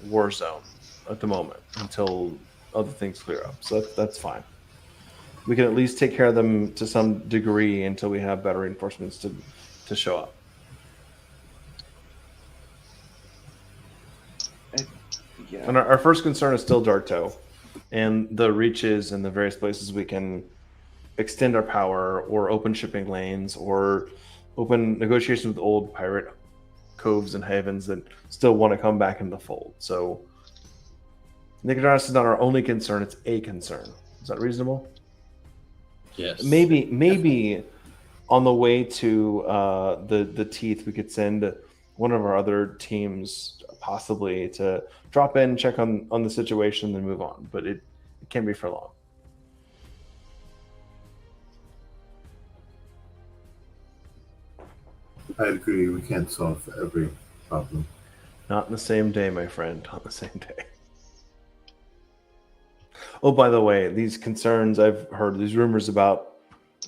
war zone at the moment until other things clear up. So that's fine. We can at least take care of them to some degree until we have better reinforcements to show up. yeah. And our first concern is still Darktoe and the reaches and the various places we can extend our power or open shipping lanes or open negotiations with old pirate coves and havens that still want to come back in the fold. So Nicodranas is not our only concern, it's a concern. Is that reasonable? Yes. Maybe on the way to the teeth, we could send one of our other teams possibly to drop in, check on the situation, then move on. But it can't be for long. I agree. We can't solve every problem. Not in the same day, my friend. Not the same day. Oh, by the way, these concerns I've heard, these rumors about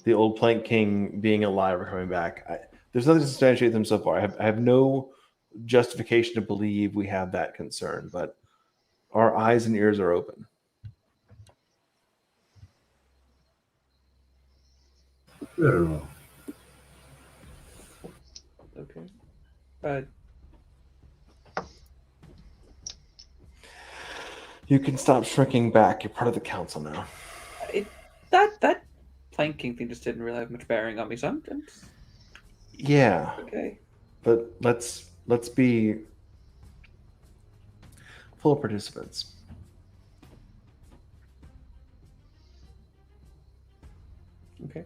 the old Plank King being alive or coming back. There's nothing to substantiate them so far. I have no justification to believe we have that concern, but our eyes and ears are open. Very well. Okay. You can stop shrinking back. You're part of the council now. That planking thing just didn't really have much bearing on me, so I'm Yeah, okay. but let's be full of participants. Okay.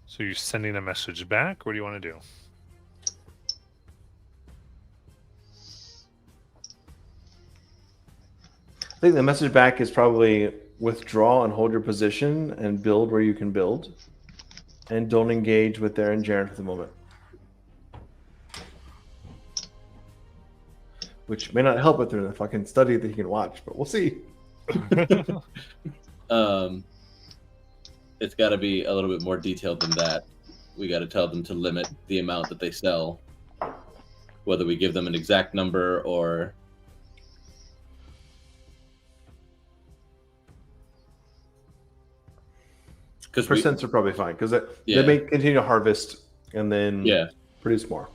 So you're sending a message back? What do you want to do? I think the message back is probably withdraw and hold your position and build where you can build, and don't engage with their Jaren for the moment. Which may not help if they're in a fucking study that you can watch, but we'll see. It's got to be a little bit more detailed than that. We got to tell them to limit the amount that they sell, whether we give them an exact number or. Because Percents are probably fine because they may continue to harvest and then produce more.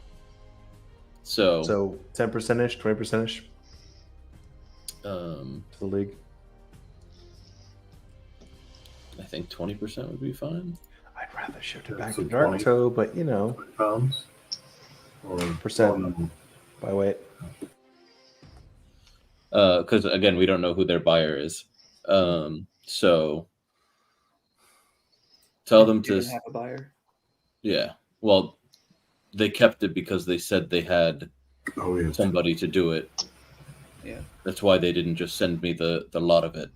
So 10%, 20% to the league. I think 20% would be fine. I'd rather shift it back to Dark Toe, but you know, pounds or percent by weight. Because again, we don't know who their buyer is. So tell them to have a buyer. Yeah. Well, they kept it because they said they had somebody to do it. Yeah. That's why they didn't just send me the lot of it.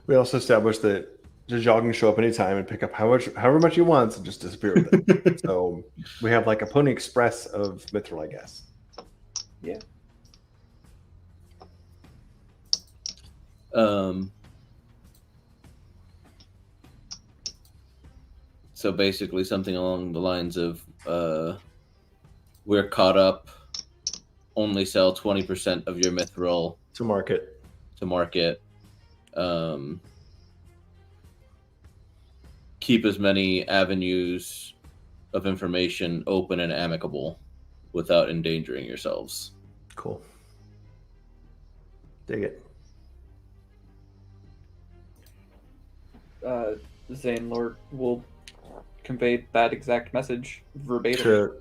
We also established that Jajal can show up anytime and pick up however much he wants and just disappear with it. So we have like a Pony Express of Mithril, I guess. Yeah. So basically something along the lines of we're caught up, only sell 20% of your mithril to market. Keep as many avenues of information open and amicable without endangering yourselves. Cool. Dig it. Zane Lord will convey that exact message verbatim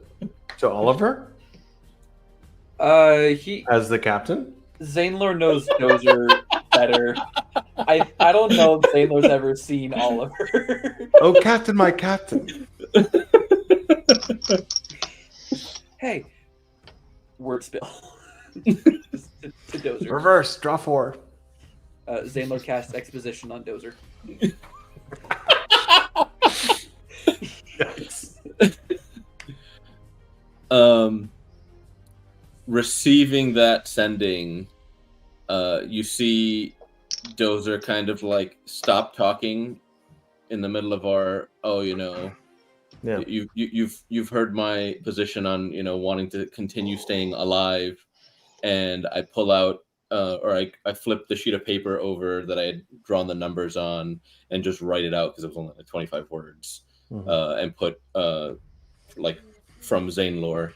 to Oliver. He as the captain. Zanelor knows Dozer better. I don't know if Zanelor's ever seen Oliver. Oh, Captain, my captain. Hey, word spill. to Dozer. Reverse, draw 4. Zanelor casts exposition on Dozer. Yes. Receiving that sending, you see Dozer kind of like stop talking in the middle of our you've heard my position on wanting to continue staying alive, and I pull out I flip the sheet of paper over that I had drawn the numbers on and just write it out because it was only like 25 words, and put like from Zanelor.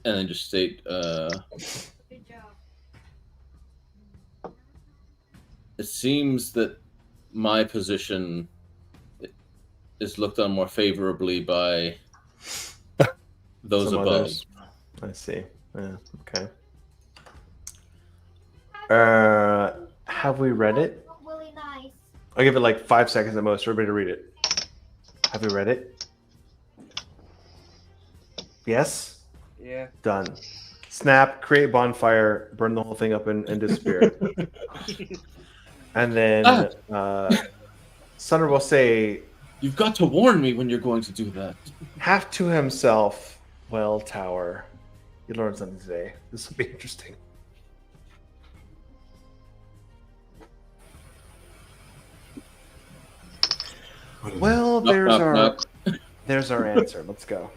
And then just state, it seems that my position is looked on more favorably by those Some above. Others. I see. Yeah, okay. Have we read it? Really nice. I'll give it like 5 seconds at most for everybody to read it. Have we read it? Yes? Yeah. Done. Snap, create bonfire, burn the whole thing up and disappear. And then Sunder will say, "You've got to warn me when you're going to do that." Half to himself, well, Tower, you learned something today. This will be interesting. Well, there's our answer. Let's go.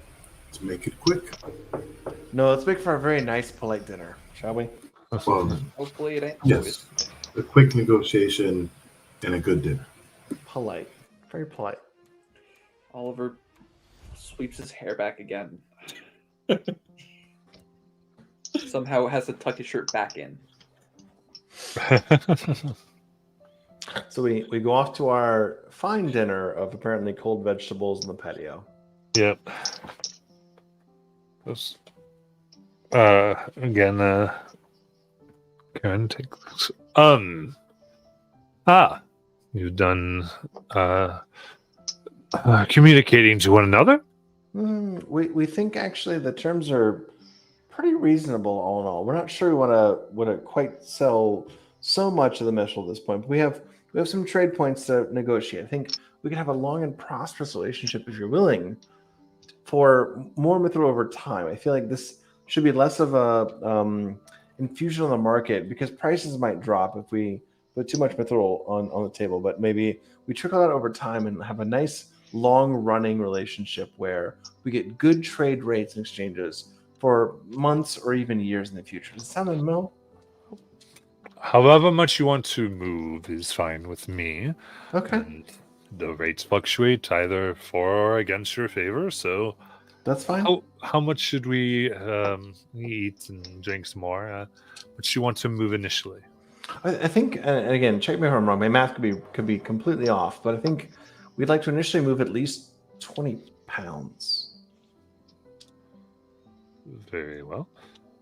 Let's make it quick. No, let's make for a very nice, polite dinner, shall we? Hopefully it ain't. Yes. A quick negotiation and a good dinner. Polite. Very polite. Oliver sweeps his hair back again. Somehow has to tuck his shirt back in. So we go off to our fine dinner of apparently cold vegetables in the patio. Yep. Those- Again, Karen, take this. You've done communicating to one another. We think actually the terms are pretty reasonable all in all. We're not sure we want to quite sell so much of the mithril at this point. But we have some trade points to negotiate. I think we can have a long and prosperous relationship if you're willing for more mithril over time. I feel like this should be less of a infusion on the market because prices might drop if we put too much mithril on the table. But maybe we trickle that over time and have a nice long running relationship where we get good trade rates and exchanges for months or even years in the future. Does it sound like Mel? However much you want to move is fine with me. Okay, And the rates fluctuate either for or against your favor. So, that's fine. how much should we eat and drink some more? What do you want to move initially? I think, and again, check me if I'm wrong. My math could be completely off, but I think we'd like to initially move at least 20 pounds. Very well.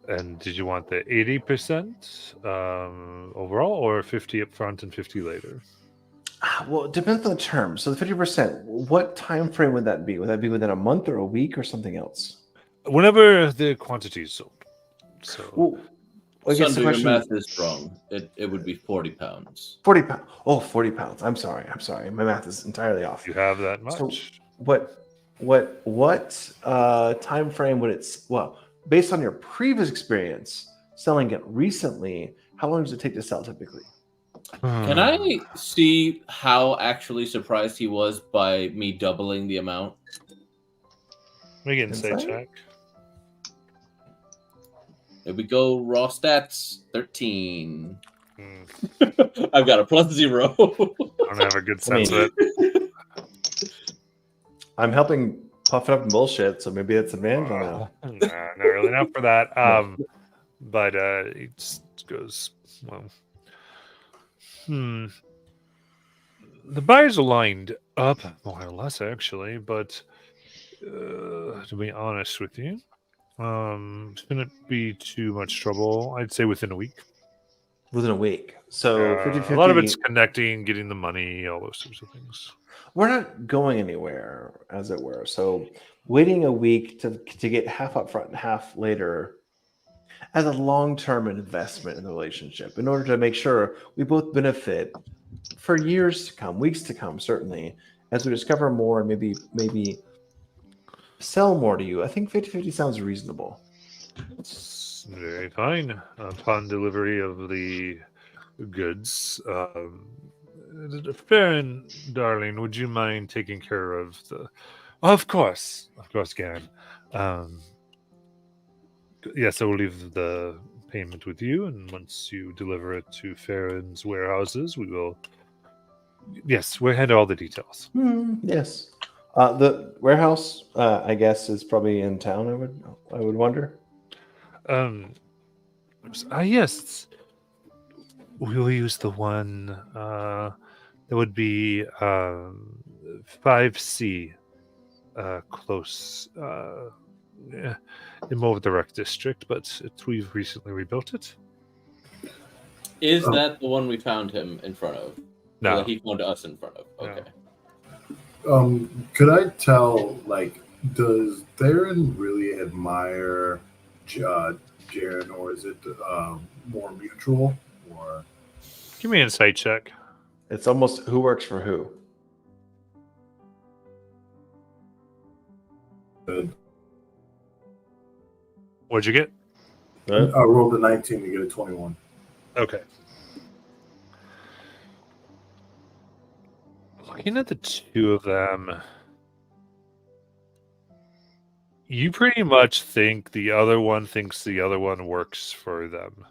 And did you want the 80% overall, or 50 up front and 50 later? Well, it depends on the term. So the 50%, what time frame would that be? Would that be within a month or a week or something else? Whenever the quantity is sold. So Well, I guess the Sunder, your question, math is wrong. It would be 40 pounds. 40 pounds. Oh, 40 pounds. I'm sorry. My math is entirely off. you have that much. So what time frame would it? Well, based on your previous experience selling it recently, how long does it take to sell typically? Can I see how actually surprised he was by me doubling the amount? Make an insight Insight? check. Here we go. Raw stats 13. Hmm, I've got a +0. I don't have a good sense of it. I'm helping puff it up in bullshit, so maybe it's advantage on that. Nah, not really enough for that. But it just goes, well. The buyers are lined up, more or less, actually. But to be honest with you, shouldn't be too much trouble. I'd say within a week. Within a week. So 50-50. A lot of it's connecting, getting the money, all those sorts of things. We're not going anywhere, as it were. So waiting a week to get half up front and half later as a long-term investment in the relationship in order to make sure we both benefit for years to come, weeks to come, certainly, as we discover more and maybe sell more to you. I think 50-50 sounds reasonable. It's very fine. Upon delivery of the goods, Farron, darling, would you mind taking care of the... Of course, Garen. Yes, I will leave the payment with you, and once you deliver it to Farron's warehouses, we will... Yes, we'll handle all the details. Yes. The warehouse, I guess, is probably in town. I would wonder. Yes. We'll use the one that would be 5C, close in more direct district, but we've recently rebuilt it. Is that the one we found him in front of? No. Or that he found us in front of? Okay. Could I tell, like, does Theron really admire Jaren, or is it more mutual? Or Give me an insight check. It's almost who works for who. What'd you get? I rolled a 19 to get a 21. Okay. Looking at the two of them, you pretty much think the other one thinks the other one works for them.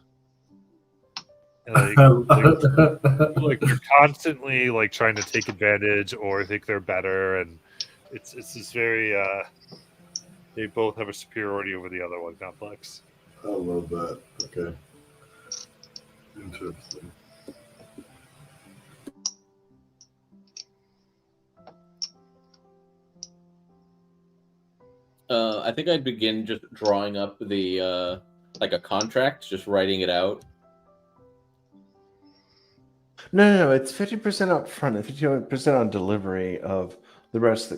Like they're constantly like trying to take advantage or think they're better, and it's this very they both have a superiority over the other one complex. I love that. Okay. Interesting. I think I'd begin just drawing up the like a contract, just writing it out. No. It's 50% up front and 50% on delivery of the rest.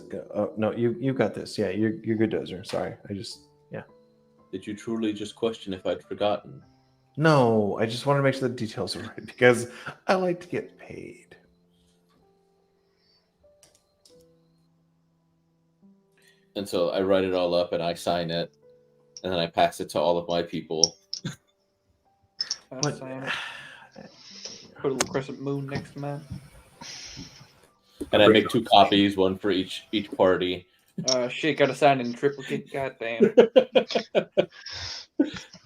No, you got this. Yeah, you're good, Dozer. Sorry, yeah. Did you truly just question if I'd forgotten? No, I just want to make sure the details are right because I like to get paid. And so I write it all up and I sign it, and then I pass it to all of my people. What? Sign it. Put a little crescent moon next to mine. And I make 2 copies, one for each party. Shit, gotta sign in triplicate. Goddamn.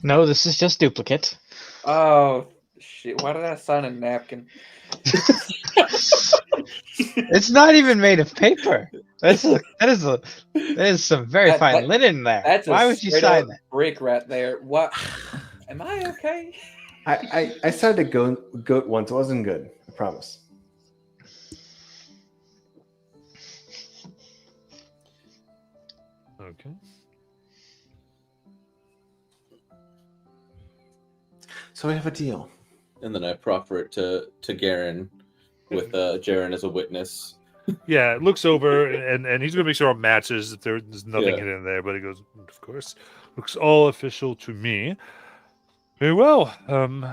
No, this is just duplicate. Oh shit! Why did I sign a napkin? It's not even made of paper. That is some very fine linen there. That's Why would you sign that? Brick right there. What? Am I okay? I started to goat once. It wasn't good. I promise. Okay. So we have a deal. And then I proffer it to Garen with Jaren as a witness. Yeah, it looks over and he's gonna make sure it matches if there's nothing Yeah. hidden there, but he goes, of course. Looks all official to me. Very well. And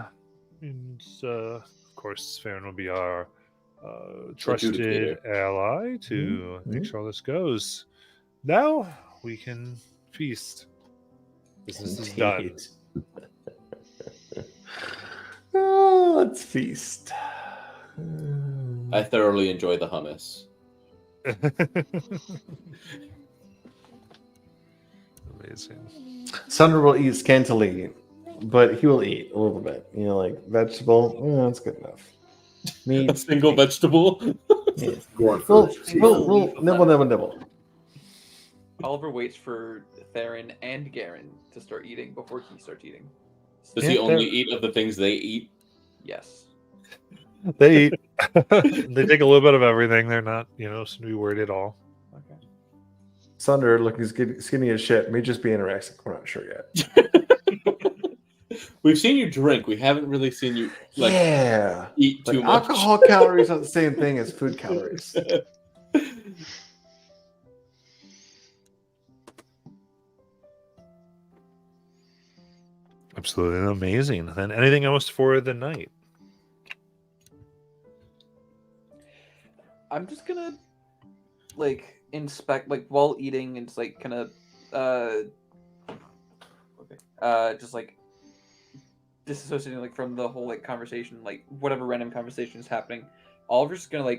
of course Farron will be our trusted Adjudicator. ally to make sure this goes. Now we can feast. Business is done. Indeed. Oh, let's feast. I thoroughly enjoy the hummus. Amazing. Sunder will eat scantily, but he will eat a little bit. You know, like vegetable. That's good enough. Meat. A single vegetable. Yeah. Going for We'll nibble. Oliver waits for Theron and Garen to start eating before he starts eating. Does he only eat of the things they eat? Yes. They eat. They take a little bit of everything. They're not, to be worried at all. Okay. Sunder, looking skinny as shit, may just be anorexic. We're not sure yet. We've seen you drink. We haven't really seen you eat but too much. alcohol calories are the same thing as food calories. Absolutely amazing. Then anything else for the night? I'm just gonna inspect while eating and just kind of just disassociating from the whole conversation, whatever random conversation is happening. Oliver's just gonna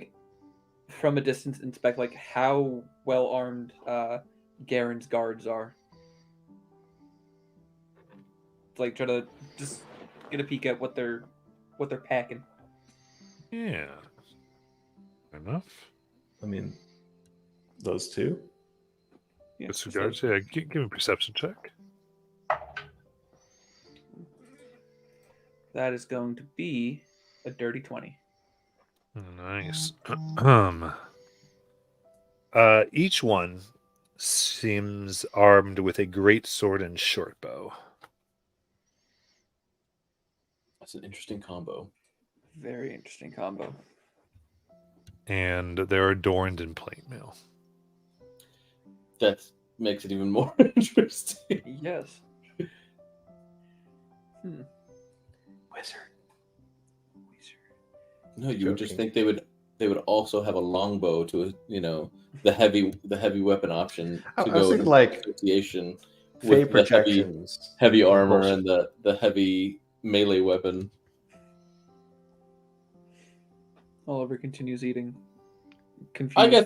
from a distance inspect how well armed Garen's guards are. Try to just get a peek at what they're packing. Yeah. Fair enough. I mean, those two. Yeah, With regards, give me a perception check. that is going to be a dirty 20. Nice. Each one seems armed with a great sword and short bow. That's an interesting combo. Very interesting combo. And they're adorned in plate mail. That makes it even more interesting. Yes. Wizard. No, you would just think they would also have a longbow to the heavy weapon option I to was go thinking in association Fey with the protections. heavy armor Bullshit. and the heavy melee weapon. Oliver continues eating. Confused I guess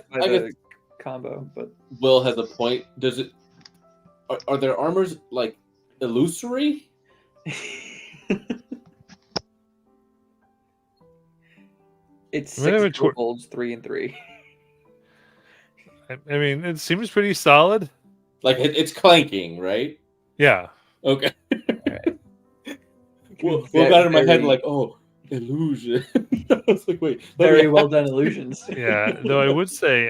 combo, but Will has a point. Does it? Are their armors illusory? it's Whatever 6 kobolds, 3 and 3. I mean, it seems pretty solid. It's clanking, right? Yeah. Okay. What got in my head like, oh, illusion. I was like, wait, Very well done illusions. Yeah, though I would say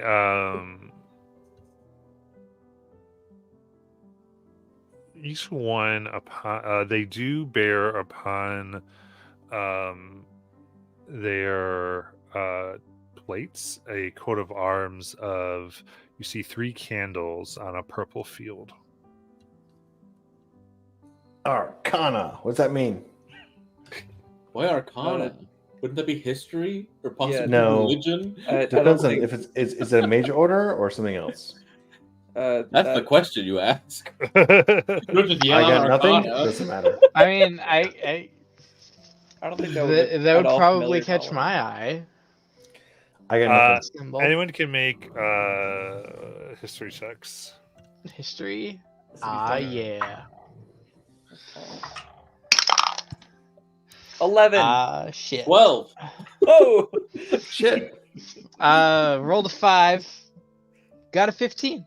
each one upon they do bear upon their plates a coat of arms of, you see 3 candles on a purple field. Arcana. What's that mean? Why Arcana? Wouldn't that be history or possibly No. religion? I Depends don't on think, if is it a major order or something else. That's the question you ask. You don't just I yell got out nothing. Arcana. Doesn't matter. I mean, I I don't think that would, that would at all probably familiar catch knowledge. my eye. I got nothing. Symbol. Anyone can make history checks. History. This would be fun. Yeah. 11. Shit. 12. Oh, Shit. Rolled a 5. Got a 15.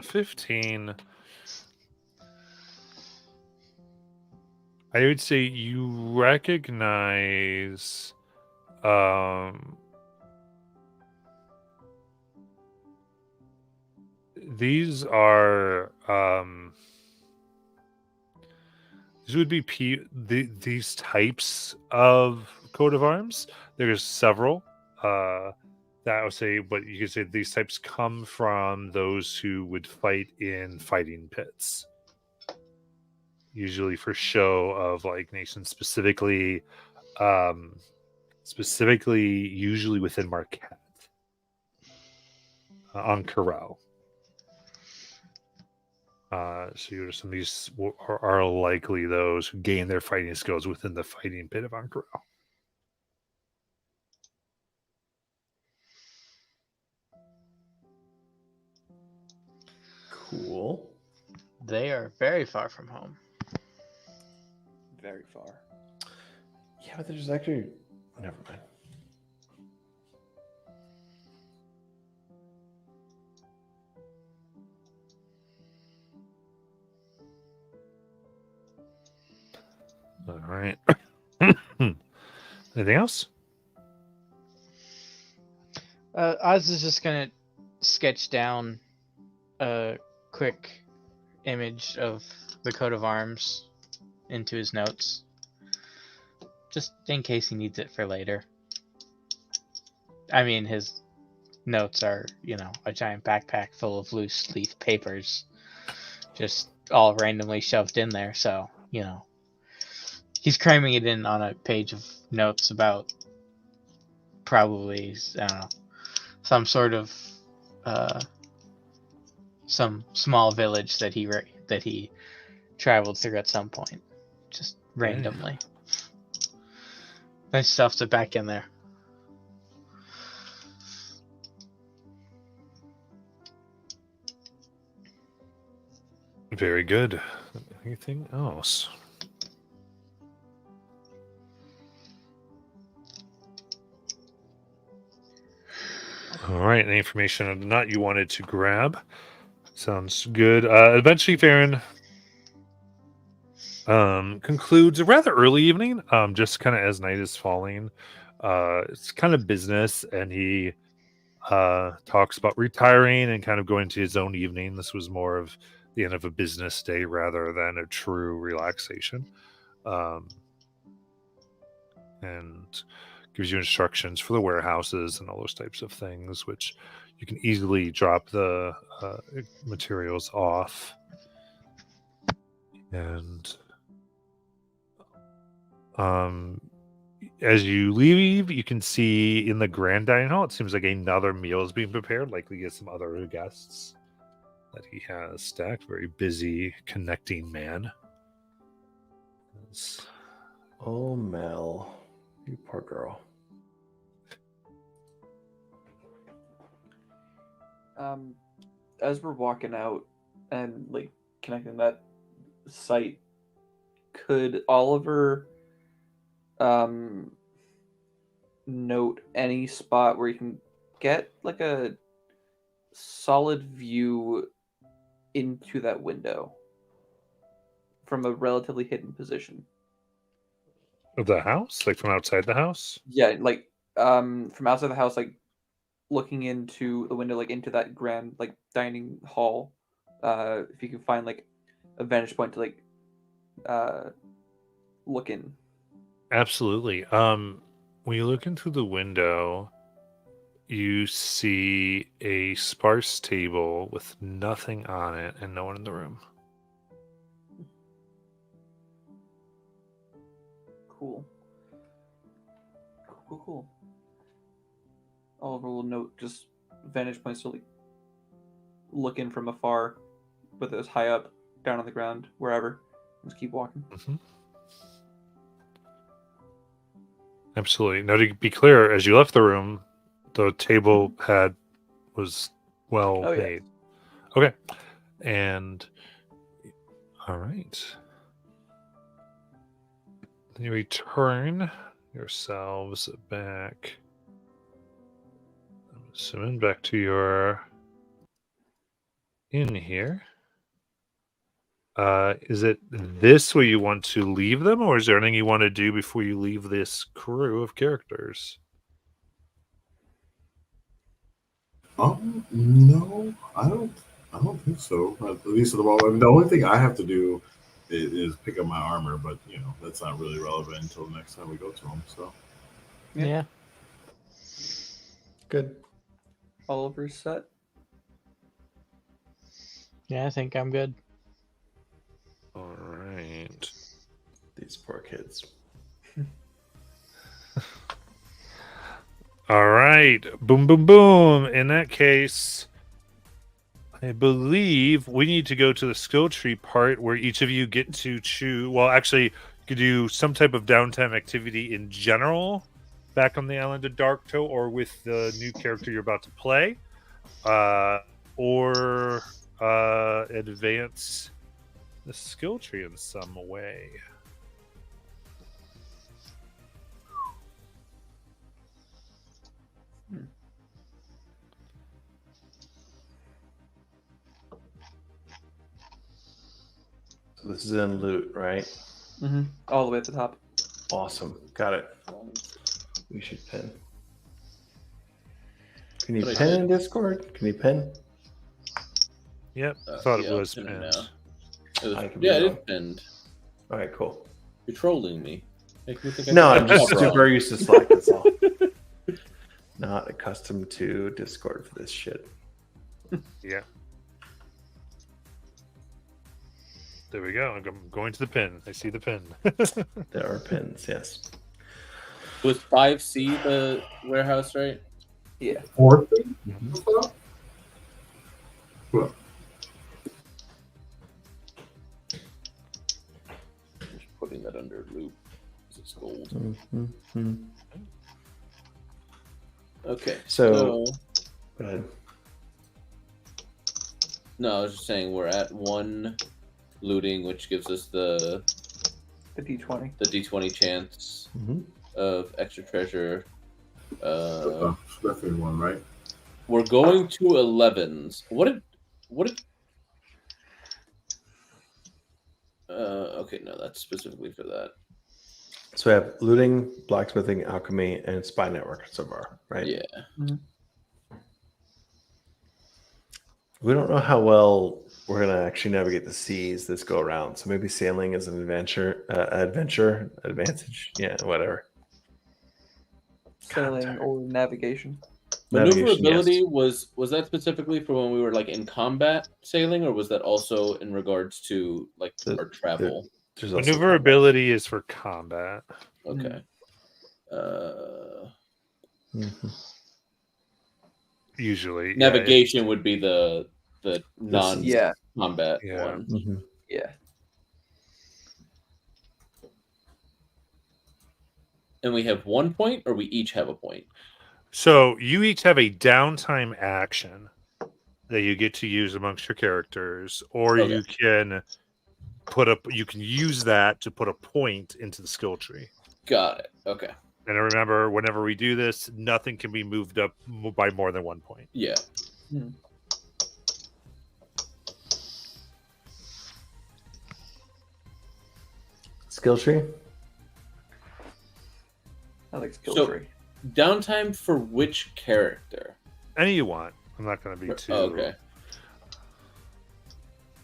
15. I would say you recognize these are these would be these types of coat of arms. There's several that I would say, but you could say these types come from those who would fight in fighting pits, usually for show of like nations, specifically usually within Marquette on Corel. So some of these are likely those who gain their fighting skills within the fighting pit of Ankara. Cool. They are very far from home. very far. Yeah, but there's actually. Never mind. All right. Anything else? Oz is just gonna sketch down a quick image of the coat of arms into his notes, just in case he needs it for later. I mean, his notes are, a giant backpack full of loose leaf papers, just all randomly shoved in there. So, he's cramming it in on a page of notes about probably, I don't know, some sort of some small village that he traveled through at some point, just randomly. Then stuffs it back in there. Very good. Anything else? All right, any information or not you wanted to grab? Sounds good. Eventually, Farron concludes a rather early evening, just kind of as night is falling. It's kind of business, and he talks about retiring and kind of going to his own evening. This was more of the end of a business day rather than a true relaxation. And gives you instructions for the warehouses and all those types of things, which you can easily drop the materials off. And as you leave, you can see in the grand dining hall, it seems like another meal is being prepared, likely get some other guests that he has stacked. Very busy connecting man. Oh, Mel. You poor girl. As we're walking out and like connecting that site, could Oliver note any spot where you can get like a solid view into that window? from a relatively hidden position. Of the house, like from outside the house. Yeah, like from outside the house, like looking into the window, like into that grand like dining hall. If you can find like a vantage point to like look in. Absolutely. When you look into the window, you see a sparse table with nothing on it and no one in the room. Cool. Cool. Oliver will note just vantage points to like look in from afar, whether it's high up, down on the ground, wherever. Just keep walking. Mm-hmm. Absolutely. Now, to be clear, as you left the room, the table was well Oh, yeah. made. Okay. And all right. Then you return yourselves back. I'm assuming back to your inn here. Is it this where you want to leave them, or is there anything you want to do before you leave this crew of characters? No, I don't think so. At least at the moment. I mean, the only thing I have to do is pick up my armor, but that's not really relevant until the next time we go to them. So Yeah. Good. Oliver's set. Yeah, I think I'm good. All right. These poor kids. All right. Boom, boom, boom. In that case, I believe we need to go to the skill tree part where each of you get to choose. Well, actually, you could do some type of downtime activity in general back on the island of Darktoe or with the new character you're about to play, or advance the skill tree in some way. So this is in loot, right? Mm-hmm. All the way at the top. Awesome. Got it. We should pin. Can you But I pin did. in Discord? Can you pin? Yep, I thought it I'll was pin it pinned. now. It I was, could be yeah, it wrong. is pinned. All right, cool. You're trolling me. Make me think I No, did I'm my just job super wrong. used to Slack. That's all. Not accustomed to Discord for this shit. Yeah. There we go. I'm going to the pin. I see the pin. There are pins, yes. Was 5C the warehouse, right? Yeah. fourth thing. Mhm. Well, Just putting that under loop. It's gold. Mhm. Okay. So- Go ahead. No, I was just saying we're at 1 looting, which gives us the The D20. D20 chance Mhm. of extra treasure. so definitely one, right? We're going to 11s. What did okay, no, that's specifically for that. So we have looting, blacksmithing, alchemy, and spy network so far, right? Yeah. We don't know how well we're gonna actually navigate the seas this go around. So maybe sailing is an adventure, advantage. Yeah, whatever. Sailing or navigation. Navigation, Maneuverability yes. was that specifically for when we were like in combat sailing, or was that also in regards to like our travel? There's also Maneuverability is for combat. Okay. Mhm. Usually. yeah, Navigation would be the non Yeah. combat Yeah. one. Mhm. Yeah. And we have 1 point, or we each have a point. So you each have a downtime action that you get to use amongst your characters, or Okay. you can use that to put a point into the skill tree. Got it. Okay. And remember, whenever we do this, nothing can be moved up by more than 1 point. Yeah. Skill tree. I like skill So- tree. Downtime for which character? Any you want. I'm not going to be too. Oh, okay.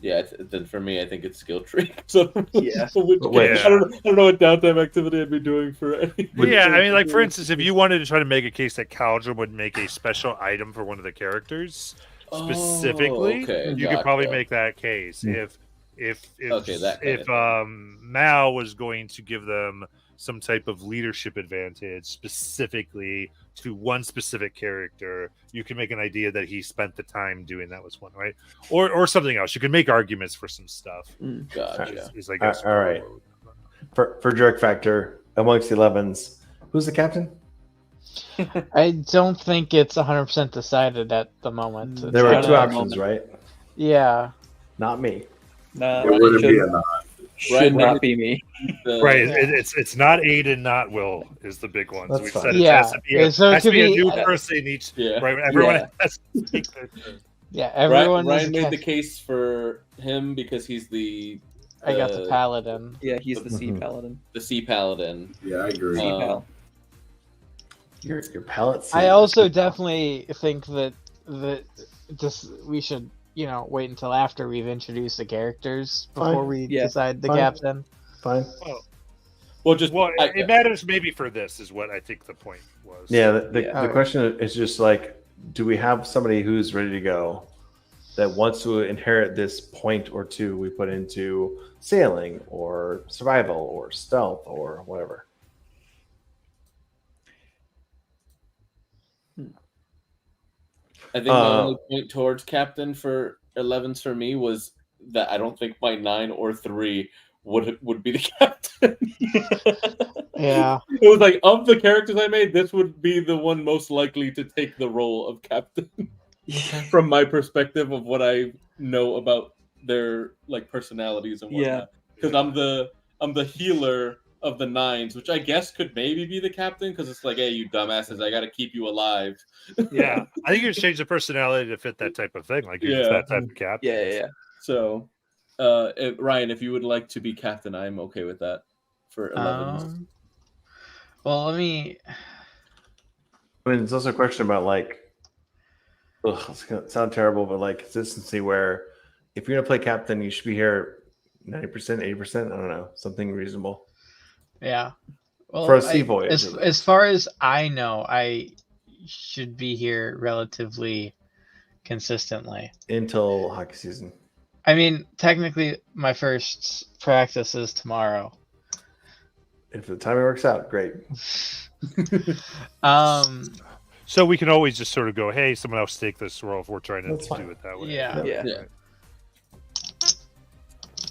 Yeah, then for me, I think it's skill tree. So Yeah. for which Wait. I don't know what downtime activity I'd be doing for any. Yeah, I mean, like for instance, if you wanted to try to make a case that Caldron would make a special item for one of the characters specifically, okay, you could probably gotcha. make that case. Hmm. If Okay, that kind of thing. Mao was going to give them some type of leadership advantage specifically to one specific character, you can make an idea that he spent the time doing that was one, right? Or something else. You can make arguments for some stuff. Gotcha. Is I guess All right. For Jerk Factor, amongst the 11s, who's the captain? I don't think it's 100% decided at the moment. It's There were kinda- two options, right? Yeah. Not me. No, It wouldn't be should, enough. should Right, not right. be me. Right, it's not Aiden, not Will is the big one. That's We've fine. said it Yeah, has to be a, so it has to could be a be- new person each. Yeah. Right, everyone Yeah. has to speak their turn. Yeah, everyone Ryan is made ca- the case for him because he's the I got the paladin. Yeah, he's the sea Mhm. paladin. Sea paladin. Yeah, I agree. Sea Uh, pal. Your palette. I also definitely think that just we should, wait until after we've introduced the characters before Fine. we Yeah. decide the Fine. captain. Fine. Well, just Well, it matters maybe for this is what I think the point was. Yeah. The Yeah. the question is just like, do we have somebody who's ready to go that wants to inherit this point or two we put into sailing or survival or stealth or whatever? I think the only point towards captain for 11s for me was that I don't think my 9 or 3 would be the captain. Yeah. It was like, of the characters I made, this would be the one most likely to take the role of captain from my perspective of what I know about their like personalities and whatnot. Because I'm the healer of the 9s, which I guess could maybe be the captain, because it's like, hey, you dumbasses, I got to keep you alive. Yeah, I think you should change the personality to fit that type of thing. Like, you're just Yeah. that type of captain. Yeah. So, Ryan, if you would like to be captain, I'm okay with that for 11s. Well, let me. I mean, it's also a question about like, it's gonna sound terrible, but like consistency. Where if you're gonna play captain, you should be here 90%, 80%. I don't know, something reasonable. Yeah. Well, For a sea voyage, at least. as far as I know, I should be here relatively consistently. Until hockey season. I mean, technically, my first practice is tomorrow. If the timing works out, great. So we can always just sort of go, hey, someone else take this role if we're trying to That's do fine. it that way. Yeah. Yeah.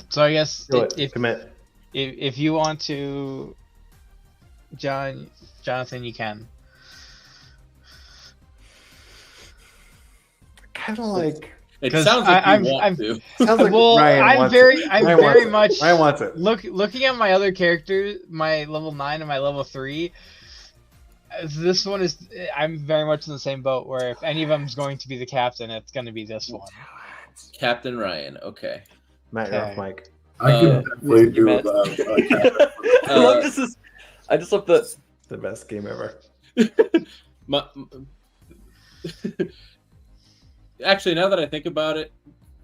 So I guess Do it. if Commit. if you want to, Jonathan, you can. Kind of like. It 'Cause sounds like I'm- you want I'm- to. Sounds like Well, Ryan I'm wants very, it. I'm Ryan wants very it. much Ryan wants it. looking at my other characters, my level 9 and my level 3. This one is, I'm very much in the same boat. Where if any of them is going to be the captain, it's going to be this one. Captain Ryan, okay. Matt, you're off Okay. mic. I Uh, could definitely you do met. that. I love this is. I just love the. The best game ever. Actually, now that I think about it,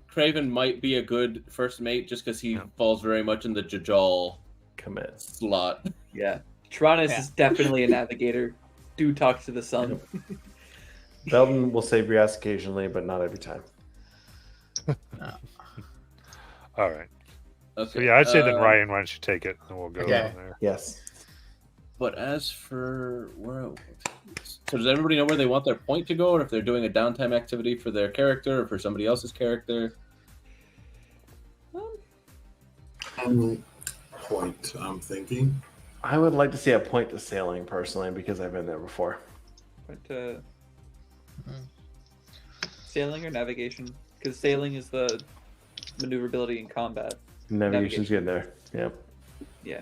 Craven might be a good first mate just because he falls very much in the Jajal Commit. slot. Yeah. Tyrannus Yeah. is definitely a navigator. Do talk to the sun. Belton will save your ass occasionally, but not every time. All right. Okay. So yeah, I'd say then Ryan, why don't you take it, and we'll go Okay. from there. Yes. But as for so does everybody know where they want their point to go, or if they're doing a downtime activity for their character or for somebody else's character? Point, I'm thinking. I would like to see a point to sailing personally because I've been there before. But sailing or navigation? Because sailing is the maneuverability in combat. Navigation's good there. Yeah. Yeah.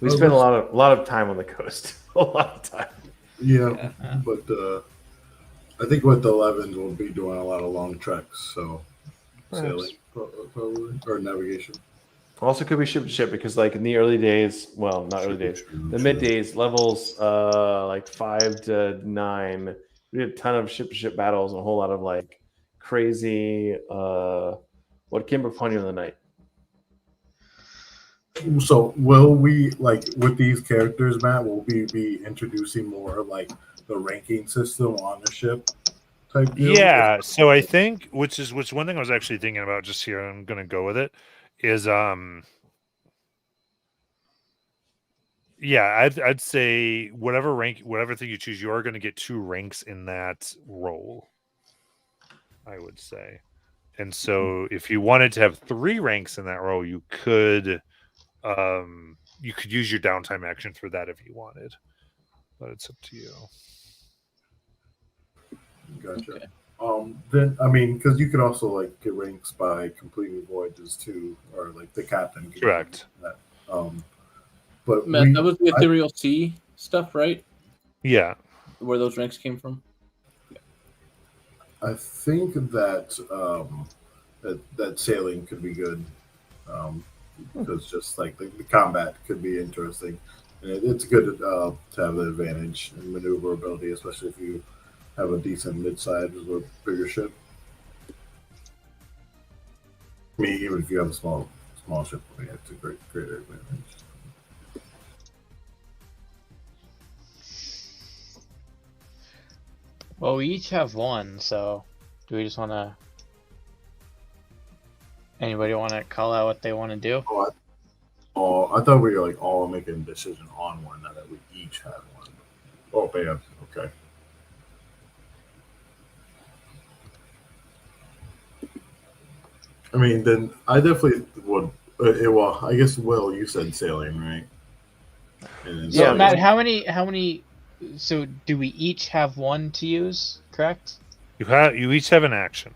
We spend a lot of time on the coast. A lot of time. Yeah, but I think with the 11s, we'll be doing a lot of long treks, so Perhaps. sailing probably or navigation. Also, could be ship to ship because, like in the early days, well, not early days, the mid days, levels like 5 to 9, we had a ton of ship to ship battles and a whole lot of like crazy what came upon you in the night. So will we, like, with these characters, Matt? Will we be introducing more like the ranking system on the ship type deal? Yeah, so I think which one thing I was actually thinking about just here, I'm gonna go with it, is yeah, I'd say whatever thing you choose, you're gonna get 2 ranks in that role, I would say. And so if you wanted to have 3 ranks in that role, you could use your downtime action for that if you wanted. But it's up to you. Gotcha. Okay. Then I mean, because you could also like get ranks by completing voyages too, or like the captain. Could Correct. do that. But Matt, that was the Ethereal Sea stuff, right? Yeah. Where those ranks came from? I think that that sailing could be good, because just like the combat could be interesting, and it's good to have the advantage in maneuverability, especially if you have a decent mid-size or bigger ship. I mean, even if you have a small ship, I mean, it's a great advantage. Well, we each have one, so do we just want to? Anybody want to call out what they want to do? I thought we were like all making a decision on one, not that we each had one. Oh, yeah, okay. I mean, then I definitely would. Well, I guess Will, you said sailing, right? And So, Yeah, Matt, how many? So, do we each have one to use? Correct. You each have an action.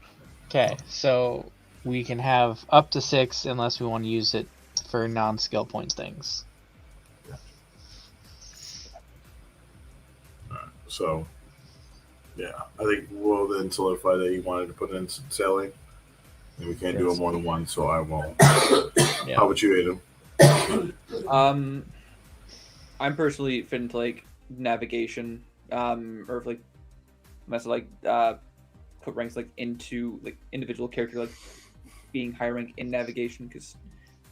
Okay, so we can have up to 6 unless we want to use it for non-skill point things. So, yeah, I think we'll then solidify that you wanted to put in some sailing, and we can't do it more than one, so I won't. Yeah. How about you, Adam? I'm personally fit into like navigation, or if like mess like put ranks like into like individual character like being high rank in navigation, because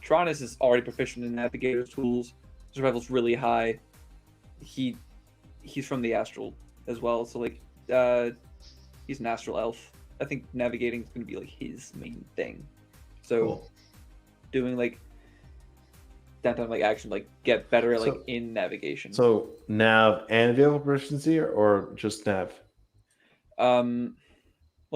Tronus is already proficient in navigator's tools. Survival's really high. He's from the astral as well, so like he's an astral elf. I think navigating is going to be like his main thing. So Cool. doing like downtime like action like get better at, like So- in navigation. So nav and vehicle proficiency, or just nav? Well,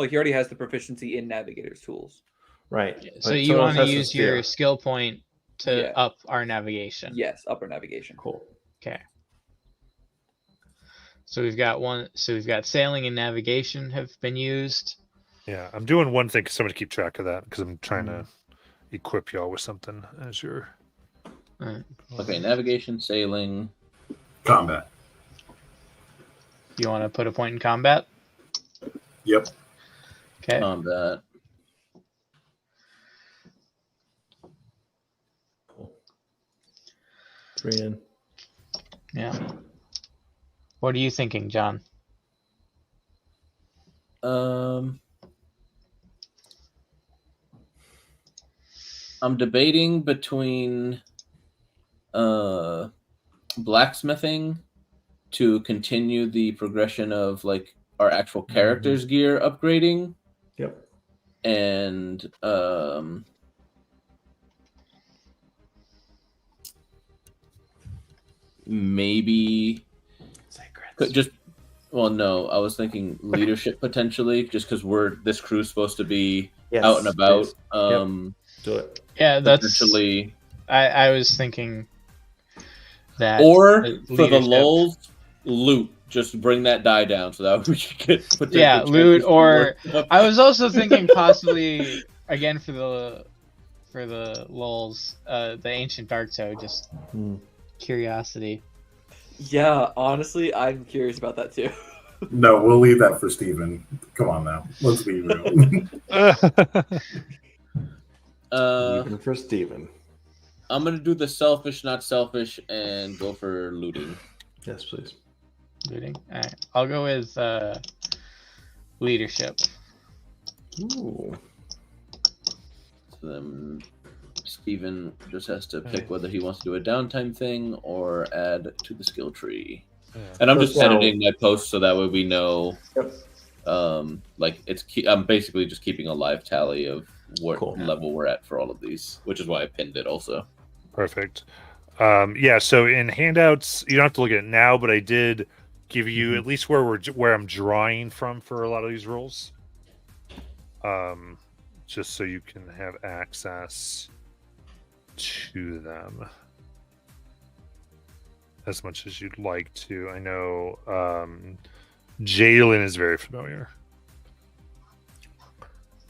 he already has the proficiency in navigator's tools. Right. So But you someone want to else has use steer. your skill point to Yeah. up our navigation. Yes, upper navigation. Cool. Okay. So we've got one. So we've got sailing and navigation have been used. Yeah, I'm doing one thing. Somebody keep track of that because I'm trying to equip y'all with something as you're. Okay, navigation, sailing. Combat. You want to put a point in combat? Yep. Okay. Combat. Cool. 3 in. Yeah. What are you thinking, John? I'm debating between blacksmithing to continue the progression of like our actual character's gear upgrading, Yep. and maybe Sacred. just no, I was thinking leadership potentially, just because this crew's supposed to be Yes, out and about. please. Do it. Yeah, that's. Potentially, I was thinking that. or the for the leadership- lulz, loot. Just bring that die down so that we can get potential Yeah, chances loot, for or more stuff. I was also thinking possibly again for the lulz, the ancient dark toe, just curiosity. Yeah, honestly, I'm curious about that too. No, we'll leave that for Steven. Come on now. Let's be real. Even for Steven. I'm gonna do the selfish, not selfish, and go for looting. Yes, please. Looting. All right. I'll go with leadership. Ooh. So then Steven just has to pick Right. whether he wants to do a downtime thing or add to the skill tree. Yeah. And I'm So just now- editing my post so that way we know. Yep. Like I'm basically just keeping a live tally of what Cool. level we're at for all of these, which is why I pinned it also. Perfect. Yeah. So in handouts, you don't have to look at it now, but I did give you at least where I'm drawing from for a lot of these rules. Just so you can have access to them as much as you'd like to. I know Jalen is very familiar.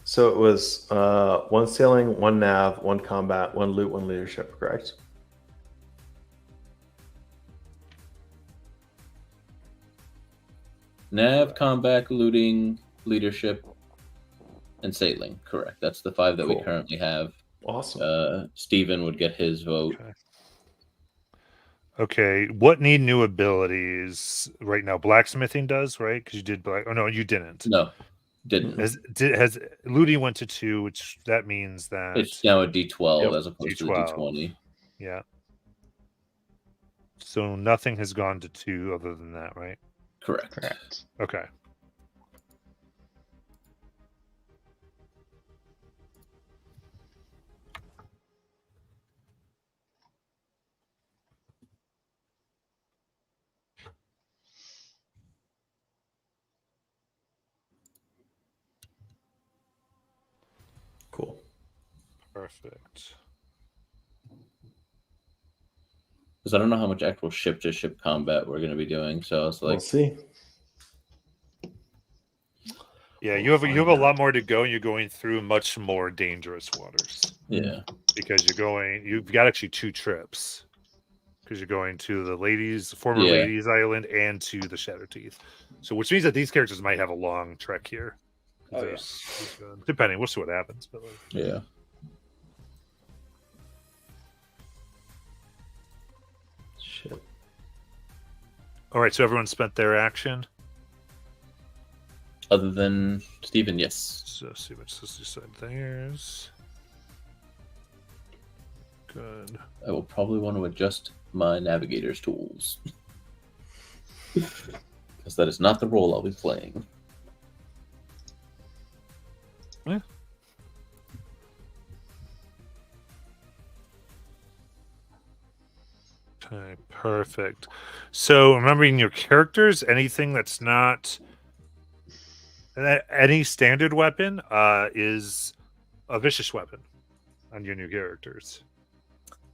So it was 1 sailing, 1 nav, 1 combat, 1 loot, 1 leadership, correct? Nav, combat, looting, leadership, and sailing. Correct. That's the 5 that we Cool. currently have. Awesome. Steven would get his vote. Okay. What need new abilities right now? Blacksmithing does, right? Because you did black. Oh no, you didn't. No, didn't. Has looting went to 2, which that means that It's now a D12 Yep. as opposed to the D12. D20. Yeah. So nothing has gone to 2 other than that, right? Correct. Correct. Okay. Cool. Perfect. Because I don't know how much actual ship-to-ship combat we're going to be doing, so it's We'll like, see. Yeah, you have a lot more to go, and you're going through much more dangerous waters yeah, because you've got actually 2 trips because you're going to the former Yeah. ladies island and to the Shadow Teeth. So which means that these characters might have a long trek here. Oh, yeah. Depending, we'll see what happens. But yeah. Shit. all right, so everyone spent their action. Other than Steven, yes. So see what this said theirs. Good. I will probably want to adjust my navigator's tools. Because that is not the role I'll be playing. Okay, perfect. So remembering your characters, anything that's not any standard weapon is a vicious weapon on your new characters.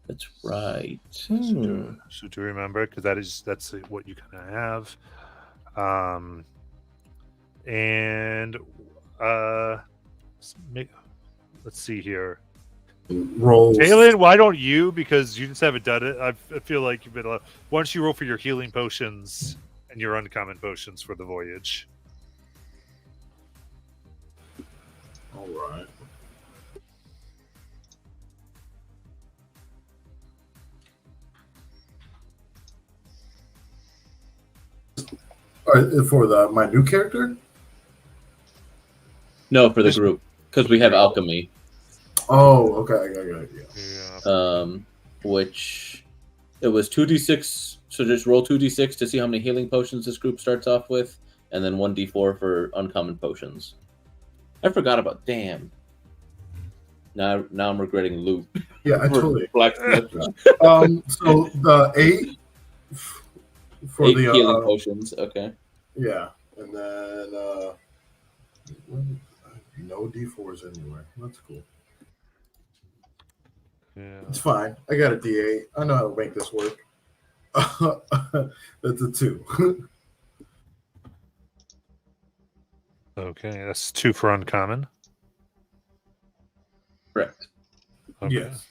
That's right. So do remember, because that's what you kind of have. And let's see here. Rolls. Jalen, why don't you? Because you just haven't done it. I feel like you've been. Why don't you roll for your healing potions and your uncommon potions for the voyage? All right. All right, for my new character. No, for the group. Because we have alchemy. Oh, okay, I got it. Yeah. Yeah. Which it was 2d6. So just roll 2d6 to see how many healing potions this group starts off with, and then 1d4 for uncommon potions. I forgot about damn. Now I'm regretting loot. Yeah, I totally. Blacksmith. So the 8 for 8 the healing potions. Okay. yeah, and then no D4s anywhere. That's cool. Yeah. It's fine. I got a D8. I know how to make this work. That's a 2. Okay, that's 2 for uncommon. Correct. Okay. Yes.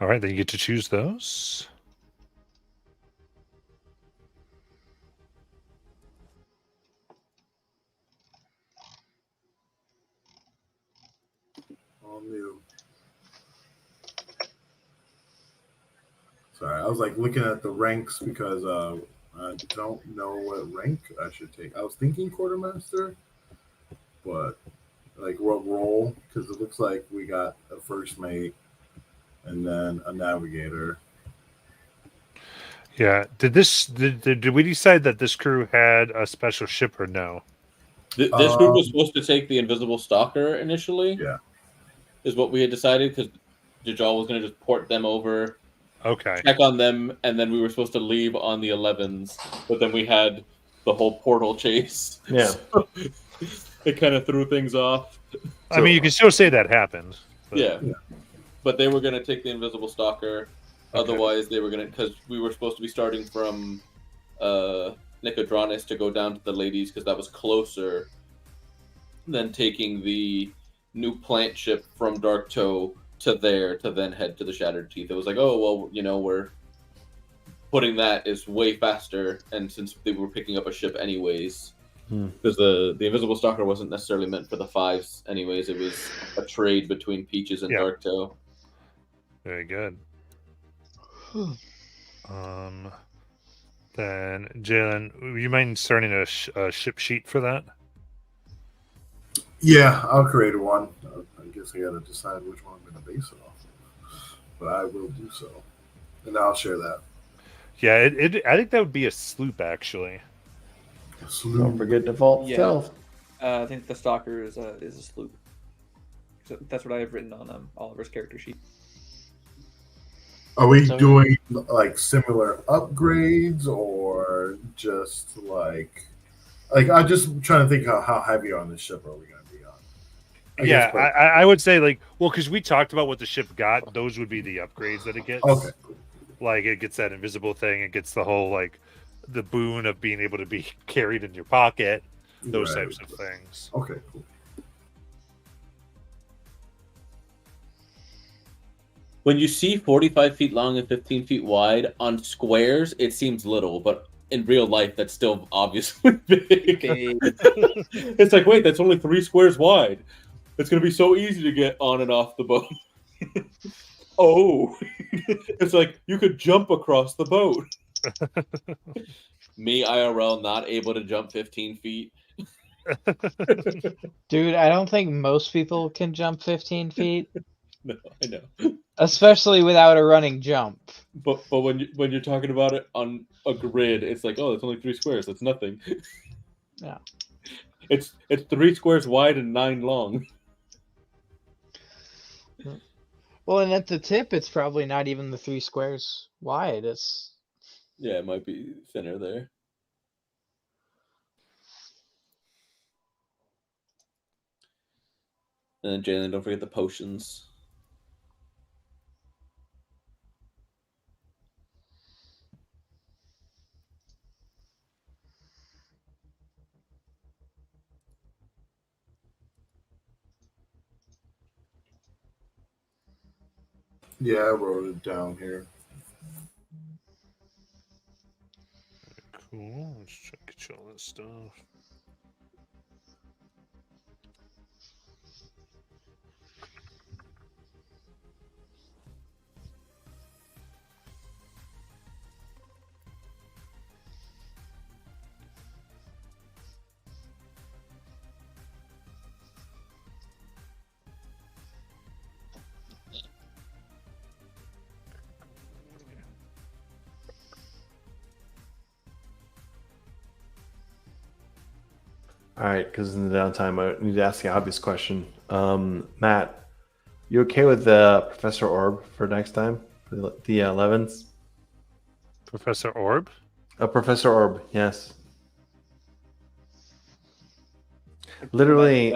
All right, then you get to choose those. All new. Sorry, I was like looking at the ranks because I don't know what rank I should take. I was thinking quartermaster, but like what role? Because it looks like we got a first mate and then a navigator. Yeah. Did we decide that this crew had a special ship or no? This group was supposed to take the invisible stalker initially. Yeah. Is what we had decided because Dajjal was going to just port them over, Okay. check on them, and then we were supposed to leave on the 11s. But then we had the whole portal chase. Yeah. So it kind of threw things off. I mean, you can still say that happened. But... Yeah. But they were going to take the invisible stalker. Okay. Otherwise, they were going to, because we were supposed to be starting from Nicodranus to go down to the ladies because that was closer than taking the new plant ship from Dark Toe to there to then head to the Shattered Teeth. It was like, oh, well, we're putting that is way faster. And since they were picking up a ship anyways, because the Invisible Stalker wasn't necessarily meant for the 5s anyways, it was a trade between Peaches and Dark Toe. Very good. Then Jalen, you mind starting a ship sheet for that? Yeah, I'll create one. I guess I got to decide which one I'm going to base it off of, but I will do so, and I'll share that. Yeah, I think that would be a sloop actually. Don't forget default stealth. I think the stalker is a sloop. So that's what I have written on Oliver's character sheet. Are we doing like similar upgrades or just like I'm just trying to think how heavy on this ship are we going to be on? I would say because we talked about what the ship got, those would be the upgrades that it gets. Okay. Like it gets that invisible thing, it gets the whole the boon of being able to be carried in your pocket, those types of things. Okay, cool. When you see 45 feet long and 15 feet wide on squares, it seems little, but in real life, that's still obviously big. It's like, wait, that's only 3 squares wide. It's going to be so easy to get on and off the boat. Oh, it's like you could jump across the boat. Me, IRL, not able to jump 15 feet. Dude, I don't think most people can jump 15 feet. No, I know. Especially without a running jump. But when you're talking about it on a grid, it's like, oh, it's only 3 squares. That's nothing. Yeah. It's 3 squares wide and 9 long. Well, and at the tip, it's probably not even the 3 squares wide. It's it might be thinner there. And then Jalen, don't forget the potions. Yeah, I wrote it down here. Cool. Let's check all this stuff. All right, because in the downtime, I need to ask the obvious question. Matt, you okay with Professor Orb for next time? For the 11s? Professor Orb? Professor Orb, yes. Literally,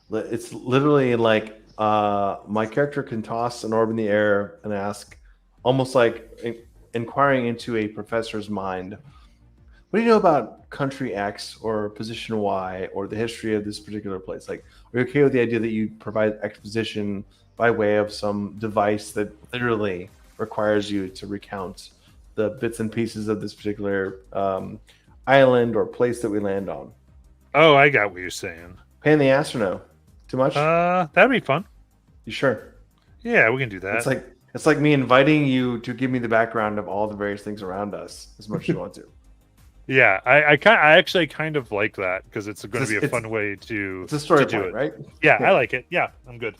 it's literally like my character can toss an orb in the air and ask, almost like inquiring into a professor's mind, what do you know about country X or position Y or the history of this particular place? Like, are you okay with the idea that you provide exposition by way of some device that literally requires you to recount the bits and pieces of this particular island or place that we land on? Oh, I got what you're saying. Pain in the ass or no? Too much? That'd be fun. You sure? Yeah, we can do that. It's like me inviting you to give me the background of all the various things around us as much as you want to. Yeah, I actually kind of like that because it's going to be a It's- fun way to It's a story do point, it. right? Yeah, I like it. Yeah, I'm good.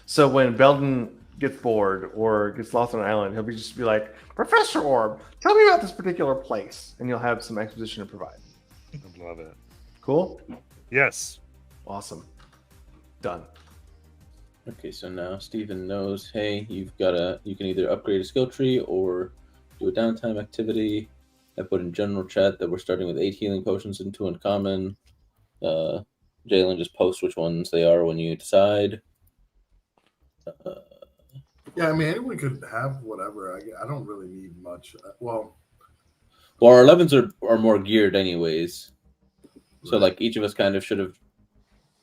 So when Belden gets bored or gets lost on an island, he'll just be like, Professor Orb, tell me about this particular place. And you'll have some exposition to provide. I love it. Cool? Yes. Awesome. Done. Okay, so now Steven knows, hey, you can either upgrade a skill tree or do a downtime activity. I put in general chat that we're starting with 8 healing potions and 2 uncommon. Jalen just posts which ones they are when you decide. Yeah, I mean, anyone could have whatever. I don't really need much. Well, our 11s are more geared anyways. So, right. like, each of us kind of should have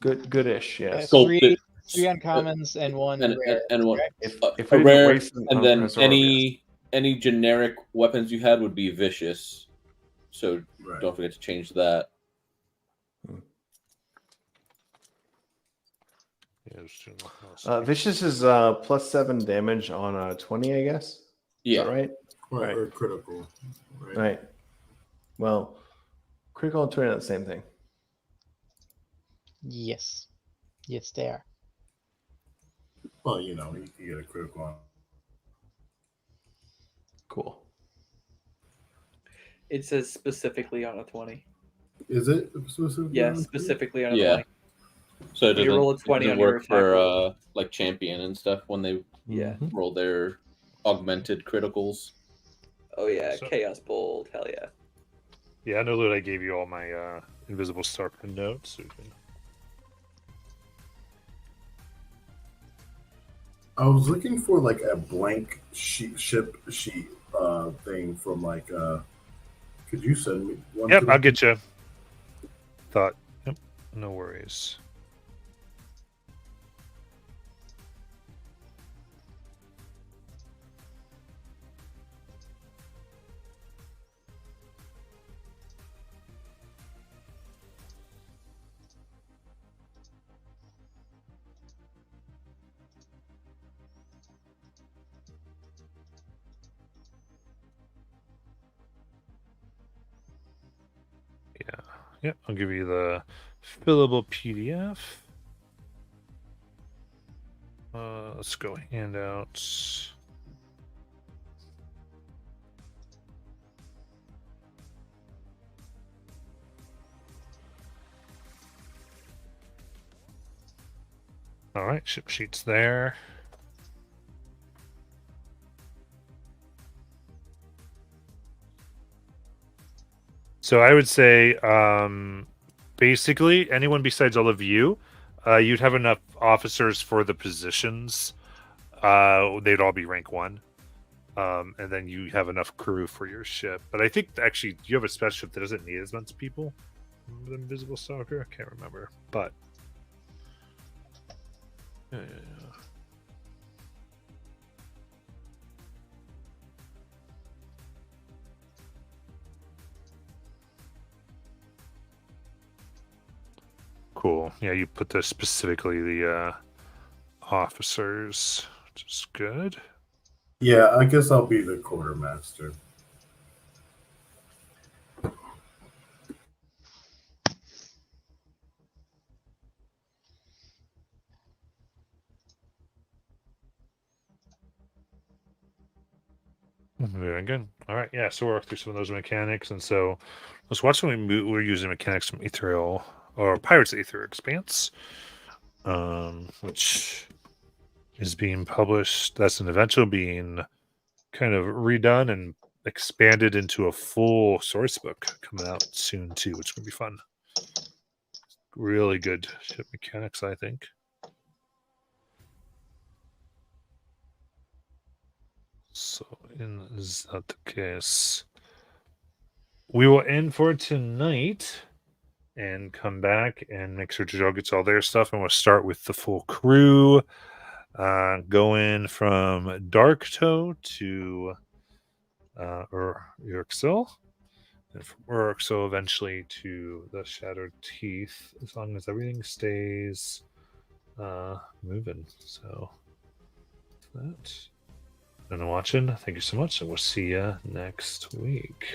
Goodish, yes. sculpted Three uncommons and one and, rare. and one If a we didn't rare, waste them and on then Professor Orb, yes. any generic weapons you had would be vicious. So Right. don't forget to change that. Vicious is +7 damage on a 20, I guess. Is Yeah, that right? Right. Or critical. Right. Right. Well, critical and 20 are the same thing. Yes. Yes, they are. Well, you know, you can get a critical on. Cool. It says specifically on a 20. Is it specifically? Yeah, on a specifically on a Yeah. 20. So it You doesn't, roll a 20 it doesn't on your work attack for roll. like champion and stuff when they Yeah. Mhm. roll their augmented criticals. Oh yeah, So- Chaos Bolt. Hell yeah. Yeah, I know that I gave you all my invisible star pin notes. So you can... I was looking for like a blank ship sheet thing from like could you send me one? Yep, to I'll me? get you. Thought. Yep, no worries. Yep, I'll give you the fillable PDF. Let's go handouts. All right, ship sheets there. So I would say, basically, anyone besides all of you, you'd have enough officers for the positions. They'd all be rank 1. And then you have enough crew for your ship. But I think, actually, you have a special ship that doesn't need as much people. The Invisible Stalker? I can't remember. But... Yeah. Cool. Yeah, you put the specifically the officers, which is good. Yeah, I guess I'll be the quartermaster. Very good. All right. Yeah. So we'll work through some of those mechanics, and so let's watch when we're using mechanics from Ethereal or Pirates of Aether Expanse, which is being published. That's an eventual being kind of redone and expanded into a full source book coming out soon too, which is gonna be fun. Really good ship mechanics, I think. So, is that the case? We will end for tonight and come back and make sure Joe gets all their stuff. And we'll start with the full crew, going from Dark Toe to Urxil, and from Urxil eventually to the Shattered Teeth, as long as everything stays moving. So that. And watching, thank you so much, and we'll see you next week.